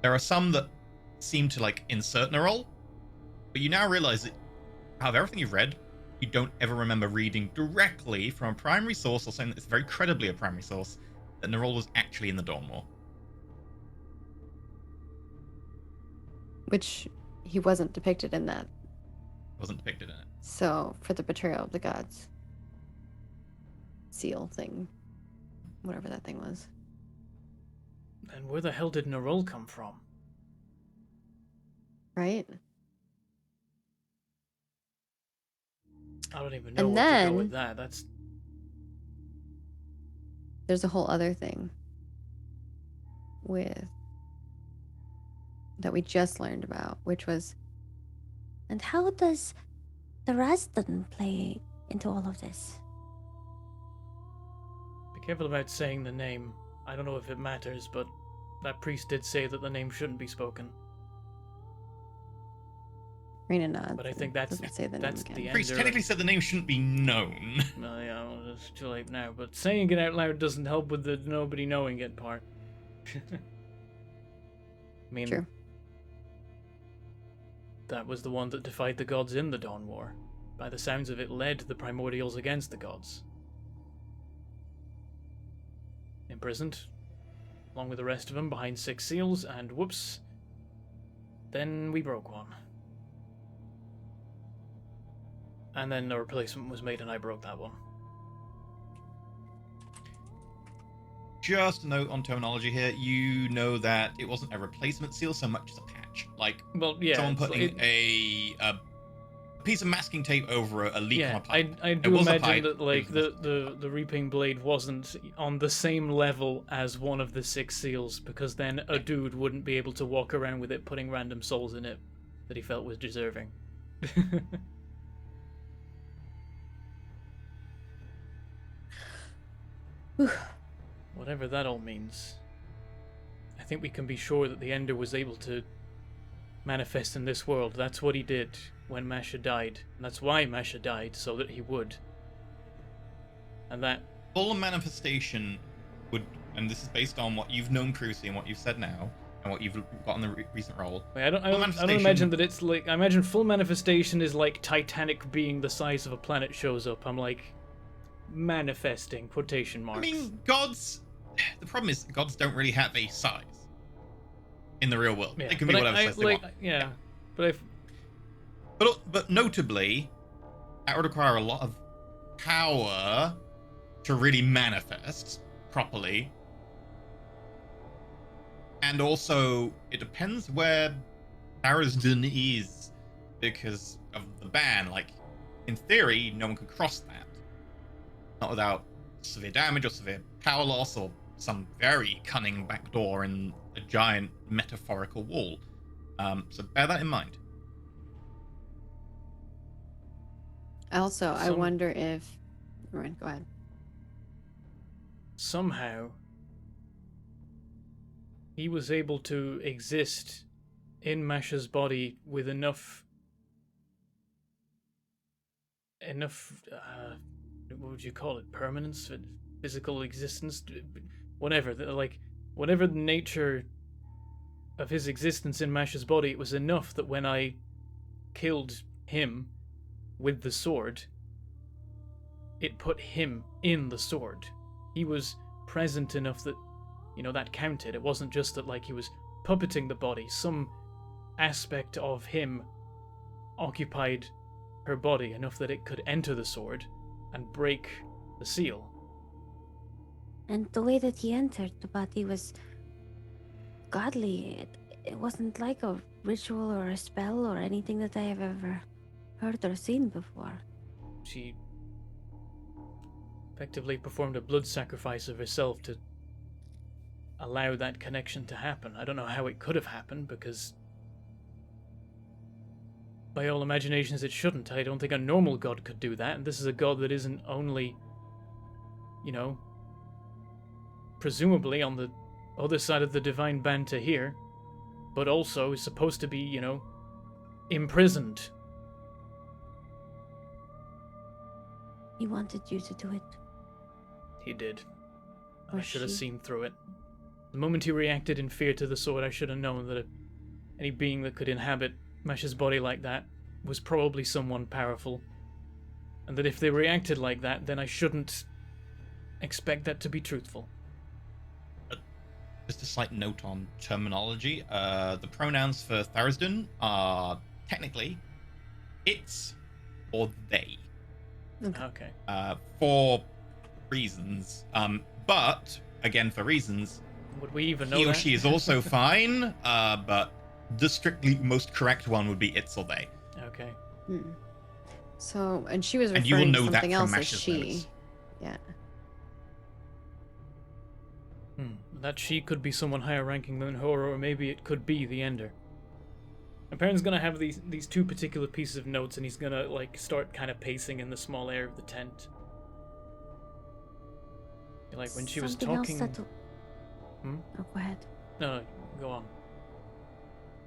There are some that seem to like insert Nerul, but you now realize that out of everything you've read, you don't ever remember reading directly from a primary source or saying that it's very credibly a primary source that Nerul was actually in the Dawn War. Which he wasn't depicted in that. Wasn't depicted in it. So, for the betrayal of the gods. Seal thing. Whatever that thing was. And where the hell did Nerul come from? Right? I don't even know And where to then- go with that. That's There's a whole other thing with that we just learned about, which was And how does the Rasdan play into all of this? Be careful about saying the name. I don't know if it matters, but that priest did say that the name shouldn't be spoken. Rena nods. But I think and that's- doesn't say the that's name the again. end. Priest there- technically said the name shouldn't be known. No, yeah, well, it's too late now. But saying it out loud doesn't help with the nobody knowing it part. I mean, True. that was the one that defied the gods in the Dawn War. By the sounds of it, led the primordials against the gods. Imprisoned, along with the rest of them, behind 6 seals, and whoops, then we broke one. And then a replacement was made, and I broke that one. Just a note on terminology here. You know that it wasn't a replacement seal so much as a patch. Like Well, yeah, someone it's- putting it- a piece of masking tape over a leak on yeah, a pipe. I do was a imagine pipe, that it like was the reaping blade wasn't on the same level as one of the 6 seals, because then a dude wouldn't be able to walk around with it putting random souls in it that he felt was deserving. Whatever that all means. I think we can be sure that the Ender was able to manifest in this world. That's what he did when Masha died. And that's why Masha died, so that he would. And that... Full manifestation would, and this is based on what you've known previously and what you've said now, and what you've got on the recent roll. Wait, I don't manifestation- imagine that it's like... I imagine full manifestation is like Titanic being the size of a planet shows up. I'm like... manifesting, quotation marks. I mean, gods. The problem is, gods don't really have a size in the real world. yeah, They can but be whatever size they want. Yeah, but if... But notably, that would require a lot of power to really manifest properly. And also, it depends where Barrisden is because of the ban. Like, in theory, no one could cross that. Not without severe damage or severe power loss or some very cunning backdoor in a giant metaphorical wall. So bear that in mind. Also, I Some- wonder if. Right, go ahead. Somehow, he was able to exist in Masha's body with enough, what would you call it? Permanence, physical existence, whatever. Like, whatever the nature of his existence in Masha's body, it was enough that when I killed him with the sword, it put him in the sword. He was present enough that, that counted. It wasn't just that, like, he was puppeting the body. Some aspect of him occupied her body enough that it could enter the sword and break the seal. And the way that he entered the body was godly. It wasn't like a ritual or a spell or anything that I have ever heard or seen before. She effectively performed a blood sacrifice of herself to allow that connection to happen. I don't know how it could have happened, because by all imaginations it shouldn't. I don't think a normal god could do that, and this is a god that isn't only, presumably on the other side of the divine banter here, but also is supposed to be, imprisoned. He wanted you to do it. He did. Or I should have she. seen through it. The moment he reacted in fear to the sword, I should have known that any being that could inhabit Masha's body like that was probably someone powerful. And that if they reacted like that, then I shouldn't expect that to be truthful. Just a slight note on terminology. The pronouns for Tharisden are technically it's or they. Okay. For reasons. But again, for reasons, Would we even know he or that? she is also fine. But the strictly most correct one would be it's or they. Okay. So, and she was And you will referring to know that something from else as Masha's she. notes. Yeah. That she could be someone higher ranking than her, or maybe it could be the Ender. My parent's gonna have these two particular pieces of notes, and he's gonna, like, start kind of pacing in the small air of the tent. Like, when she was Something talking... else that... Hmm? Oh, go ahead. No, go on.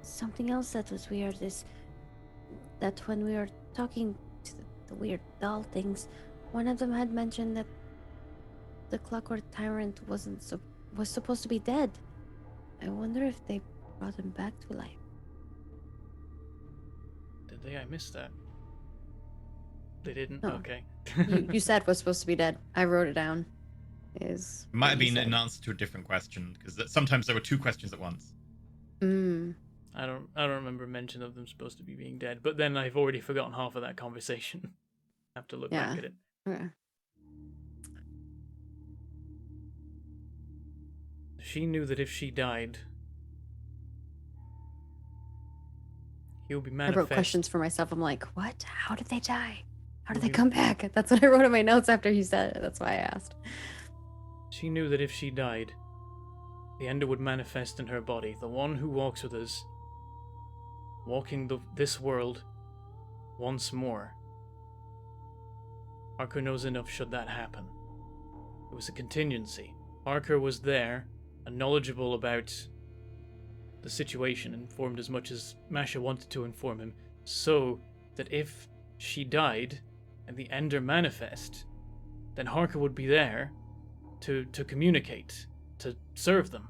Something else that was weird is that when we were talking to the weird doll things, one of them had mentioned that the Clockwork Tyrant was supposed to be dead. I wonder if they brought him back to life. Did they? I missed that. They didn't? No. Okay. You said was supposed to be dead. I wrote it down. It might what have you been said. an answer to a different question, because sometimes there were two questions at once. I don't remember mention of them supposed to be being dead, but then I've already forgotten half of that conversation. I have to look back at it. Okay. She knew that if she died, he would be I manifest. wrote questions for myself. I'm like, what? How did they die? How did they Mhm. come back? That's what I wrote in my notes after he said it. That's why I asked. She knew that if she died, the Ender would manifest in her body, the one who walks with us, walking this world once more. Harker knows enough should that happen. It was a contingency. Harker was there and knowledgeable about the situation, informed as much as Masha wanted to inform him, so that if she died and the Ender manifest, then Harker would be there to communicate, to serve them,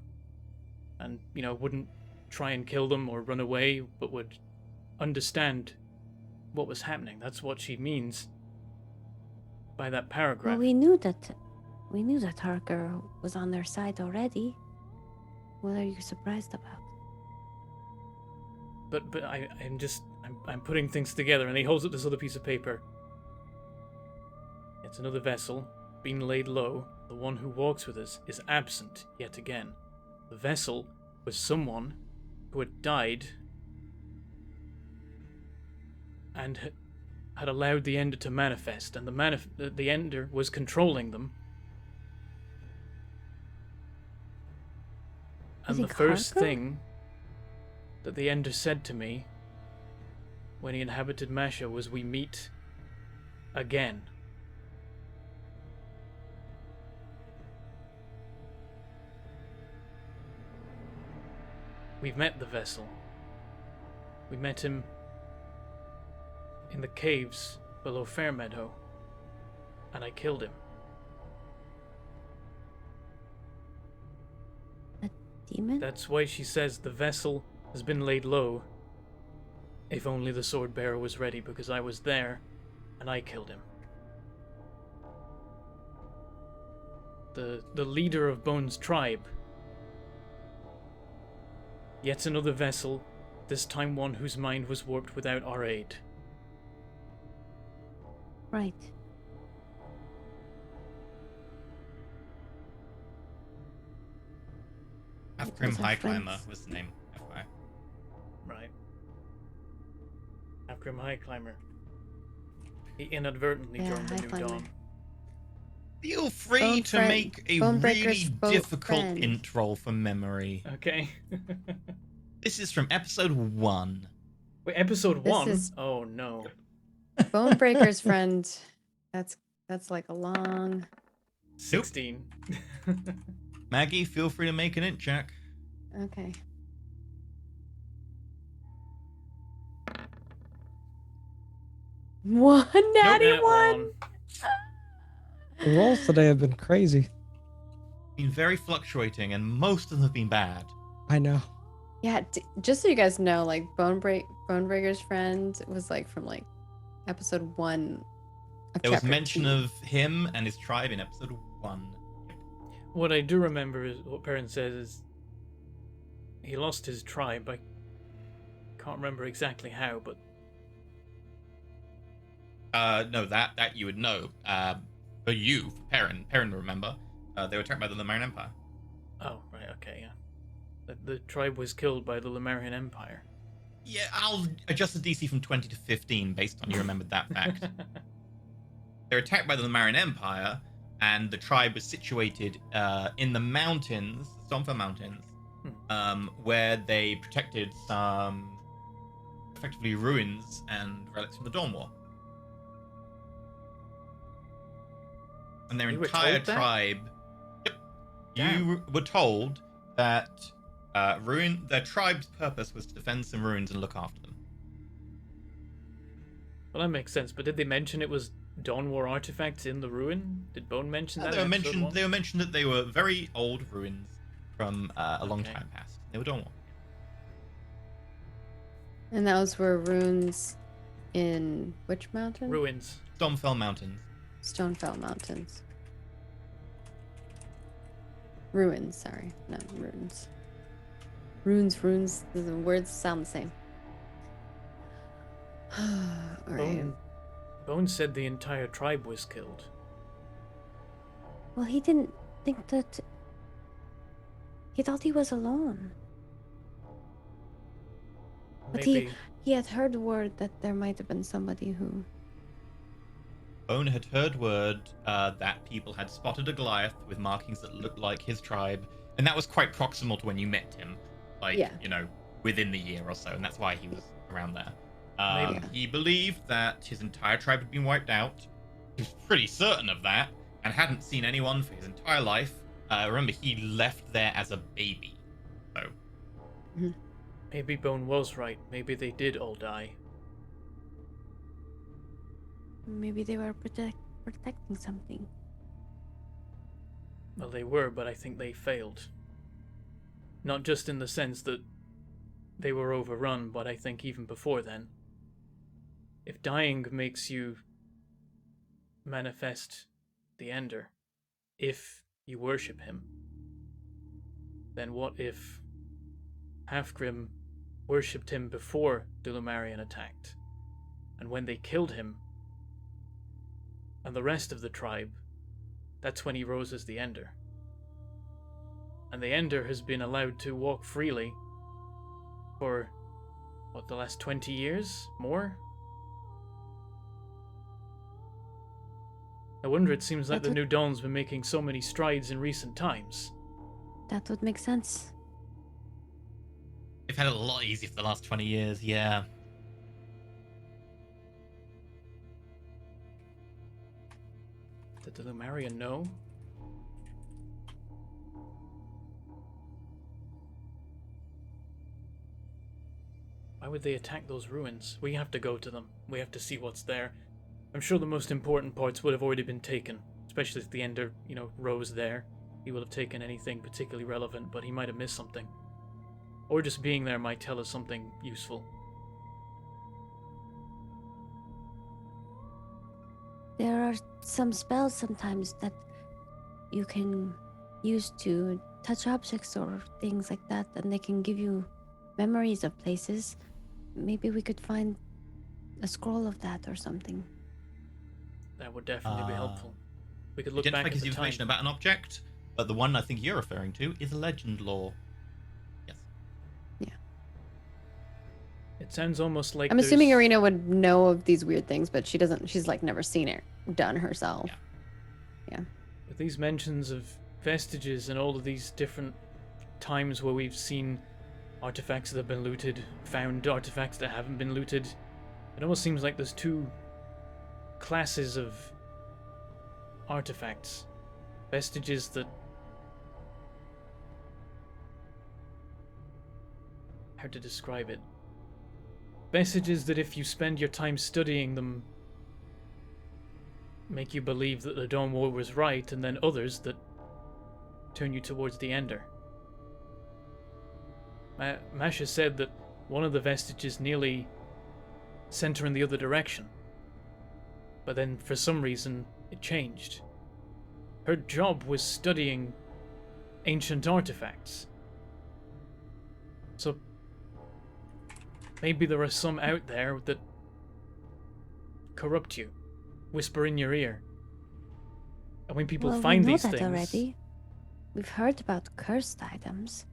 and, wouldn't try and kill them or run away, but would understand what was happening. That's what she means by that paragraph. Well, we knew that Harker was on their side already. What are you surprised about? But I'm putting things together, and he holds up this other piece of paper. It's another vessel, being laid low. The one who walks with us is absent yet again. The vessel was someone who had died and had allowed the Ender to manifest, and the Ender was controlling them. And You the think first Harker? thing that the Ender said to me when he inhabited Masha was, "We meet again. We've met the vessel. We met him in the caves below Fairmeadow, and I killed him. Demon? That's why she says the vessel has been laid low. If only the sword bearer was ready, because I was there, and I killed him. The leader of Bone's tribe. Yet another vessel, this time one whose mind was warped without our aid. Right. Half-Grim Those are High Climber friends. was the name. FYI. Right. Half-Grim High Climber. He inadvertently Yeah, joined the High New Climber. Dawn. Feel free Bone to friend- make a Bone really Breaker's boat difficult friend. int roll from memory. Okay. This is from episode 1. Wait, episode This 1? is- Oh no. Bonebreaker's friend. That's like a long. 16. Maggie, feel free to make an int check. Okay. One natty Nat one. The rolls today have been crazy. Been very fluctuating, and most of them have been bad. I know. Yeah, just so you guys know, like Bonebreaker's friend was like from like episode 1 of There was chapter mention 2. of him and his tribe in episode 1. What I do remember is what Perrin says is he lost his tribe. I can't remember exactly how, but No, that you would know. For you, for Perrin will remember. They were attacked by the Lemurian Empire. oh right, okay, yeah. The tribe was killed by the Lemurian Empire. Yeah, I'll adjust the DC from 20 to 15 based on you remembered that fact. They're attacked by the Lemurian Empire, and the tribe was situated in the mountains, Stormfell Mountains, where they protected some effectively ruins and relics from the Dawn War. And their You were entire told that? tribe. Yep. Damn. You were told that their tribe's purpose was to defend some ruins and look after them. Well, that makes sense. But did they mention it was Dawn War artifacts in the ruin? Did Bone mention that? They were in episode mentioned. 1? They were mentioned that they were very old ruins from a long Okay. time past. They were Dawn War. And those were runes in which mountain? Ruins. Stormfell Mountains. Stonefell Mountains. Ruins, sorry. Not runes. Runes, the words sound the same. Alright. Bone said the entire tribe was killed. Well, he didn't think that. He thought he was alone. But Maybe. he had heard word that there might have been somebody who. Bone had heard word that people had spotted a Goliath with markings that looked like his tribe, and that was quite proximal to when you met him, like, Yeah. within the year or so, and that's why he was around there. Maybe. He believed that his entire tribe had been wiped out. He was pretty certain of that, and hadn't seen anyone for his entire life. Remember, he left there as a baby. So, Maybe Bone was right. Maybe they did all die. Maybe they were protecting something. Well, they were, but I think they failed. Not just in the sense that they were overrun, but I think even before then. If dying makes you manifest the Ender, if you worship him, then what if Halfgrim worshipped him before the Lumarian attacked? And when they killed him, and the rest of the tribe, that's when he rose as the Ender. And the Ender has been allowed to walk freely for, what, the last 20 years? More? No wonder it seems like That the would- New Dawn's been making so many strides in recent times. That would make sense. they've had it a lot easier for the last 20 years, yeah. the Lumarian know? Why would they attack those ruins? We have to go to them. We have to see what's there. I'm sure the most important parts would have already been taken, especially if the Ender, rose there. He would have taken anything particularly relevant, but he might have missed something. Or just being there might tell us something useful. There are some spells sometimes that you can use to touch objects or things like that, and they can give you memories of places. Maybe we could find a scroll of that or something. That would definitely be helpful. We could look Identify back at gives the you information time. about an object, but the one I think you're referring to is legend lore. Yes. Yeah. It sounds almost like I'm assuming there's- Irina would know of these weird things, but she doesn't. She's like never seen it done herself. Yeah. with these mentions of vestiges and all of these different times where we've seen artifacts that have been looted, found artifacts that haven't been looted, it almost seems like there's two classes of artifacts. Vestiges that... how to describe it? Vestiges that if you spend your time studying them, make you believe that the Dawn War was right, and then others that turn you towards the Ender. Masha said that one of the vestiges nearly sent her in the other direction, but then for some reason it changed. Her job was studying ancient artifacts. So maybe there are some out there that corrupt you, whisper in your ear. And when people Well, find we know these that things... already. We've heard about cursed items.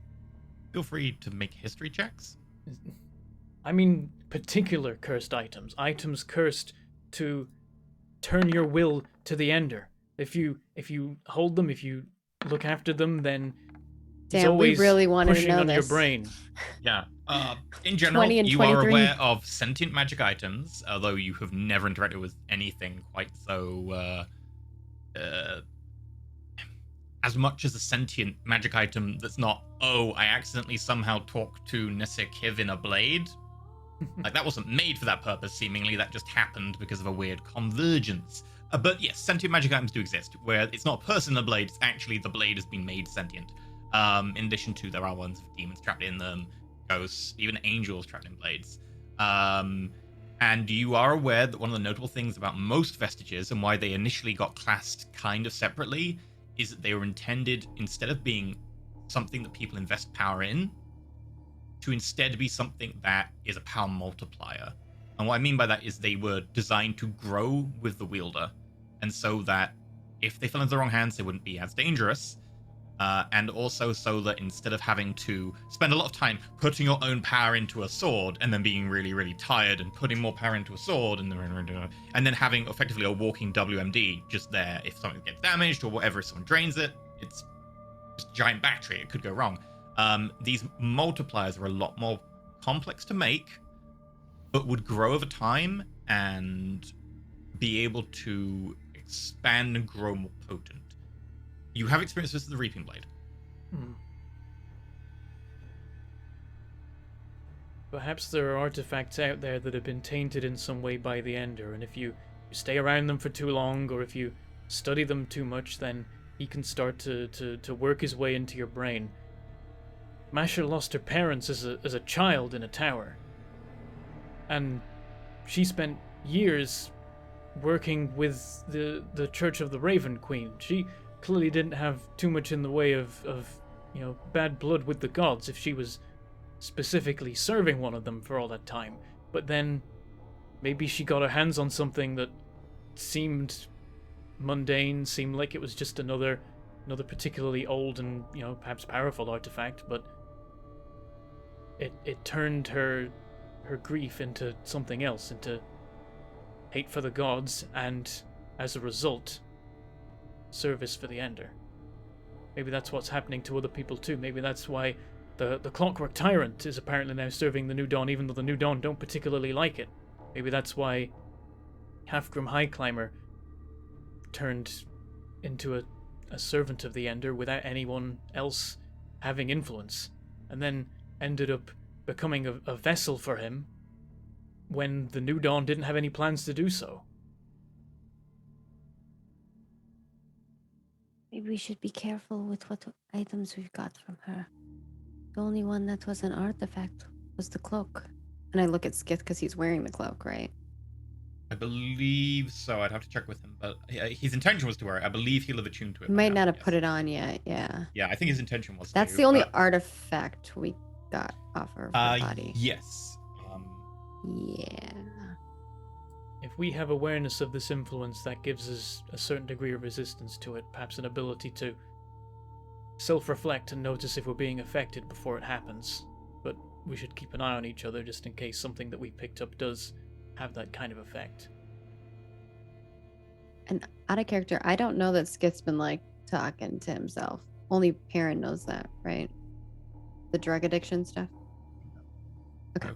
Feel free to make history checks. I mean particular cursed items. Items cursed to turn your will to the Ender. If you hold them, if you look after them, then it's Damn, we always really wanted to pushing know on your this. brain. Yeah. In general, 20 and you are 23. aware of sentient magic items, although you have never interacted with anything quite so as much as a sentient magic item that's not, oh, I accidentally somehow talked to Nessa Kiv in a blade. Like, that wasn't made for that purpose, seemingly. That just happened because of a weird convergence. But yes, sentient magic items do exist, where it's not a person in a blade, it's actually the blade has been made sentient. In addition to, there are ones with demons trapped in them, ghosts, even angels trapped in blades. And you are aware that one of the notable things about most vestiges and why they initially got classed kind of separately is that they were intended, instead of being something that people invest power in, to instead be something that is a power multiplier. And what I mean by that is they were designed to grow with the wielder, and so that if they fell into the wrong hands, they wouldn't be as dangerous. And also so that instead of having to spend a lot of time putting your own power into a sword and then being really, really tired and putting more power into a sword and then having effectively a walking WMD just there if something gets damaged or whatever, if someone drains it, it's just a giant battery. It could go wrong. These multipliers are a lot more complex to make, but would grow over time and be able to expand and grow more potent. You have experience with the Reaping Blade. Perhaps there are artifacts out there that have been tainted in some way by the Ender, and if you stay around them for too long, or if you study them too much, then he can start to work his way into your brain. Masha lost her parents as a child in a tower, and she spent years working with the Church of the Raven Queen. She clearly didn't have too much in the way of bad blood with the gods if she was specifically serving one of them for all that time. But then maybe she got her hands on something that seemed mundane, seemed like it was just another particularly old and perhaps powerful artifact, but it turned her grief into something else, into hate for the gods, and as a result, service for the Ender. Maybe that's what's happening to other people too. Maybe that's why the Clockwork Tyrant is apparently now serving the New Dawn, even though the New Dawn don't particularly like it. Maybe that's why Halfgrim High Climber turned into a servant of the Ender without anyone else having influence, and then ended up becoming a vessel for him when the New Dawn didn't have any plans to do so. Maybe we should be careful with what items we've got from her. The only one that was an artifact was the cloak. And I look at Skith because he's wearing the cloak, right? I believe so. I'd have to check with him, but his intention was to wear it. I believe he'll have attuned to it. He by might now, not have yes. put it on yet. Yeah. Yeah, I think his intention was. That's to, the only but, artifact we got off her body. Yes. Yeah. If we have awareness of this influence, that gives us a certain degree of resistance to it, perhaps an ability to self-reflect and notice if we're being affected before it happens. But we should keep an eye on each other just in case something that we picked up does have that kind of effect. And out of character, I don't know that Skith's been like talking to himself. Only Perrin knows that, right? The drug addiction stuff. Okay.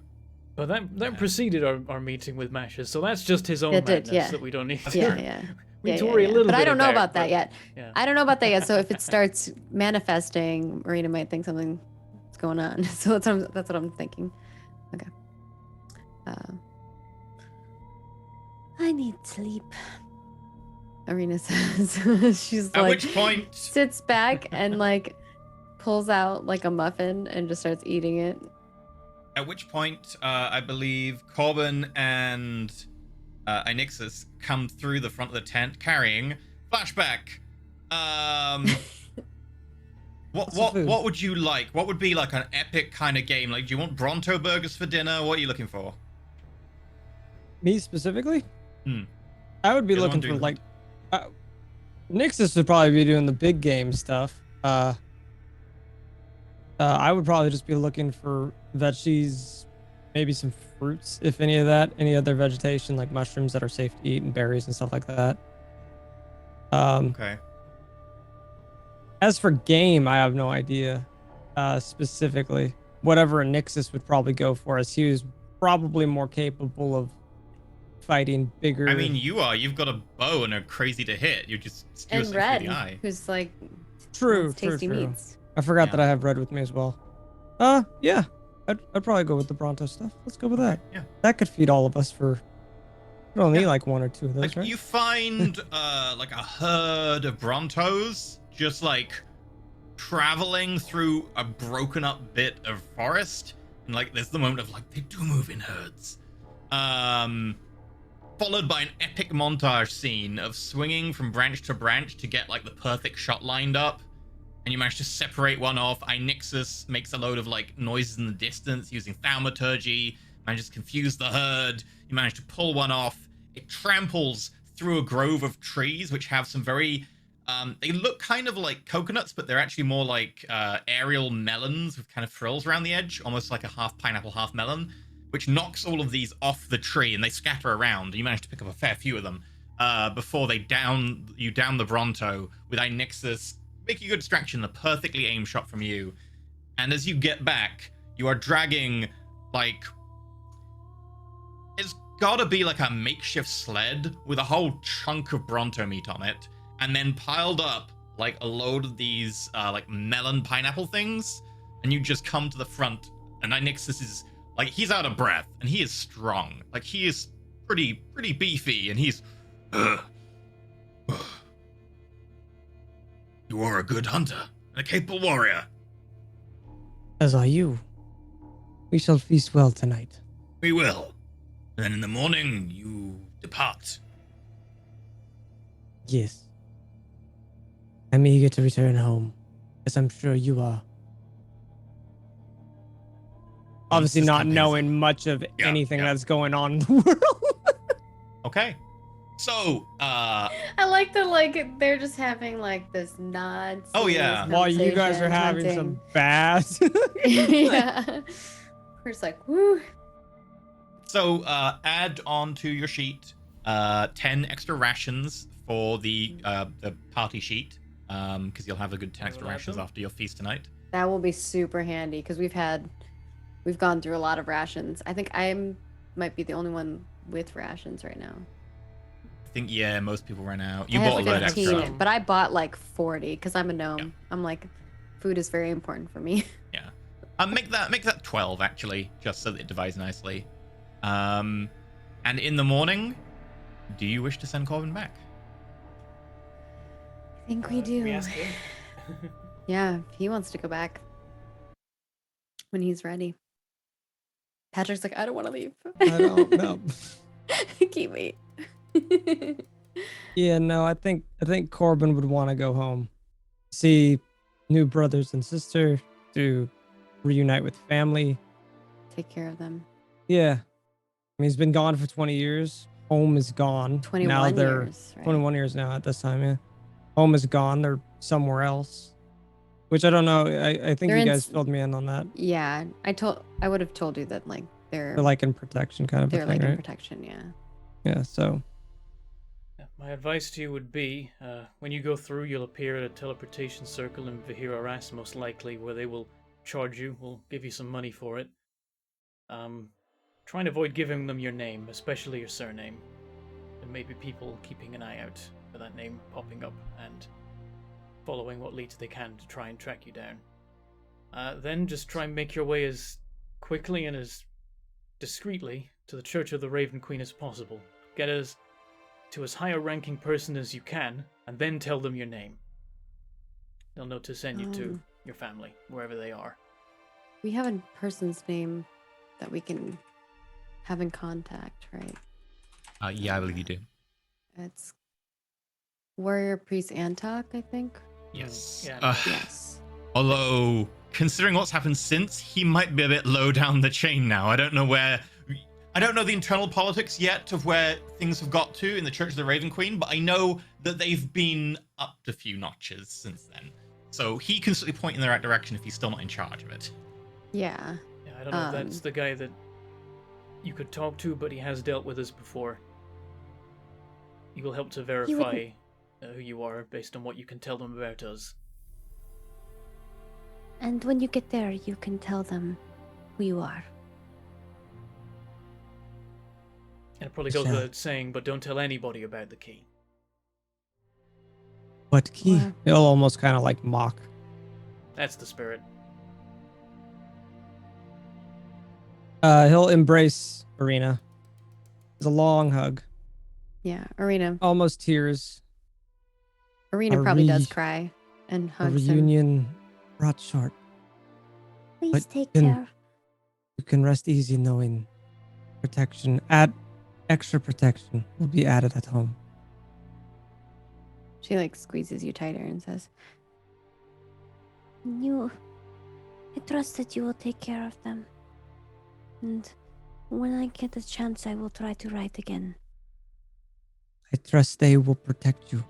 But that preceded our meeting with Masha, so that's just his own It did, madness yeah. that we don't need to. Yeah. We Yeah, worry a little but bit I don't know about that but- yet. Yeah. I don't know about that yet. So if it starts manifesting, Marina might think something's going on. So that's what I'm thinking. Okay. I need sleep. Arena says she's At like which point, sits back and like pulls out like a muffin and just starts eating it. I believe Corbin and Inixus come through the front of the tent carrying flashback. What would you like? What would be like an epic kind of game? Like, do you want Bronto burgers for dinner? What are you looking for? Me specifically? Hmm. I would be You're the one looking for doing like Nixus would probably be doing the big game stuff. I would probably just be looking for veggies, maybe some fruits, if any of that, any other vegetation like mushrooms that are safe to eat and berries and stuff like that. Okay. As for game, I have no idea specifically. Whatever Nixus would probably go for, as he was probably more capable of fighting bigger. I mean, you are. You've got a bow and are crazy to hit. You just skew And something Red, through the eye. who's like True, wants tasty true. meats. I forgot Yeah. that I have Red with me as well. Yeah, I'd probably go with the Bronto stuff. Let's go with that. Yeah. That could feed all of us for. We don't need Yeah. like one or two of those, Like right? you find like a herd of Brontos just like traveling through a broken up bit of forest, and like there's the moment of like they do move in herds. Followed by an epic montage scene of swinging from branch to branch to get like the perfect shot lined up, and you manage to separate one off. Inixus makes a load of like noises in the distance using thaumaturgy, manages to confuse the herd. You manage to pull one off. It tramples through a grove of trees which have some very they look kind of like coconuts, but they're actually more like aerial melons with kind of frills around the edge, almost like a half pineapple, half melon, which knocks all of these off the tree and they scatter around. You manage to pick up a fair few of them before they down the Bronto with Inixus making a good distraction, a perfectly aimed shot from you. And as you get back, you are dragging like it's gotta be like a makeshift sled with a whole chunk of Bronto meat on it, and then piled up like a load of these like melon pineapple things, and you just come to the front, and Inixus is like, he's out of breath and he is strong, like he is pretty beefy, and he's you are a good hunter and a capable warrior. As are you. We shall feast well tonight. We will. Then in the morning you depart. Yes. I'm eager to return home, as I'm sure you are. Obviously, this not campaign's- knowing much of Yeah, anything yeah. that's going on in the world. Okay. So, I like that, like they're just having like this nod. Oh, serious yeah. While you guys are conversation, having hunting. some bad. Yeah. We're just like, woo. So, add on to your sheet 10 extra rations for the party sheet, because you'll have a good 10 extra Will add rations them? after your feast tonight. That will be super handy because we've gone through a lot of rations. I think might be the only one with rations right now. I think, yeah, most people ran out. I You have bought a like load a extra. teen, but I bought like 40 because I'm a gnome. Yeah. I'm like, food is very important for me. Yeah. Make that 12 actually, just so that it divides nicely. And in the morning, do you wish to send Corbin back? I think we do. We ask him. Yeah, he wants to go back when he's ready. Patrick's like, I don't want to leave. I don't know. Keep me. Yeah, no, I think Corbin would want to go home, see new brothers and sister, to reunite with family. Take care of them. Yeah, I mean, he's been gone for 20 years. Home is gone. 21 now they're years, right? 21 years now at this time. Yeah, home is gone. They're somewhere else, which I don't know. I think They're you in guys s- filled me in on that. Yeah, I would have told you that like they're They're like in protection, kind of a they're thing, like in right? protection. Yeah. Yeah. So Yeah, my advice to you would be, when you go through, you'll appear at a teleportation circle in Vihira Ras, most likely, where they will charge you, will give you some money for it. Try and avoid giving them your name, especially your surname. There may be people keeping an eye out for that name popping up and following what leads they can to try and track you down. Then just try and make your way as quickly and as discreetly to the Church of the Raven Queen as possible. Get to as high a ranking person as you can, and then tell them your name. They'll know to send you to your family, wherever they are. We have a person's name that we can have in contact, right? Yeah, I believe you do. It's Warrior Priest Antok, I think. Yes. Yeah. Yes. Although, considering what's happened since, he might be a bit low down the chain now. I don't know the internal politics yet of where things have got to in the Church of the Raven Queen, but I know that they've been up a few notches since then. So he can certainly point in the right direction if he's still not in charge of it. Yeah. Yeah, I don't know if that's the guy that you could talk to, but he has dealt with us before. He will help to verify who you are based on what you can tell them about us. And when you get there, you can tell them who you are. And it probably goes without saying, but don't tell anybody about the key. what key? Wow. He'll almost kind of like mock. That's the spirit. He'll embrace Arena. It's a long hug, Yeah. Arena. almost tears. Arena A probably does re- cry and A hugs him. reunion brought short. Please But take then- care. You can rest easy knowing protection, extra protection will be added at home. She like squeezes you tighter and says, I trust that you will take care of them. And when I get a chance, I will try to write again. I trust they will protect you.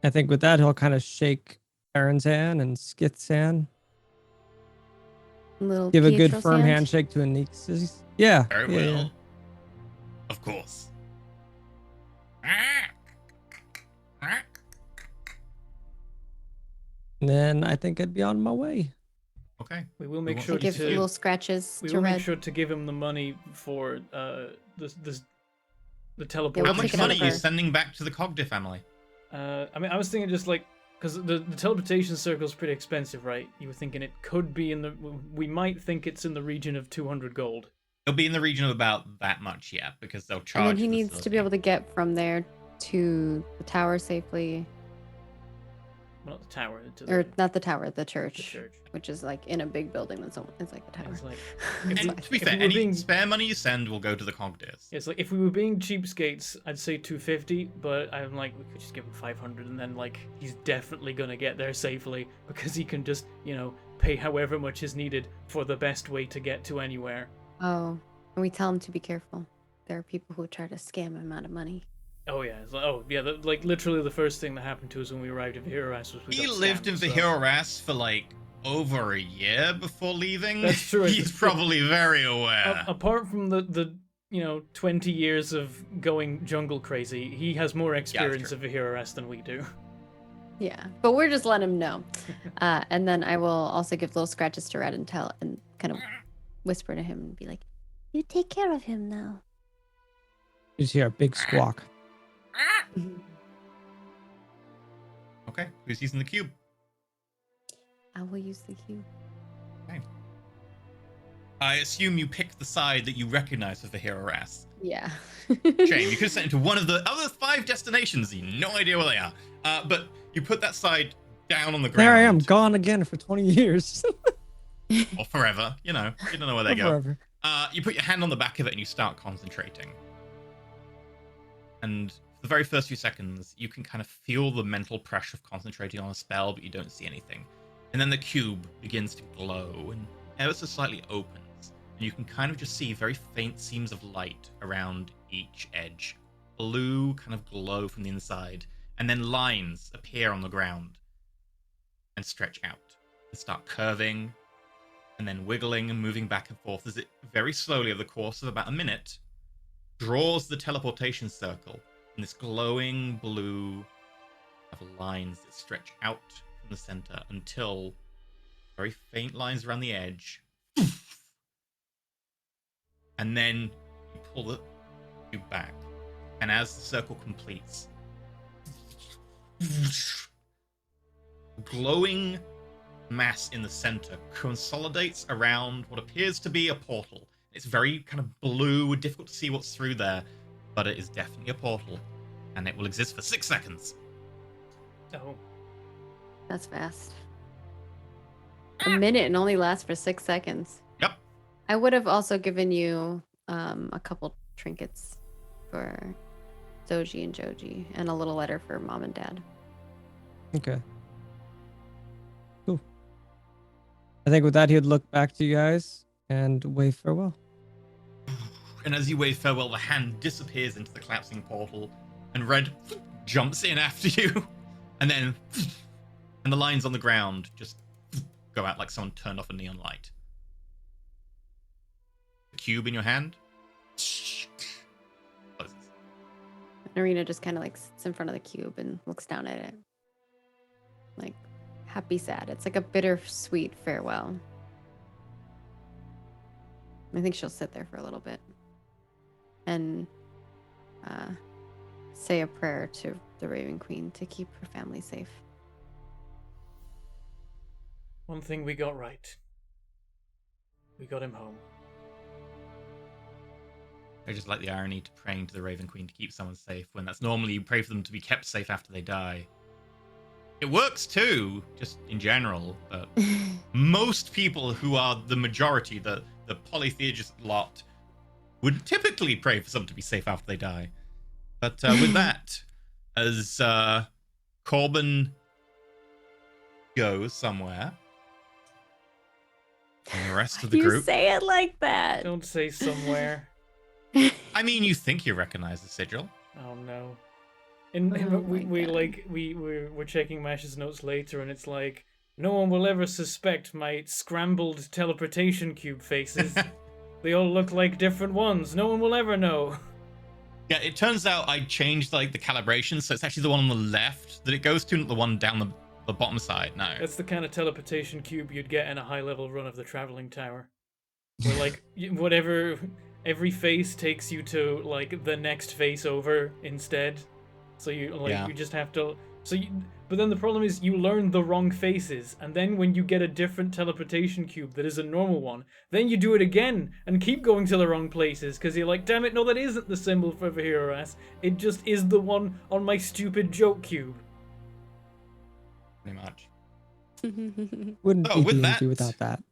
I think with that, he'll kind of shake Aaron's hand and Skith's hand. little Give a good Pietro's firm hand. handshake to Anix's. Yeah. Very yeah, well. yeah. Of course. And then I think I'd be on my way. Okay. We will make want sure I give to little scratches we to will Red. make sure to give him the money for the Yeah, teleport. How we'll much take it out money of are you her. sending back to the Cogdiff family? I mean, I was thinking just like, because the teleportation circle is pretty expensive, right? You were thinking it could be we might think it's in the region of 200 gold. It'll be in the region of about that much, yeah, because they'll charge. And then he the needs to be able to get from there to the tower safely. Well, not the tower, to the, Or not the tower, the the church. church. Which is like in a big building that's it's like the tower. It's like, And If we- to be if fair, we were any being- spare money you send will go to the Cogdiff. it's like if we were being cheapskates, I'd say 250, but I'm like, we could just give him 500, and then like he's definitely gonna get there safely because he can just pay however much is needed for the best way to get to anywhere. Oh, and we tell him to be careful. There are people who try to scam him out of money. Oh yeah, it's like, like literally the first thing that happened to us when we arrived at Heroes was we He got lived in scammed, so- Vihira Ras for like over a year before leaving. That's true, it's He's just true. probably very aware. Apart from the 20 years of going jungle crazy, he has more experience true. of Heroes than we do. Yeah, but we're just letting him know. And then I will also give little scratches to Red and tell and kind of whisper to him and be like, You take care of him now. You just hear a big squawk. Okay, who's using the cube? I will use the cube. Okay. I assume you pick the side that you recognize as the hero Ras. Yeah. Shame, you could have sent it to one of the other 5 destinations. You have no idea where they are. But you put that side down on the ground. There I am, gone again for 20 years. Or forever, you know. You don't know where they go. Forever. You put your hand on the back of it and you start concentrating. And for the very first few seconds, you can kind of feel the mental pressure of concentrating on a spell, but you don't see anything. And then the cube begins to glow and ever so slightly opens. And you can kind of just see very faint seams of light around each edge. Blue kind of glow from the inside. And then lines appear on the ground and stretch out and start curving and then wiggling and moving back and forth as it very slowly, over the course of about a minute, draws the teleportation circle in this glowing blue of lines that stretch out from the center until very faint lines around the edge. And then you pull the tube back. And as the circle completes, glowing mass in the center consolidates around what appears to be a portal. It's very kind of blue, difficult to see what's through there, but it is definitely a portal, and it will exist for 6 seconds. Oh. That's fast. A minute and only lasts for 6 seconds. Yep. I would have also given you a couple trinkets for Doji and Joji, and a little letter for Mom and Dad. Okay. Cool. I think with that, he would look back to you guys and wave farewell. And as you wave farewell, the hand disappears into the collapsing portal, and Red jumps in after you, and then and the lines on the ground just go out like someone turned off a neon light. The cube in your hand closes. Narina just kind of like sits in front of the cube and looks down at it. Like, happy, sad. It's like a bittersweet farewell. I think she'll sit there for a little bit and say a prayer to the Raven Queen to keep her family safe. One thing we got right. We got him home. I just like the irony to praying to the Raven Queen to keep someone safe when that's normally you pray for them to be kept safe after they die. It works too, just in general, but most people who are the majority, the polytheist lot, would typically pray for someone to be safe after they die. But with that, as Corbin goes somewhere, and the rest of the You group... say it like that. Don't say somewhere. I mean, you think you recognize the sigil. Oh no. Oh we my God. we're checking Masha's notes later, and it's like, no one will ever suspect my scrambled teleportation cube faces. They all look like different ones. No one will ever know. Yeah, it turns out I changed like the calibration, so it's actually the one on the left that it goes to, not the one down the bottom side. No. That's the kind of teleportation cube you'd get in a high-level run of the Traveling Tower. Where, like, whatever... Every face takes you to, like, the next face over instead. So you, like, Yeah. you just have to... But then the problem is you learn the wrong faces, and then when you get a different teleportation cube that is a normal one, then you do it again, and keep going to the wrong places, because you're like, damn it, no, that isn't the symbol for the hero ass. It just is the one on my stupid joke cube. Pretty much. Wouldn't Oh, be with D&D that- without that.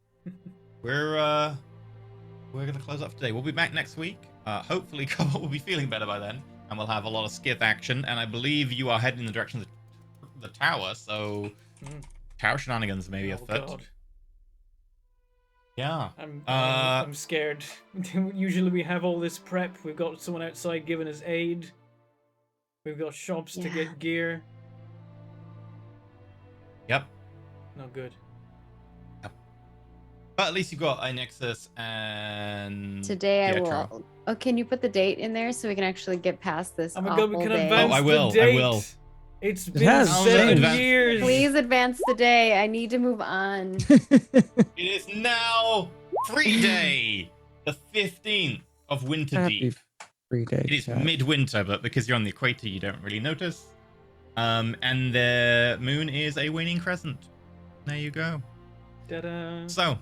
We're gonna close up today. We'll be back next week. Hopefully, Cobalt will be feeling better by then, and we'll have a lot of skith action. And I believe you are heading in the direction of the tower, so tower shenanigans may be Oh, afoot. God. Yeah. I'm scared. Usually we have all this prep. We've got someone outside giving us aid. We've got shops to Yeah. get gear. Yep. Not good. But at least you've got a Nexus and Today I Pietro. will. Oh, can you put the date in there so we can actually get past this Oh my awful god, we can day? advance Oh, I will, the I date. will. It's It been has 7 changed. years. Please advance the day. I need to move on. It is now free day, the 15th of Winterdeep. Happy 3-day It is chat. midwinter, but because you're on the equator, you don't really notice. And the moon is a waning crescent. There you go. Ta-da! So,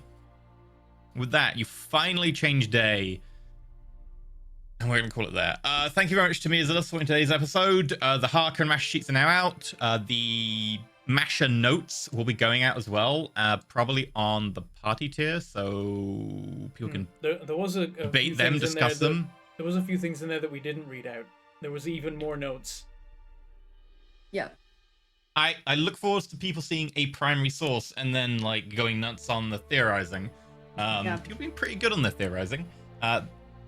with that, you finally change day. And we're going to call it there. Thank you very much to me as a for today's episode. The Harker and Masha sheets are now out. The Masha notes will be going out as well, probably on the party tier, so people can There was a few debate them, things in there discuss them. There was a few things in there that we didn't read out. There was even more notes. Yeah. I look forward to people seeing a primary source and then like going nuts on the theorizing. People being pretty good on their theorizing.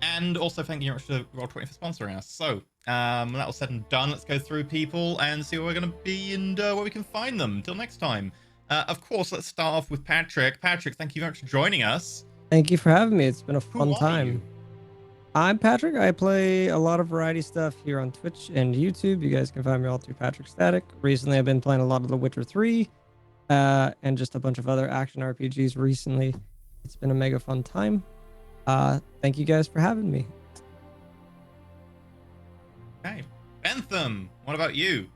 And also thank you very much to Roll20 for sponsoring us. So that all said and done, let's go through people and see where we're going to be and where we can find them. Until next time. Of course, let's start off with Patrick. Patrick, thank you very much for joining us. Thank you for having me. It's been a Who fun are time. you? I'm Patrick. I play a lot of variety stuff here on Twitch and YouTube. You guys can find me all through Patrick Static. Recently, I've been playing a lot of The Witcher 3 and just a bunch of other action RPGs recently. It's been a mega fun time. Thank you guys for having me. Okay. Bentham, what about you?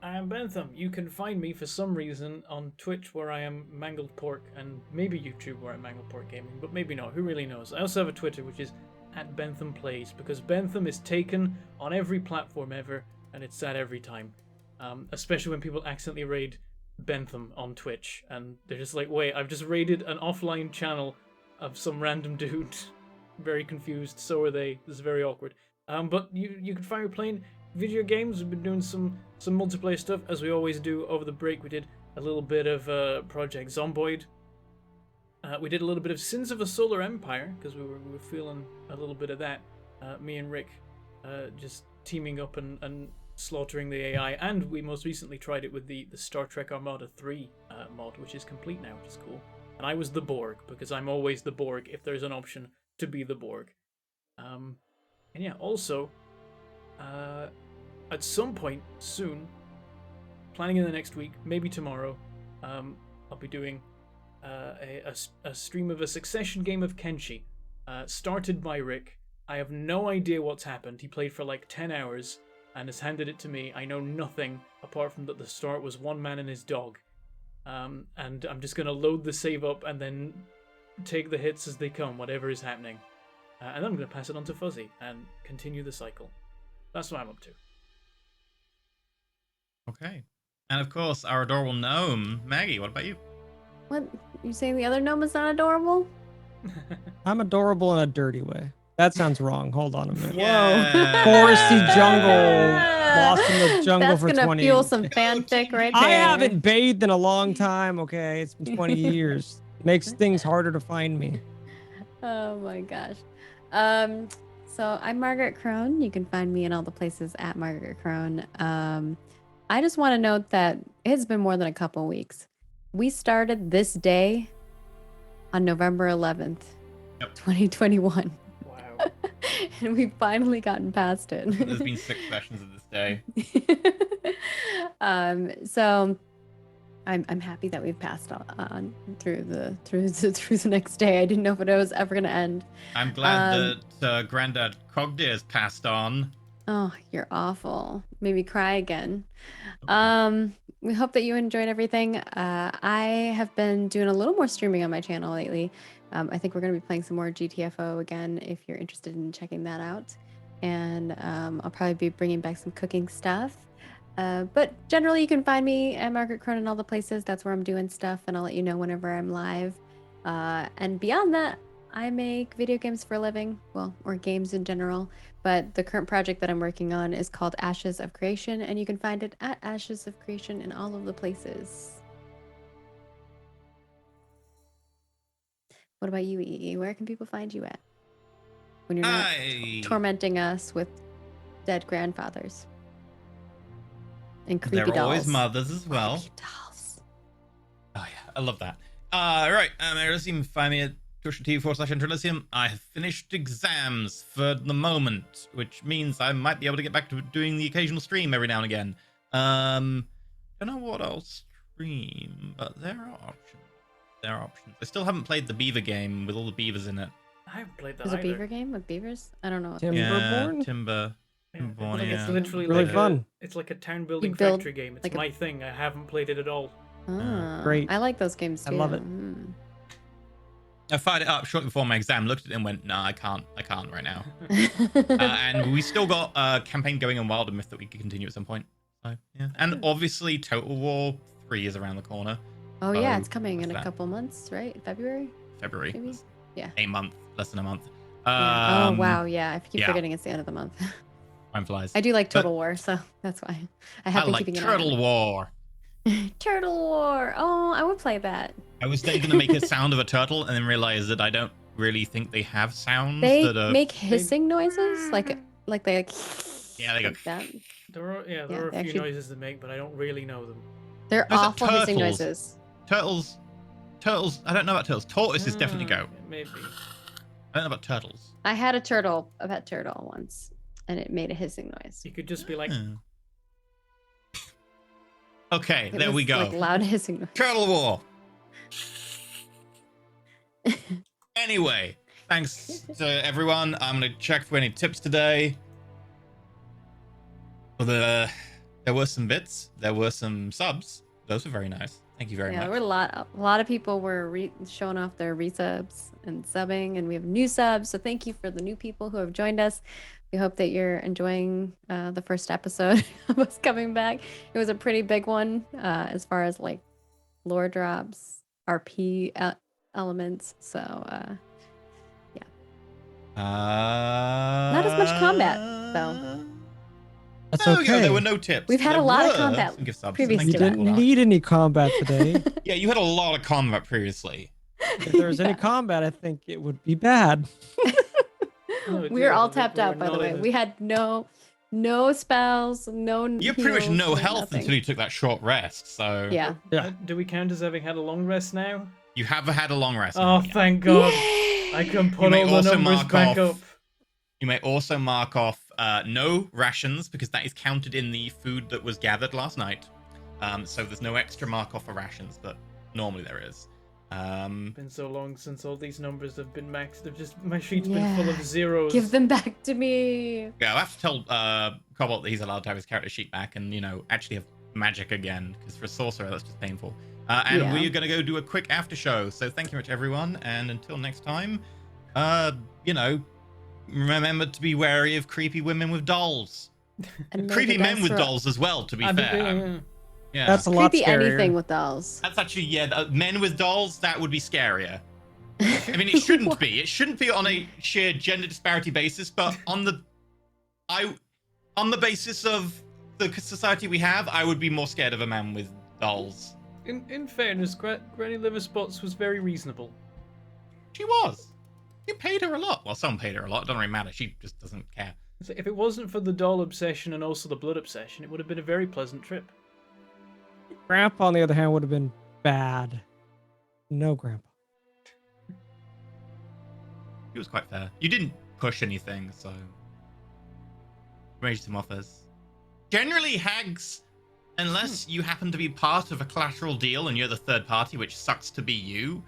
I am Bentham. You can find me for some reason on Twitch where I am Mangled Pork and maybe YouTube where I'm Mangled Pork Gaming, but maybe not. Who really knows? I also have a Twitter which is @Bentham Plays because Bentham is taken on every platform ever and it's sad every time. Especially when people accidentally raid Bentham on Twitch and they're just like, wait, I've just raided an offline channel of some random dude. Very confused. So are they. This is very awkward. But you can find me playing video games. We've been doing some multiplayer stuff as we always do. Over the break we did a little bit of Project Zomboid. We did a little bit of Sins of a Solar Empire because we were feeling a little bit of that. Me and Rick just teaming up and slaughtering the AI, and we most recently tried it with the Star Trek Armada 3 mod, which is complete now, which is cool. And I was the Borg because I'm always the Borg if there's an option to be the Borg. And yeah, also at some point soon, planning in the next week, maybe tomorrow, I'll be doing a stream of a succession game of Kenshi, started by Rick. I have no idea what's happened. He played for like 10 hours and has handed it to me. I know nothing apart from that the start was one man and his dog. And I'm just going to load the save up and then take the hits as they come, whatever is happening. And then I'm going to pass it on to Fuzzy and continue the cycle. That's what I'm up to. Okay. And of course, our adorable gnome, Maggie, what about you? What? You saying the other gnome is not adorable? I'm adorable in a dirty way. That sounds wrong. Hold on a minute. Yeah. Foresty jungle, lost in the jungle That's for gonna 20 fuel some fanfic right there. I haven't bathed in a long time, okay? It's been 20 years. Makes things harder to find me. Oh my gosh. So I'm Margaret Crone. You can find me in all the places at Margaret Crone. I just want to note that it's been more than a couple weeks. We started this day on November 11th, 2021. Wow. And we've finally gotten past it. There's been 6 sessions of this day. So I'm happy that we've passed on through the next day. I didn't know if it was ever gonna end. I'm glad that Grandad Cogdeer's passed on. Oh, you're awful. Made me cry again. We hope that you enjoyed everything. I have been doing a little more streaming on my channel lately. I think we're going to be playing some more GTFO again if you're interested in checking that out. And I'll probably be bringing back some cooking stuff. But generally, you can find me at Margaret Crone in all the places. That's where I'm doing stuff, and I'll let you know whenever I'm live. And beyond that, I make video games for a living, well, or games in general. But the current project that I'm working on is called Ashes of Creation, and you can find it at Ashes of Creation in all of the places. What about you, EE? Where can people find you at when you're not tormenting us with dead grandfathers and creepy There are dolls? always mothers as well. Creepy dolls. Oh yeah, I love that. Right, Elysium, find me at twitch.tv/Elysium. I have finished exams for the moment, which means I might be able to get back to doing the occasional stream every now and again. Don't know what I'll stream, but there are options. There are options. I still haven't played the beaver game with all the beavers in it. I haven't played that There's a either. beaver game with beavers. I don't know. What Timberborn? Timber. Yeah, Timberborn, like, it's yeah. literally Really like fun. it's like a town building build factory game. It's like a- my thing. I haven't played it at all. Great. I like those games I too. love it. I fired it up shortly before my exam, looked at it and went, "No, I can't right now." Mm. And we still got a campaign going on Wild and Myth that we could continue at some point. So yeah, and obviously Total War 3 is around the corner. Oh yeah, Oh, it's coming in what's a that? couple months, right? February. February. Maybe? That's Yeah. A month, less than a month. Yeah. Oh wow, yeah. I keep yeah. forgetting it's the end of the month. Time flies. I do like But Total War, so that's why I I have been like keeping an Turtle eye War. on it. Turtle War. Oh, I would play that. I was then going to make a sound of a turtle and then realize that I don't really think they have sounds They that are. make hissing noises, like they like. Yeah, they go. like that. There are Yeah, there are a they few actually- noises they make, but I don't really know them. They're Those are awful hissing turtles. noises. Turtles. I don't know about turtles. Tortoises definitely go. Maybe. I don't know about turtles. I had a pet turtle once, and it made a hissing noise. You could just be like, Hmm. Okay, It there we was, go. Like loud hissing noise. Turtle War. Anyway, thanks to everyone. I'm gonna check for any tips today. Well, there were some bits. There were some subs. Those were very nice. Thank you very Yeah, there much. were a lot of people were showing off their resubs and subbing, and we have new subs. So thank you for the new people who have joined us. We hope that you're enjoying the first episode of us coming back. It was a pretty big one as far as like lore drops, RP elements. So not as much combat, though. That's Oh, okay. yeah, there were no tips. We've had There a lot of were combat some gift subs. previous Thank You to you that. very didn't much. need any combat today. Yeah, you had a lot of combat previously. If there was any combat, I think it would be bad. Oh, We dear, were all we tapped were out, by the not way. in We had no spells, no. You pretty much heals, no health nothing. until you took that short rest. So Yeah. Yeah. Do we count as having had a long rest now? you have had a long rest. Oh, now, yeah. thank God. Yay! I can You put may all the also numbers mark back off- up. You may also mark off no rations because that is counted in the food that was gathered last night. So there's no extra mark off for rations, but normally there is. Been so long since all these numbers have been maxed. They've just my sheet's been full of Yeah. zeros. Give them back to me. Yeah, I have to tell Cobalt that he's allowed to have his character sheet back and, actually have magic again, because for a sorcerer, that's just painful. And Yeah. we're going to go do a quick after show. So thank you very much, everyone. And until next time, remember to be wary of creepy women with dolls. And may Creepy the men dice with roll. dolls as well, to be fair. Yeah. That's a lot Creepy scarier. anything with dolls. That's actually, men with dolls, that would be scarier. I mean, it shouldn't be. It shouldn't be on a sheer gender disparity basis, but on the basis of the society we have, I would be more scared of a man with dolls. In fairness, Granny Liverspots was very reasonable. She was. You paid her a lot. Well, someone paid her a lot. It doesn't really matter. She just doesn't care. So if it wasn't for the doll obsession and also the blood obsession, it would have been a very pleasant trip. Grandpa, on the other hand, would have been bad. No Grandpa. He was quite fair. You didn't push anything, so raised some offers. Generally, hags, unless you happen to be part of a collateral deal and you're the third party, which sucks to be you,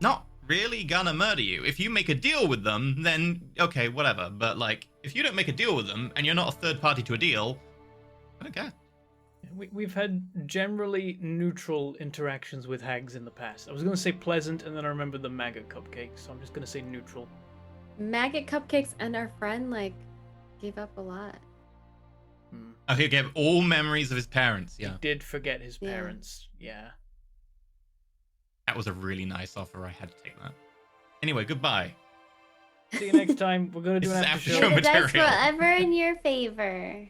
not really gonna murder you. If you make a deal with them, then okay, whatever. But if you don't make a deal with them and you're not a third party to a deal, I don't care. We've had generally neutral interactions with hags in the past. I was going to say pleasant, and then I remembered the maggot cupcakes, so I'm just going to say neutral. Maggot cupcakes and our friend gave up a lot. Oh, he gave all memories of his parents. Yeah, He did forget his Yeah. parents. Yeah. that was a really nice offer. I had to take that. Anyway, goodbye. See you next time. We're going to do This an is after after show. show May the dice material. roll ever in your favor.